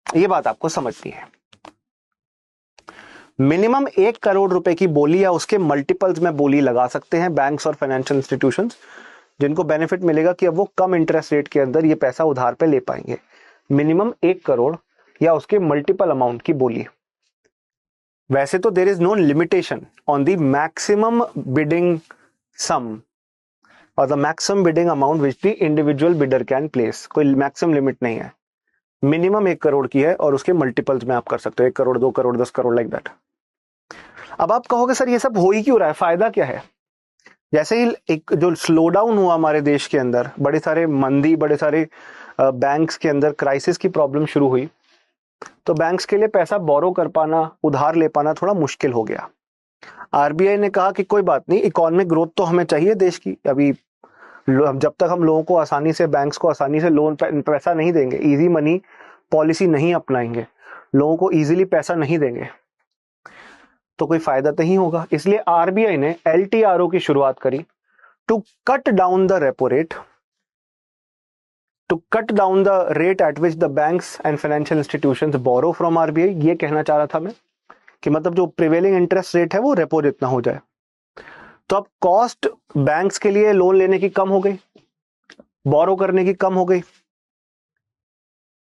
यह बात आपको समझनी है। मिनिमम 1 करोड़ रुपए की बोली या उसके मल्टीपल्स में बोली लगा सकते हैं बैंक्स और फाइनेंशियल इंस्टीट्यूशंस, जिनको बेनिफिट मिलेगा कि अब वो कम इंटरेस्ट रेट के अंदर ये पैसा उधार पे ले पाएंगे। मिनिमम 1 करोड़ या उसके मल्टीपल अमाउंट की बोली। वैसे तो there is no limitation on the maximum bidding sum और the maximum bidding amount which the individual bidder can place. कोई मैक्सिमम लिमिट नहीं है, मिनिमम 1 करोड़ की है और उसके मल्टीपल्स में आप कर सकते हो, 1 करोड़ 2 करोड़ 10 करोड़ लाइक दैट। अब आप कहोगे सर ये सब हो ही क्यों रहा है, फायदा क्या है? जैसे ही एक जो स्लो डाउन हुआ हमारे देश के अंदर, बड़े सारे मंदी, बड़े सारे बैंक्स के अंदर क्राइसिस की प्रॉब्लम शुरू हुई, तो बैंक्स के लिए पैसा बोरो कर पाना, उधार ले पाना थोड़ा मुश्किल हो गया। आरबीआई ने कहा कि कोई बात नहीं, इकोनॉमिक ग्रोथ तो हमें चाहिए देश की। अभी जब तक हम लोगों को आसानी से, बैंक्स को आसानी से लोन पैसा नहीं देंगे, इजी मनी पॉलिसी नहीं अपनाएंगे, लोगों को इजीली पैसा नहीं देंगे, तो कोई फायदा नहीं होगा। इसलिए आरबीआई ने एलटीआरओ की शुरुआत करी to cut down the repo rate, to cut down the rate at which the banks and financial institutions borrow from RBI. ये कहना चाह रहा था मैं कि मतलब जो प्रिवेलिंग इंटरेस्ट रेट है वो रेपो जितना हो जाए। तो अब कॉस्ट बैंक्स के लिए लोन लेने की कम हो गई, बोरो करने की कम हो गई।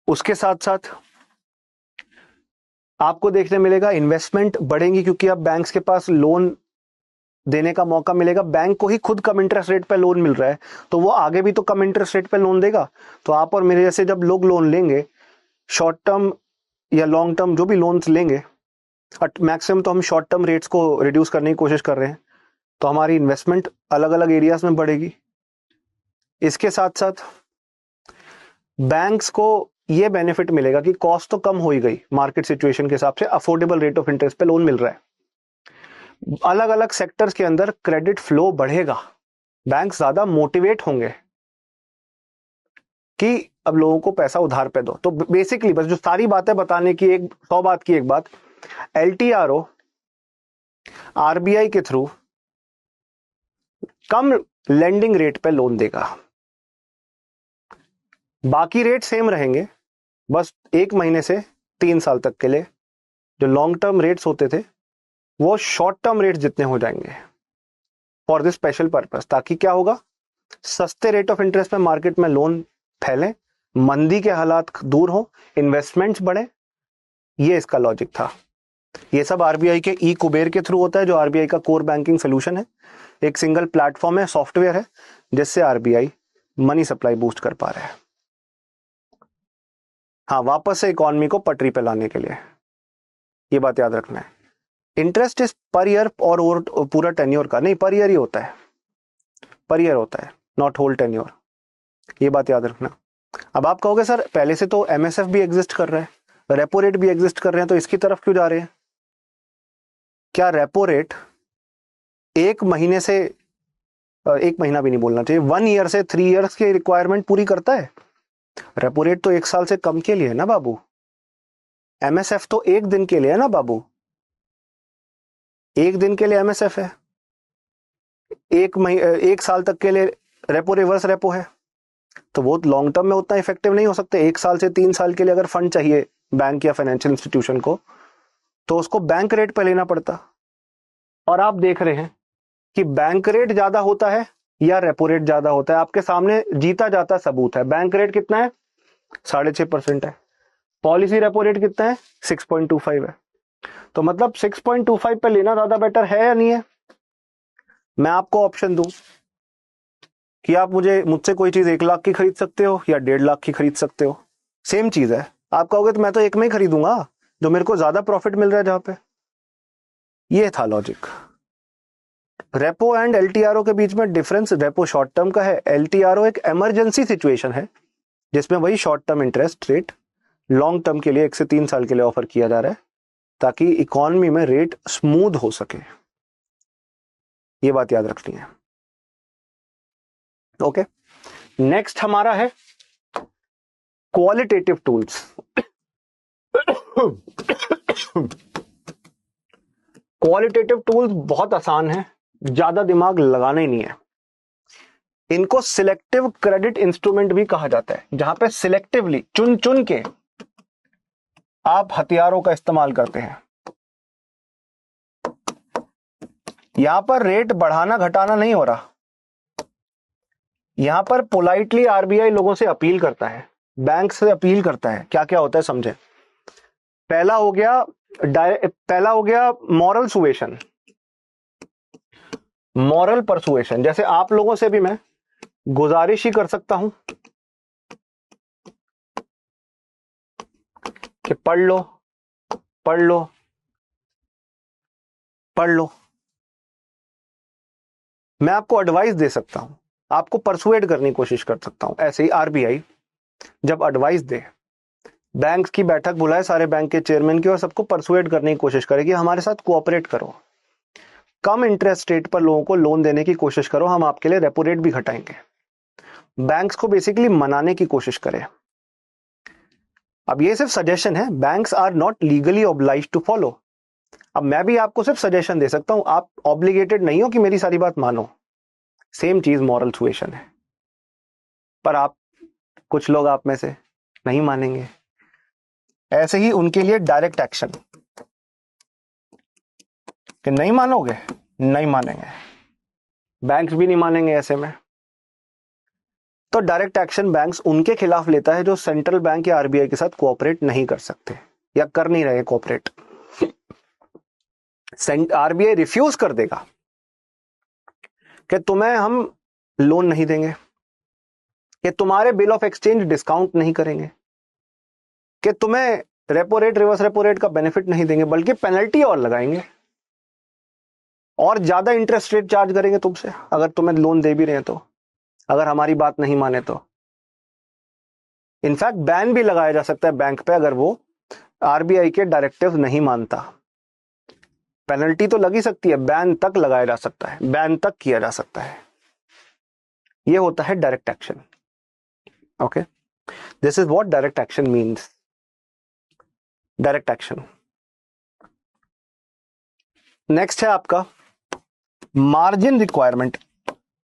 उसके साथ साथ आपको देखने मिलेगा इन्वेस्टमेंट बढ़ेंगी, क्योंकि अब बैंक्स के पास लोन देने का मौका मिलेगा। बैंक को ही खुद कम इंटरेस्ट रेट पे लोन मिल रहा है, तो वो आगे भी तो कम इंटरेस्ट रेट पे लोन देगा। तो आप और मेरे जैसे जब लोग लोन लेंगे, शॉर्ट टर्म या लॉन्ग टर्म जो भी लोन्स लेंगे, मैक्सिमम तो हम शॉर्ट टर्म रेट्स को रिड्यूस करने की कोशिश कर रहे हैं, तो हमारी इन्वेस्टमेंट अलग अलग एरियाज में बढ़ेगी। इसके साथ साथ बैंक्स को यह बेनिफिट मिलेगा कि कॉस्ट तो कम हो ही गई, मार्केट सिचुएशन के हिसाब से अफोर्डेबल रेट ऑफ इंटरेस्ट पे लोन मिल रहा है। अलग अलग सेक्टर्स के अंदर क्रेडिट फ्लो बढ़ेगा, बैंक ज्यादा मोटिवेट होंगे कि अब लोगों को पैसा उधार पे दो। तो बेसिकली बस जो सारी बातें बताने की, 100 बात की एक बात, एलटीआरओ आरबीआई के थ्रू कम लेंडिंग रेट पे लोन देगा, बाकी रेट सेम रहेंगे, बस 1 महीने से 3 साल तक के लिए जो लॉन्ग टर्म रेट्स होते थे वो शॉर्ट टर्म रेट जितने हो जाएंगे फॉर दिस स्पेशल पर्पस। ताकि क्या होगा, सस्ते रेट ऑफ इंटरेस्ट में मार्केट में लोन फैले, मंदी के हालात दूर हो, इन्वेस्टमेंट्स बढ़े। ये इसका लॉजिक था। ये सब आरबीआई के ई कुबेर के थ्रू होता है, जो आरबीआई का कोर बैंकिंग सोल्यूशन है। एक सिंगल प्लेटफॉर्म है, सॉफ्टवेयर है, जिससे आरबीआई मनी सप्लाई बूस्ट कर पा रहा है। हाँ, वापस से इकोनॉमी को पटरी पे लाने के लिए, ये बात याद रखना है। इंटरेस्ट इज पर ईयर और पूरा टेन्योर का नहीं, पर ईयर ही होता है, पर ईयर होता है, नॉट होल टेन्योर, ये बात याद रखना। अब आप कहोगे सर पहले से तो एमएसएफ भी एग्जिस्ट कर रहा है, रेपो रेट भी एग्जिस्ट कर रहे हैं, तो इसकी तरफ क्यों जा रहे हैं? क्या रेपो रेट 1 महीने से, 1 महीना भी नहीं बोलना चाहिए, 1 ईयर से 3 ईयर्स की रिक्वायरमेंट पूरी करता है? रेपो रेट तो 1 साल से कम के लिए है ना बाबू। एमएसएफ तो 1 दिन के लिए है ना बाबू, 1 दिन के लिए एमएसएफ है, 1 साल तक के लिए रेपो रिवर्स रेपो है। तो वो लॉन्ग टर्म में उतना इफेक्टिव नहीं हो सकते। 1 साल से 3 साल के लिए अगर फंड चाहिए बैंक या फाइनेंशियल इंस्टीट्यूशन को, तो उसको बैंक रेट पे लेना पड़ता। और आप देख रहे हैं कि बैंक रेट ज्यादा होता है या रेपो रेट ज्यादा होता है, आपके सामने जीता जाता सबूत है। बैंक रेट कितना है? 6.5% है। पॉलिसी रेपो रेट कितना है? 6.25 है। तो मतलब 6.25 पे लेना ज्यादा बेटर है या नहीं है? मैं आपको ऑप्शन दूं कि आप मुझसे कोई चीज 1 लाख की खरीद सकते हो या 1.5 लाख की खरीद सकते हो, सेम चीज है। आप कहोगे तो मैं तो एक में ही खरीदूंगा जो मेरे को ज्यादा प्रॉफिट मिल रहा है जहां पे। ये था लॉजिक। रेपो एंड एलटीआरओ के बीच में डिफरेंस, रेपो शॉर्ट टर्म का है, एलटीआरओ एक इमरजेंसी सिचुएशन है जिसमें वही short term interest rate long term के लिए 1 से 3 साल के लिए ऑफर किया जा रहा है, ताकि इकोनॉमी में रेट स्मूथ हो सके। ये बात याद रखनी है। ओके, नेक्स्ट हमारा है क्वालिटेटिव टूल्स। क्वालिटेटिव टूल्स बहुत आसान है, ज्यादा दिमाग लगाना ही नहीं है। इनको सिलेक्टिव क्रेडिट इंस्ट्रूमेंट भी कहा जाता है, जहां पे सिलेक्टिवली चुन चुन के आप हथियारों का इस्तेमाल करते हैं। यहां पर रेट बढ़ाना घटाना नहीं हो रहा, यहां पर पोलाइटली आरबीआई लोगों से अपील करता है, बैंक से अपील करता है। क्या क्या होता है समझे। पहला हो गया मॉरल सुएशन, मॉरल परसुएशन। जैसे आप लोगों से भी मैं गुजारिश ही कर सकता हूं कि पढ़ लो पढ़ लो पढ़ लो। मैं आपको एडवाइस दे सकता हूं, आपको परसुएड करने की कोशिश कर सकता हूं। ऐसे ही आरबीआई जब एडवाइस दे, बैंक की बैठक बुलाए सारे बैंक के चेयरमैन की और सबको परसुएड करने की कोशिश करे कि हमारे साथ कोऑपरेट करो, कम इंटरेस्ट रेट पर लोगों को लोन देने की कोशिश करो, हम आपके लिए रेपो रेट भी घटाएंगे। बैंक्स को बेसिकली मनाने की कोशिश करें। अब ये सिर्फ सजेशन है, banks are not legally obliged to follow. अब मैं भी आपको सिर्फ सजेशन दे सकता हूं, आप ऑब्लिगेटेड नहीं हो कि मेरी सारी बात मानो। सेम चीज मॉरल सुएशन है, पर आप कुछ लोग आप में से नहीं मानेंगे। ऐसे ही उनके लिए डायरेक्ट एक्शन, कि नहीं मानोगे, नहीं मानेंगे, बैंक्स भी नहीं मानेंगे ऐसे में। तो डायरेक्ट एक्शन बैंक्स उनके खिलाफ लेता है जो सेंट्रल बैंक या आरबीआई के साथ कोऑपरेट नहीं कर सकते या कर नहीं रहे कोऑपरेट। आरबीआई रिफ्यूज कर देगा कि तुम्हें हम लोन नहीं देंगे, कि तुम्हारे बिल ऑफ एक्सचेंज डिस्काउंट नहीं करेंगे, कि तुम्हें repo rate reverse repo rate का बेनिफिट नहीं देंगे, बल्कि पेनल्टी और लगाएंगे और ज्यादा इंटरेस्ट रेट चार्ज करेंगे तुमसे अगर तुम्हें लोन दे भी रहे हैं तो, अगर हमारी बात नहीं माने तो। इनफैक्ट बैन भी लगाया जा सकता है बैंक पे अगर वो आरबीआई के डायरेक्टिव नहीं मानता। पेनल्टी तो लगी सकती है, बैन तक लगाया जा सकता है, बैन तक किया जा सकता है। ये होता है direct action. Okay, this is what direct action means. Direct action. Next है आपका मार्जिन रिक्वायरमेंट।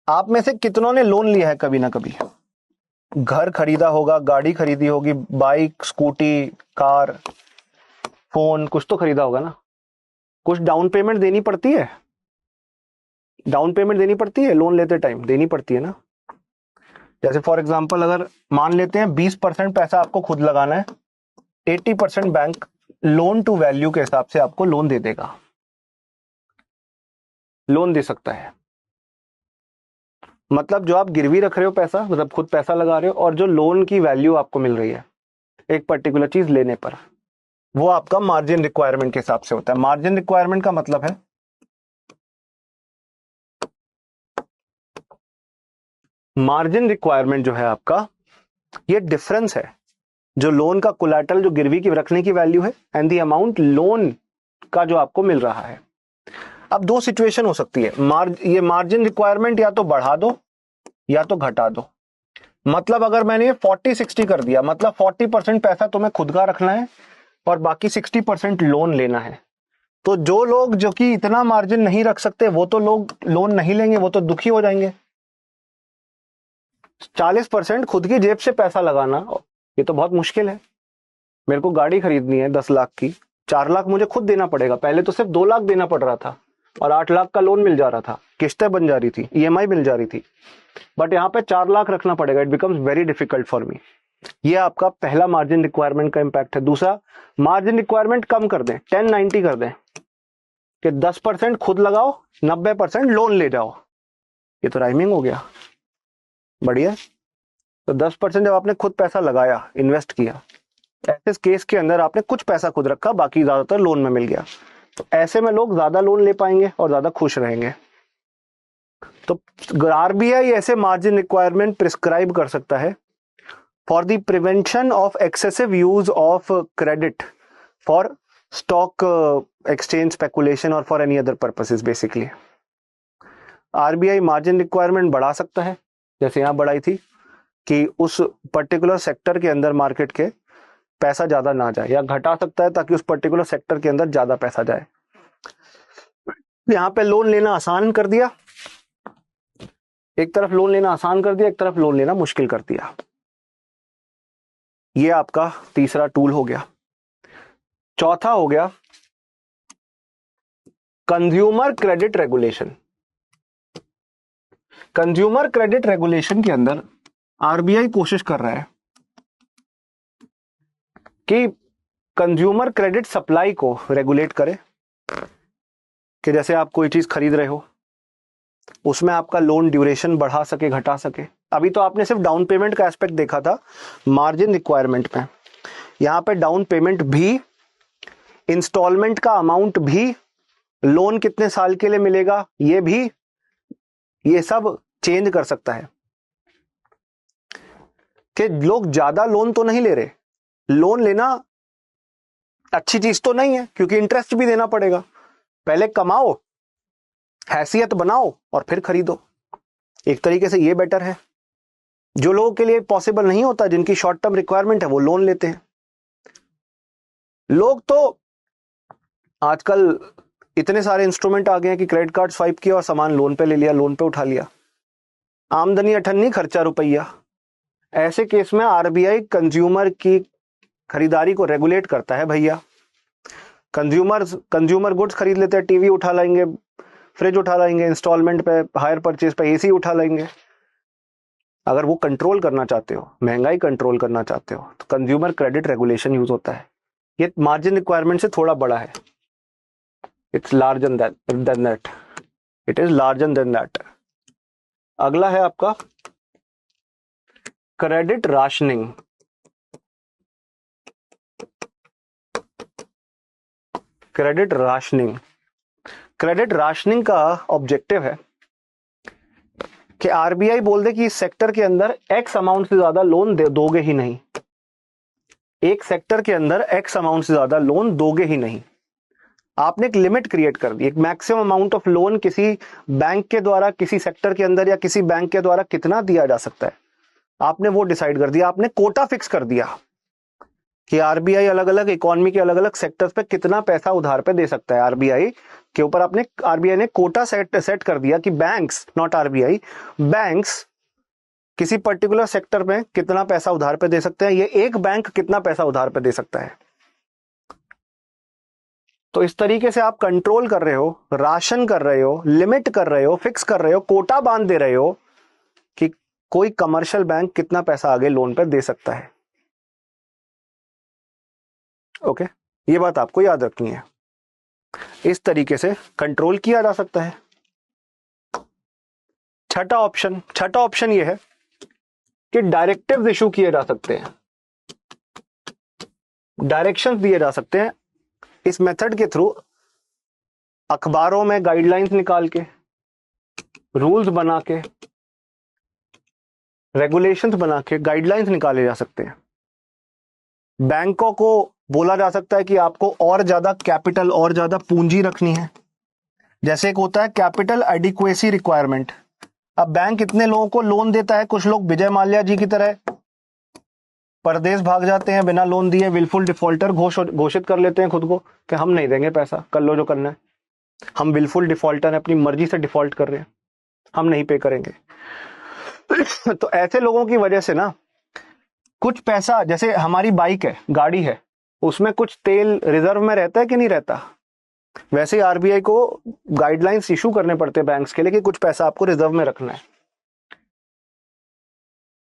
आप में से कितनों ने लोन लिया है कभी ना कभी? घर खरीदा होगा, गाड़ी खरीदी होगी, बाइक, स्कूटी, कार, फोन, कुछ तो खरीदा होगा ना। कुछ डाउन पेमेंट देनी पड़ती है, डाउन पेमेंट देनी पड़ती है, लोन लेते टाइम देनी पड़ती है ना। जैसे फॉर एग्जांपल अगर मान लेते हैं 20% पैसा आपको खुद लगाना है, 80% बैंक लोन टू वैल्यू के हिसाब से आपको लोन दे देगा, लोन दे सकता है। मतलब जो आप गिरवी रख रहे हो पैसा, मतलब खुद पैसा लगा रहे हो, और जो लोन की वैल्यू आपको मिल रही है एक पर्टिकुलर चीज लेने पर, वो आपका मार्जिन रिक्वायरमेंट के हिसाब से होता है। मार्जिन रिक्वायरमेंट का मतलब है मार्जिन रिक्वायरमेंट जो है आपका, ये डिफरेंस है जो लोन का कोलैटरल, जो गिरवी की रखने की वैल्यू है, एंड द अमाउंट लोन का जो आपको मिल रहा है। अब दो सिचुएशन हो सकती है, ये मार्जिन रिक्वायरमेंट या तो बढ़ा दो या तो घटा दो। मतलब अगर मैंने ये 40-60 कर दिया, मतलब 40% पैसा तुम्हें खुद का रखना है और बाकी 60% लोन लेना है। तो जो लोग जो कि इतना मार्जिन नहीं रख सकते वो तो लोग लोन नहीं लेंगे, वो तो दुखी हो जाएंगे। 40% खुद की जेब से पैसा लगाना ये तो बहुत मुश्किल है। मेरे को गाड़ी खरीदनी है 10 लाख की, 4 लाख मुझे खुद देना पड़ेगा। पहले तो सिर्फ 2 लाख देना पड़ रहा था और 8 लाख का लोन मिल जा रहा था, किस्तें बन जा रही थी, ईएमआई मिल जा रही थी। बट यहाँ पे 4 लाख रखना पड़ेगा, it becomes very difficult for me. ये आपका पहला मार्जिन रिक्वायरमेंट का इंपैक्ट है। दूसरा, मार्जिन रिक्वायरमेंट कम कर दें, 10-90 कर दें, कि 10% खुद लगाओ, 90% लोन ले जाओ। ये तो राइमिंग हो गया, बढ़िया। तो 10% जब आपने खुद पैसा लगाया, इन्वेस्ट किया, ऐसे केस के अंदर आपने कुछ पैसा खुद रखा, बाकी ज्यादातर लोन में मिल गया। तो ऐसे में लोग ज्यादा लोन ले पाएंगे और ज्यादा खुश रहेंगे। तो आरबीआई ऐसे मार्जिन रिक्वायरमेंट प्रिस्क्राइब कर सकता है for the prevention of excessive use of credit for stock exchange speculation और for any other purposes. Basically RBI margin requirement बढ़ा सकता है, जैसे यहां बढ़ाई थी कि उस पर्टिकुलर सेक्टर के अंदर मार्केट के पैसा ज्यादा ना जाए, या घटा सकता है ताकि उस पर्टिकुलर सेक्टर के अंदर ज्यादा पैसा जाए। यहां पे लोन लेना आसान कर दिया, एक तरफ लोन लेना आसान कर दिया, एक तरफ लोन लेना मुश्किल कर दिया। ये आपका तीसरा टूल हो गया। चौथा हो गया consumer credit regulation. Consumer credit regulation के अंदर आरबीआई कोशिश कर रहा है कि कंज्यूमर क्रेडिट सप्लाई को रेगुलेट करे, कि जैसे आप कोई चीज खरीद रहे हो उसमें आपका लोन ड्यूरेशन बढ़ा सके, घटा सके। अभी तो आपने सिर्फ डाउन पेमेंट का एस्पेक्ट देखा था मार्जिन रिक्वायरमेंट में, यहां पे डाउन पेमेंट भी, इंस्टॉलमेंट का अमाउंट भी, लोन कितने साल के लिए मिलेगा ये भी, ये सब चेंज कर सकता है। कि लोग ज्यादा लोन तो नहीं ले रहे, लोन लेना अच्छी चीज तो नहीं है क्योंकि इंटरेस्ट भी देना पड़ेगा, पहले कमाओ, हैसियत बनाओ और फिर खरीदो। एक तरीके से ये बेटर है। जो लोगों के लिए पॉसिबल नहीं होता, जिनकी शॉर्ट टर्म रिक्वायरमेंट है, वो लोन लेते हैं। लोग तो आजकल इतने सारे इंस्ट्रूमेंट आ गए हैं कि क्रेडिट कार्ड स्वाइप किया और सामान लोन पे ले लिया, लोन पे उठा लिया। आमदनी अठन्नी, खर्चा रुपया। ऐसे केस में आरबीआई कंज्यूमर की खरीदारी को रेगुलेट करता है। भैया कंज्यूमर गुड्स खरीद लेते हैं, टीवी उठा लाएंगे, फ्रिज उठा लाएंगे, इंस्टॉलमेंट पे, हायर परचेज पे एसी उठा लाएंगे। अगर वो कंट्रोल करना चाहते हो, महंगाई कंट्रोल करना चाहते हो, तो कंज्यूमर क्रेडिट रेगुलेशन यूज होता है। ये मार्जिन रिक्वायरमेंट से थोड़ा बड़ा है, it's larger than that, it is larger than that. अगला है आपका credit rationing. Credit rationing, credit rationing का ऑब्जेक्टिव है कि आरबीआई बोल दे कि इस सेक्टर के अंदर एक्स अमाउंट से ज्यादा लोन दोगे ही नहीं, एक सेक्टर के अंदर एक्स अमाउंट से ज्यादा लोन दोगे ही नहीं। आपने एक लिमिट क्रिएट कर दी, एक मैक्सिमम अमाउंट ऑफ लोन किसी बैंक के द्वारा किसी सेक्टर के अंदर या किसी बैंक के द्वारा कितना दिया जा सकता है, आपने वो डिसाइड कर दिया। आपने कोटा फिक्स कर दिया कि आरबीआई अलग अलग इकोनॉमी के अलग अलग सेक्टर्स पे कितना पैसा उधार पे दे सकता है। आरबीआई के ऊपर आरबीआई ने कोटा सेट कर दिया कि बैंक्स, नॉट आरबीआई, बैंक्स किसी पर्टिकुलर सेक्टर में कितना पैसा उधार पे दे सकते हैं, ये एक बैंक कितना पैसा उधार पे दे सकता है। तो इस तरीके से आप कंट्रोल कर रहे हो, राशन कर रहे हो, लिमिट कर रहे हो, फिक्स कर रहे हो, कोटा बांध दे रहे हो कि कोई कमर्शियल बैंक कितना पैसा आगे लोन पर दे सकता है। ओके, ये बात आपको याद रखनी है। इस तरीके से कंट्रोल किया जा सकता है। छठा ऑप्शन ये है कि डायरेक्टिव्स इशू किए जा सकते हैं, डायरेक्शंस दिए जा सकते हैं। इस मेथड के थ्रू अखबारों में गाइडलाइंस निकाल के, रूल्स बना के, रेगुलेशंस बना के गाइडलाइंस निकाले जा सकते हैं। बैंकों को बोला जा सकता है कि आपको और ज्यादा कैपिटल, और ज्यादा पूंजी रखनी है। जैसे एक होता है कैपिटल एडिक्वेसी रिक्वायरमेंट। अब बैंक कितने लोगों को लोन देता है, कुछ लोग विजय माल्या जी की तरह परदेश भाग जाते हैं बिना लोन दिए, विलफुल डिफॉल्टर घोषित कर लेते हैं खुद को कि हम नहीं देंगे पैसा, कर लो जो करना है, हम विलफुल डिफॉल्टर हैं, अपनी मर्जी से डिफॉल्ट कर रहे हैं, हम नहीं पे करेंगे। तो ऐसे लोगों की वजह से ना कुछ पैसा, जैसे हमारी बाइक है, गाड़ी है, उसमें कुछ तेल रिजर्व में रहता है कि नहीं रहता, वैसे ही आरबीआई को गाइडलाइंस इशू करने पड़ते हैं बैंक्स के लिए कि कुछ पैसा आपको रिजर्व में रखना है,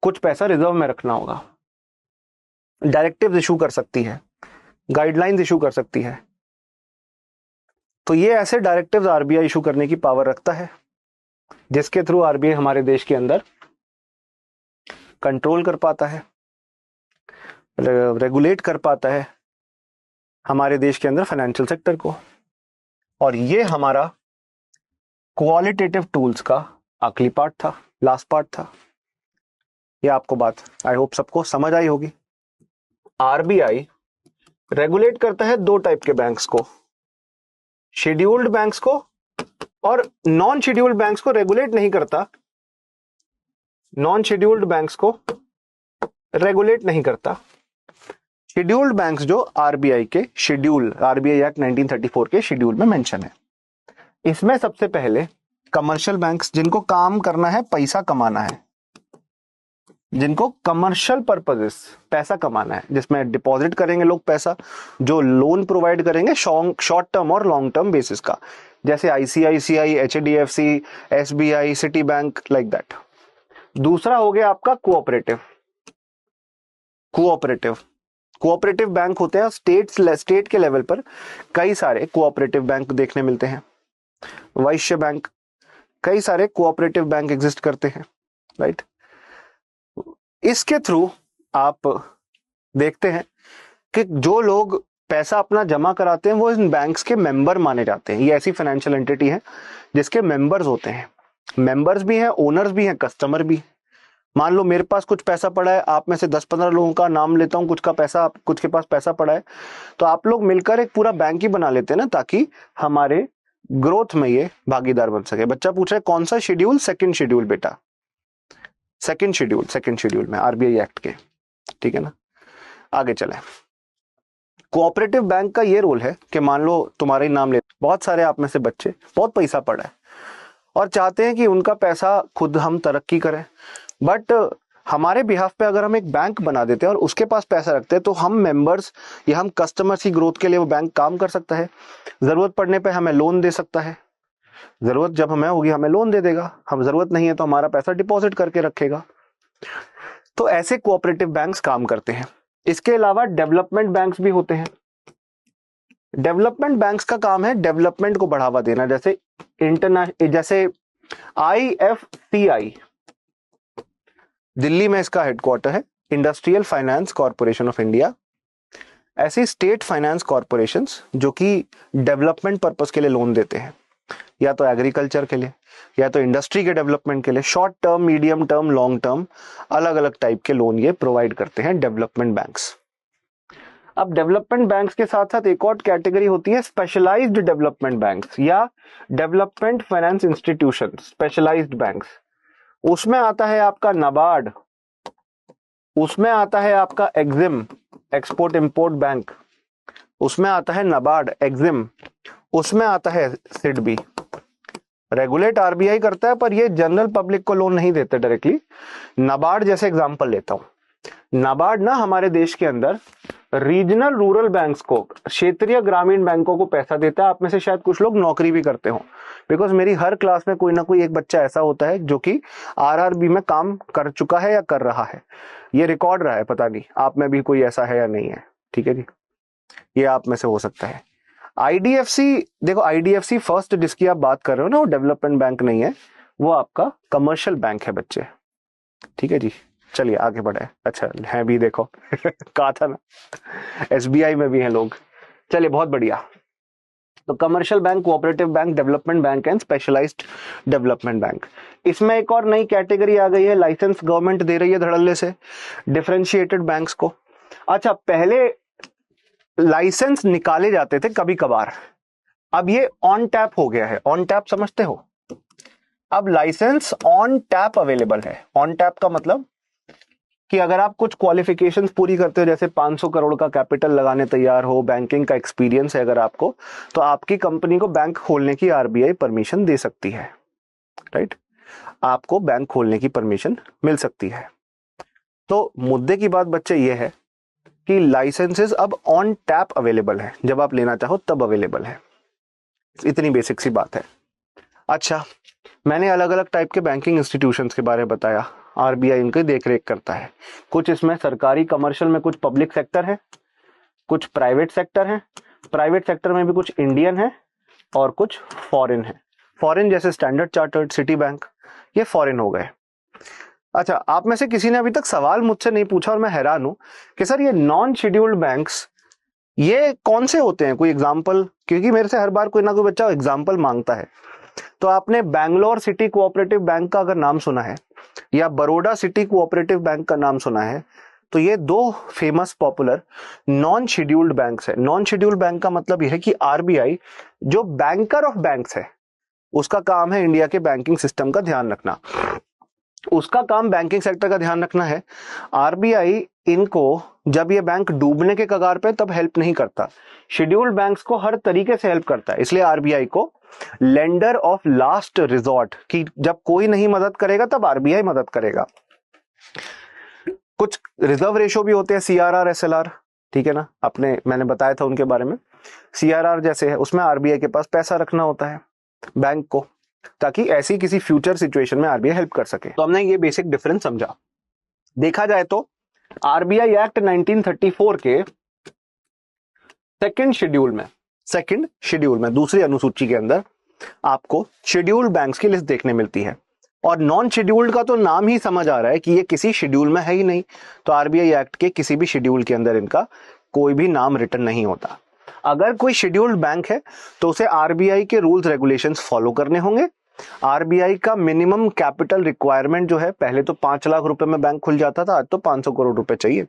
कुछ पैसा रिजर्व में रखना होगा। डायरेक्टिव्स इशू कर सकती है, गाइडलाइंस इशू कर सकती है। तो ये ऐसे डायरेक्टिव्स आरबीआई इशू करने की पावर रखता है, जिसके थ्रू आरबीआई हमारे देश के अंदर कंट्रोल कर पाता है, रेगुलेट कर पाता है हमारे देश के अंदर फाइनेंशियल सेक्टर को। और ये हमारा क्वालिटेटिव टूल्स का आखिरी पार्ट था, लास्ट पार्ट था। ये आपको बात आई होप सबको समझ आई होगी। आरबीआई रेगुलेट करता है दो टाइप के बैंक्स को, शेड्यूल्ड बैंक्स को और नॉन शेड्यूल्ड बैंक्स को रेगुलेट नहीं करता। नॉन शेड्यूल्ड बैंक्स को रेगुलेट नहीं करता, शेड्यूल्ड बैंक्स जो आरबीआई के शेड्यूल, आरबीआई एक्ट 1934 के शेड्यूल में मेंशन है। इसमें सबसे पहले कमर्शियल बैंक्स, जिनको काम करना है, पैसा कमाना है, जिनको कमर्शियल पर्पसेस पैसा कमाना है, जिसमें डिपॉजिट करेंगे लोग पैसा, जो लोन प्रोवाइड करेंगे शॉर्ट टर्म और लॉन्ग टर्म बेसिस का, जैसे ICICI, HDFC, SBI, city bank, like that. दूसरा हो गया आपका कोऑपरेटिव। कोऑपरेटिव बैंक होते हैं स्टेट के लेवल पर कई सारे कोऑपरेटिव बैंक देखने मिलते हैं। वैश्य बैंक, कई सारे कोऑपरेटिव बैंक एग्जिस्ट करते हैं, राइट। इसके थ्रू आप देखते हैं कि जो लोग पैसा अपना जमा कराते हैं वो इन बैंक्स के मेंबर माने जाते हैं। ये ऐसी फाइनेंशियल एंटिटी है जिसके मेंबर्स होते हैं, मेंबर्स भी हैं, ओनर्स भी हैं, कस्टमर भी। मान लो मेरे पास कुछ पैसा पड़ा है, आप में से 10-15 लोगों का नाम लेता हूं, कुछ के पास पैसा पड़ा है, तो आप लोग मिलकर एक पूरा बैंक ही बना लेते हैं ना, ताकि हमारे ग्रोथ में ये भागीदार बन सके। बच्चा पूछ रहा है कौन सा शेड्यूल? सेकंड शेड्यूल बेटा, सेकंड शेड्यूल में आरबीआई एक्ट के, ठीक है ना। आगे चले। कोऑपरेटिव बैंक का ये रोल है कि मान लो तुम्हारे नाम ले, बहुत सारे आप में से बच्चे, बहुत पैसा पड़ा है और चाहते हैं कि उनका पैसा खुद हम तरक्की करें, बट हमारे बिहाफ पे अगर हम एक बैंक बना देते हैं और उसके पास पैसा रखते हैं, तो हम मेंबर्स या हम कस्टमर्स की ग्रोथ के लिए वो बैंक काम कर सकता है। जरूरत पड़ने पे हमें लोन दे सकता है, जरूरत जब हमें होगी हमें लोन दे देगा, हम जरूरत नहीं है तो हमारा पैसा डिपॉजिट करके रखेगा। तो ऐसे कोऑपरेटिव बैंक्स काम करते हैं। इसके अलावा डेवलपमेंट बैंक्स भी होते हैं। डेवलपमेंट बैंक्स का काम है डेवलपमेंट को बढ़ावा देना, जैसे IFCI, दिल्ली में इसका हेडक्वार्टर है, industrial finance corporation of India. ऐसी स्टेट फाइनेंस कॉर्पोरेशंस जो कि डेवलपमेंट पर्पस के लिए लोन देते हैं, या तो एग्रीकल्चर के लिए या तो इंडस्ट्री के डेवलपमेंट के लिए, short term, medium term, long term, अलग अलग टाइप के लोन ये प्रोवाइड करते हैं डेवलपमेंट बैंक्स। अब डेवलपमेंट बैंक्स के साथ साथ एक और कैटेगरी होती है स्पेशलाइज्ड डेवलपमेंट बैंक्स या development finance institution, specialised banks. उसमें आता है आपका नाबार्ड, उसमें आता है आपका एग्जिम, एक्सपोर्ट इंपोर्ट बैंक, उसमें आता है नाबार्ड, एग्जिम, उसमें आता है सिडबी। रेगुलेट आरबीआई करता है, पर ये जनरल पब्लिक को लोन नहीं देते डायरेक्टली। नाबार्ड जैसे एग्जांपल लेता हूं। नाबार्ड ना हमारे देश के अंदर रीजनल रूरल बैंक्स को, क्षेत्रीय ग्रामीण बैंकों को पैसा देता है। आप में से शायद कुछ लोग नौकरी भी करते हो, बिकॉज मेरी हर क्लास में कोई ना कोई एक बच्चा ऐसा होता है जो कि आरआरबी में काम कर चुका है या कर रहा है। ये रिकॉर्ड रहा है, पता नहीं आप में भी कोई ऐसा है या नहीं है, ठीक है जी, ये आप में से हो सकता है। आईडीएफसी, देखो आईडीएफसी फर्स्ट जिसकी आप बात कर रहे हो ना, वो डेवलपमेंट बैंक नहीं है, वो आपका कमर्शियल बैंक है बच्चे, ठीक है जी। चलिए आगे बढ़े। अच्छा है भी, देखो कहा था ना, एसबीआई में भी हैं लोग। चलिए बहुत बढ़िया। तो commercial bank, cooperative bank, development bank and specialised development bank. इसमें एक और नई कैटेगरी आ गई है, लाइसेंस गवर्नमेंट दे रही है धड़ल्ले से डिफरेंशिएटेड बैंक्स को। अच्छा, पहले लाइसेंस निकाले जाते थे कभी कभार, अब ये ऑन टैप हो गया है। ऑन टैप समझते हो? अब लाइसेंस ऑन टैप अवेलेबल है। ऑन टैप का मतलब कि अगर आप कुछ क्वालिफिकेशंस पूरी करते हो, जैसे 500 करोड़ का कैपिटल लगाने तैयार हो, बैंकिंग का एक्सपीरियंस है अगर आपको, तो आपकी कंपनी को बैंक खोलने की आरबीआई परमिशन दे सकती है, राइट। आपको बैंक खोलने की परमिशन मिल सकती है। तो मुद्दे की बात बच्चे ये है कि लाइसेंसेस अब ऑन टैप अवेलेबल है, जब आप लेना चाहो तब अवेलेबल है। इतनी बेसिक सी बात है। अच्छा, मैंने अलग अलग टाइप के बैंकिंग इंस्टीट्यूशंस के बारे में बताया, आरबीआई इनकी देखरेख करता है। कुछ इसमें सरकारी कमर्शियल में कुछ पब्लिक सेक्टर है, कुछ प्राइवेट सेक्टर है। प्राइवेट सेक्टर में भी कुछ इंडियन है और कुछ फॉरेन है। फॉरेन जैसे स्टैंडर्ड चार्टर्ड, सिटी बैंक, ये फॉरेन हो गए। अच्छा, आप में से किसी ने अभी तक सवाल मुझसे नहीं पूछा और मैं हैरान हूं कि सर ये नॉन शेड्यूल्ड बैंक्स ये कौन से होते हैं, कोई एग्जांपल? क्योंकि मेरे से हर बार कोई ना कोई बच्चा एग्जांपल मांगता है। तो आपने बैंगलोर सिटी कोऑपरेटिव बैंक का अगर नाम सुना है या बड़ौदा सिटी कोऑपरेटिव बैंक का नाम सुना है, तो ये दो famous popular non scheduled banks है। नॉन शेड्यूल्ड बैंक का मतलब यह है कि आरबीआई जो बैंकर ऑफ बैंक्स है, उसका काम है इंडिया के बैंकिंग सिस्टम का ध्यान रखना। उसका काम बैंकिंग सेक्टर का ध्यान रखना है। आरबीआई इनको जब ये बैंक डूबने के कगार पे तब हेल्प नहीं करता, शेड्यूल्ड बैंक्स को हर तरीके से हेल्प करता है। इसलिए आरबीआई को लेंडर ऑफ लास्ट रिजॉर्ट, कि जब कोई नहीं मदद करेगा तब आरबीआई मदद करेगा। कुछ रिजर्व रेशो भी होते हैं, सीआरआर, एसएलआर, ठीक है ना, मैंने बताया था उनके बारे में। सीआरआर जैसे है उसमें आरबीआई के पास पैसा रखना होता है बैंक को, ताकि ऐसी किसी फ्यूचर सिचुएशन में आरबीआई हेल्प कर सके। तो हमने ये बेसिक डिफरेंस समझा। देखा जाए तो आरबीआई एक्ट 1934 के सेकंड शेड्यूल में दूसरी अनुसूची के अंदर आपको शेड्यूल्ड बैंक्स की लिस्ट देखने मिलती है, और नॉन शेड्यूल्ड का तो नाम ही समझ आ रहा है कि ये किसी शेड्यूल में है ही नहीं, तो आरबीआई एक्ट के किसी भी शेड्यूल के अंदर इनका कोई भी नाम रिटर्न नहीं होता। अगर कोई शेड्यूल्ड बैंक है तो उसे आरबीआई के रूल्स रेगुलेशंस फॉलो करने होंगे। आरबीआई का मिनिमम कैपिटल रिक्वायरमेंट जो है, पहले तो 5 लाख रुपए में बैंक खुल जाता था, आज तो 500 करोड़ रुपए चाहिए।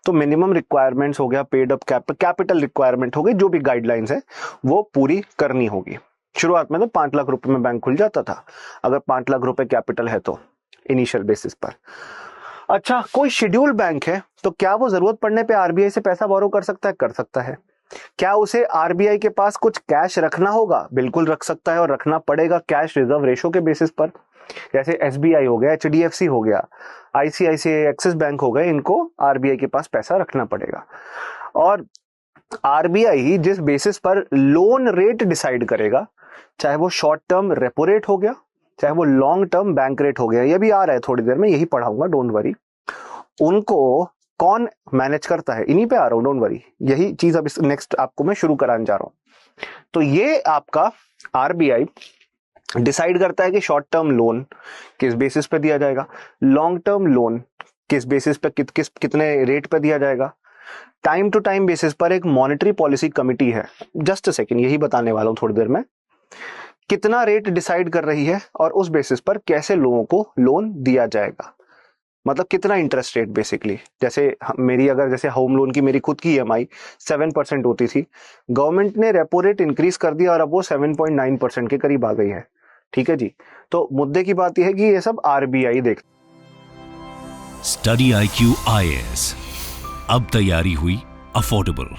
तो मिनिमम रिक्वायरमेंट्स हो गया, पेड अप कैपिटल रिक्वायरमेंट हो गई, जो भी गाइडलाइंस है वो पूरी करनी होगी। शुरुआत में तो 5 लाख रुपए में बैंक खुल जाता था, अगर 5 लाख रुपए कैपिटल है तो इनिशियल बेसिस पर। अच्छा, कोई शेड्यूल्ड बैंक है तो क्या वो जरूरत पड़ने पे आरबीआई से पैसा बोरो कर सकता है? कर सकता है। क्या उसे आरबीआई के पास कुछ कैश रखना होगा? बिल्कुल रख सकता है, और रखना पड़ेगा कैश रिजर्व रेशो के बेसिस पर। जैसे एसबीआई हो गया, एचडीएफसी हो गया, आईसीआईसीआई, एक्सिस बैंक हो गए, इनको आरबीआई के पास पैसा रखना पड़ेगा। और आरबीआई ही जिस बेसिस पर लोन रेट डिसाइड करेगा, चाहे वो शॉर्ट टर्म रेपो रेट हो गया, चाहे वो लॉन्ग टर्म बैंक रेट हो गया, ये भी आ रहा है थोड़ी देर में, यही पढ़ाऊंगा, डोंट वरी। उनको कौन मैनेज करता है, इन्हीं पे आ रहा हूं, डोंट वरी। यही चीज अब इस नेक्स्ट आपको मैं शुरू कराने जा रहा हूं। तो ये आपका आरबीआई डिसाइड करता है कि शॉर्ट टर्म लोन किस बेसिस पे दिया जाएगा, लॉन्ग टर्म लोन किस बेसिस पे कितने रेट पे दिया जाएगा। टाइम टू टाइम बेसिस पर एक मॉनेटरी पॉलिसी कमिटी है, जस्ट अ सेकेंड, यही बताने वाला हूं थोड़ी देर में, कितना रेट डिसाइड कर रही है और उस बेसिस पर कैसे लोगों को लोन दिया जाएगा, मतलब कितना इंटरेस्ट रेट बेसिकली। जैसे मेरी अगर जैसे होम लोन की मेरी खुद की ईएमआई 7% होती थी, गवर्नमेंट ने रेपो रेट इंक्रीज कर दिया और अब वो 7.9% के करीब आ गई है, ठीक है जी। तो मुद्दे की बात यह है कि ये सब आरबीआई देख। स्टडी IQ IAS, अब तैयारी हुई अफोर्डेबल।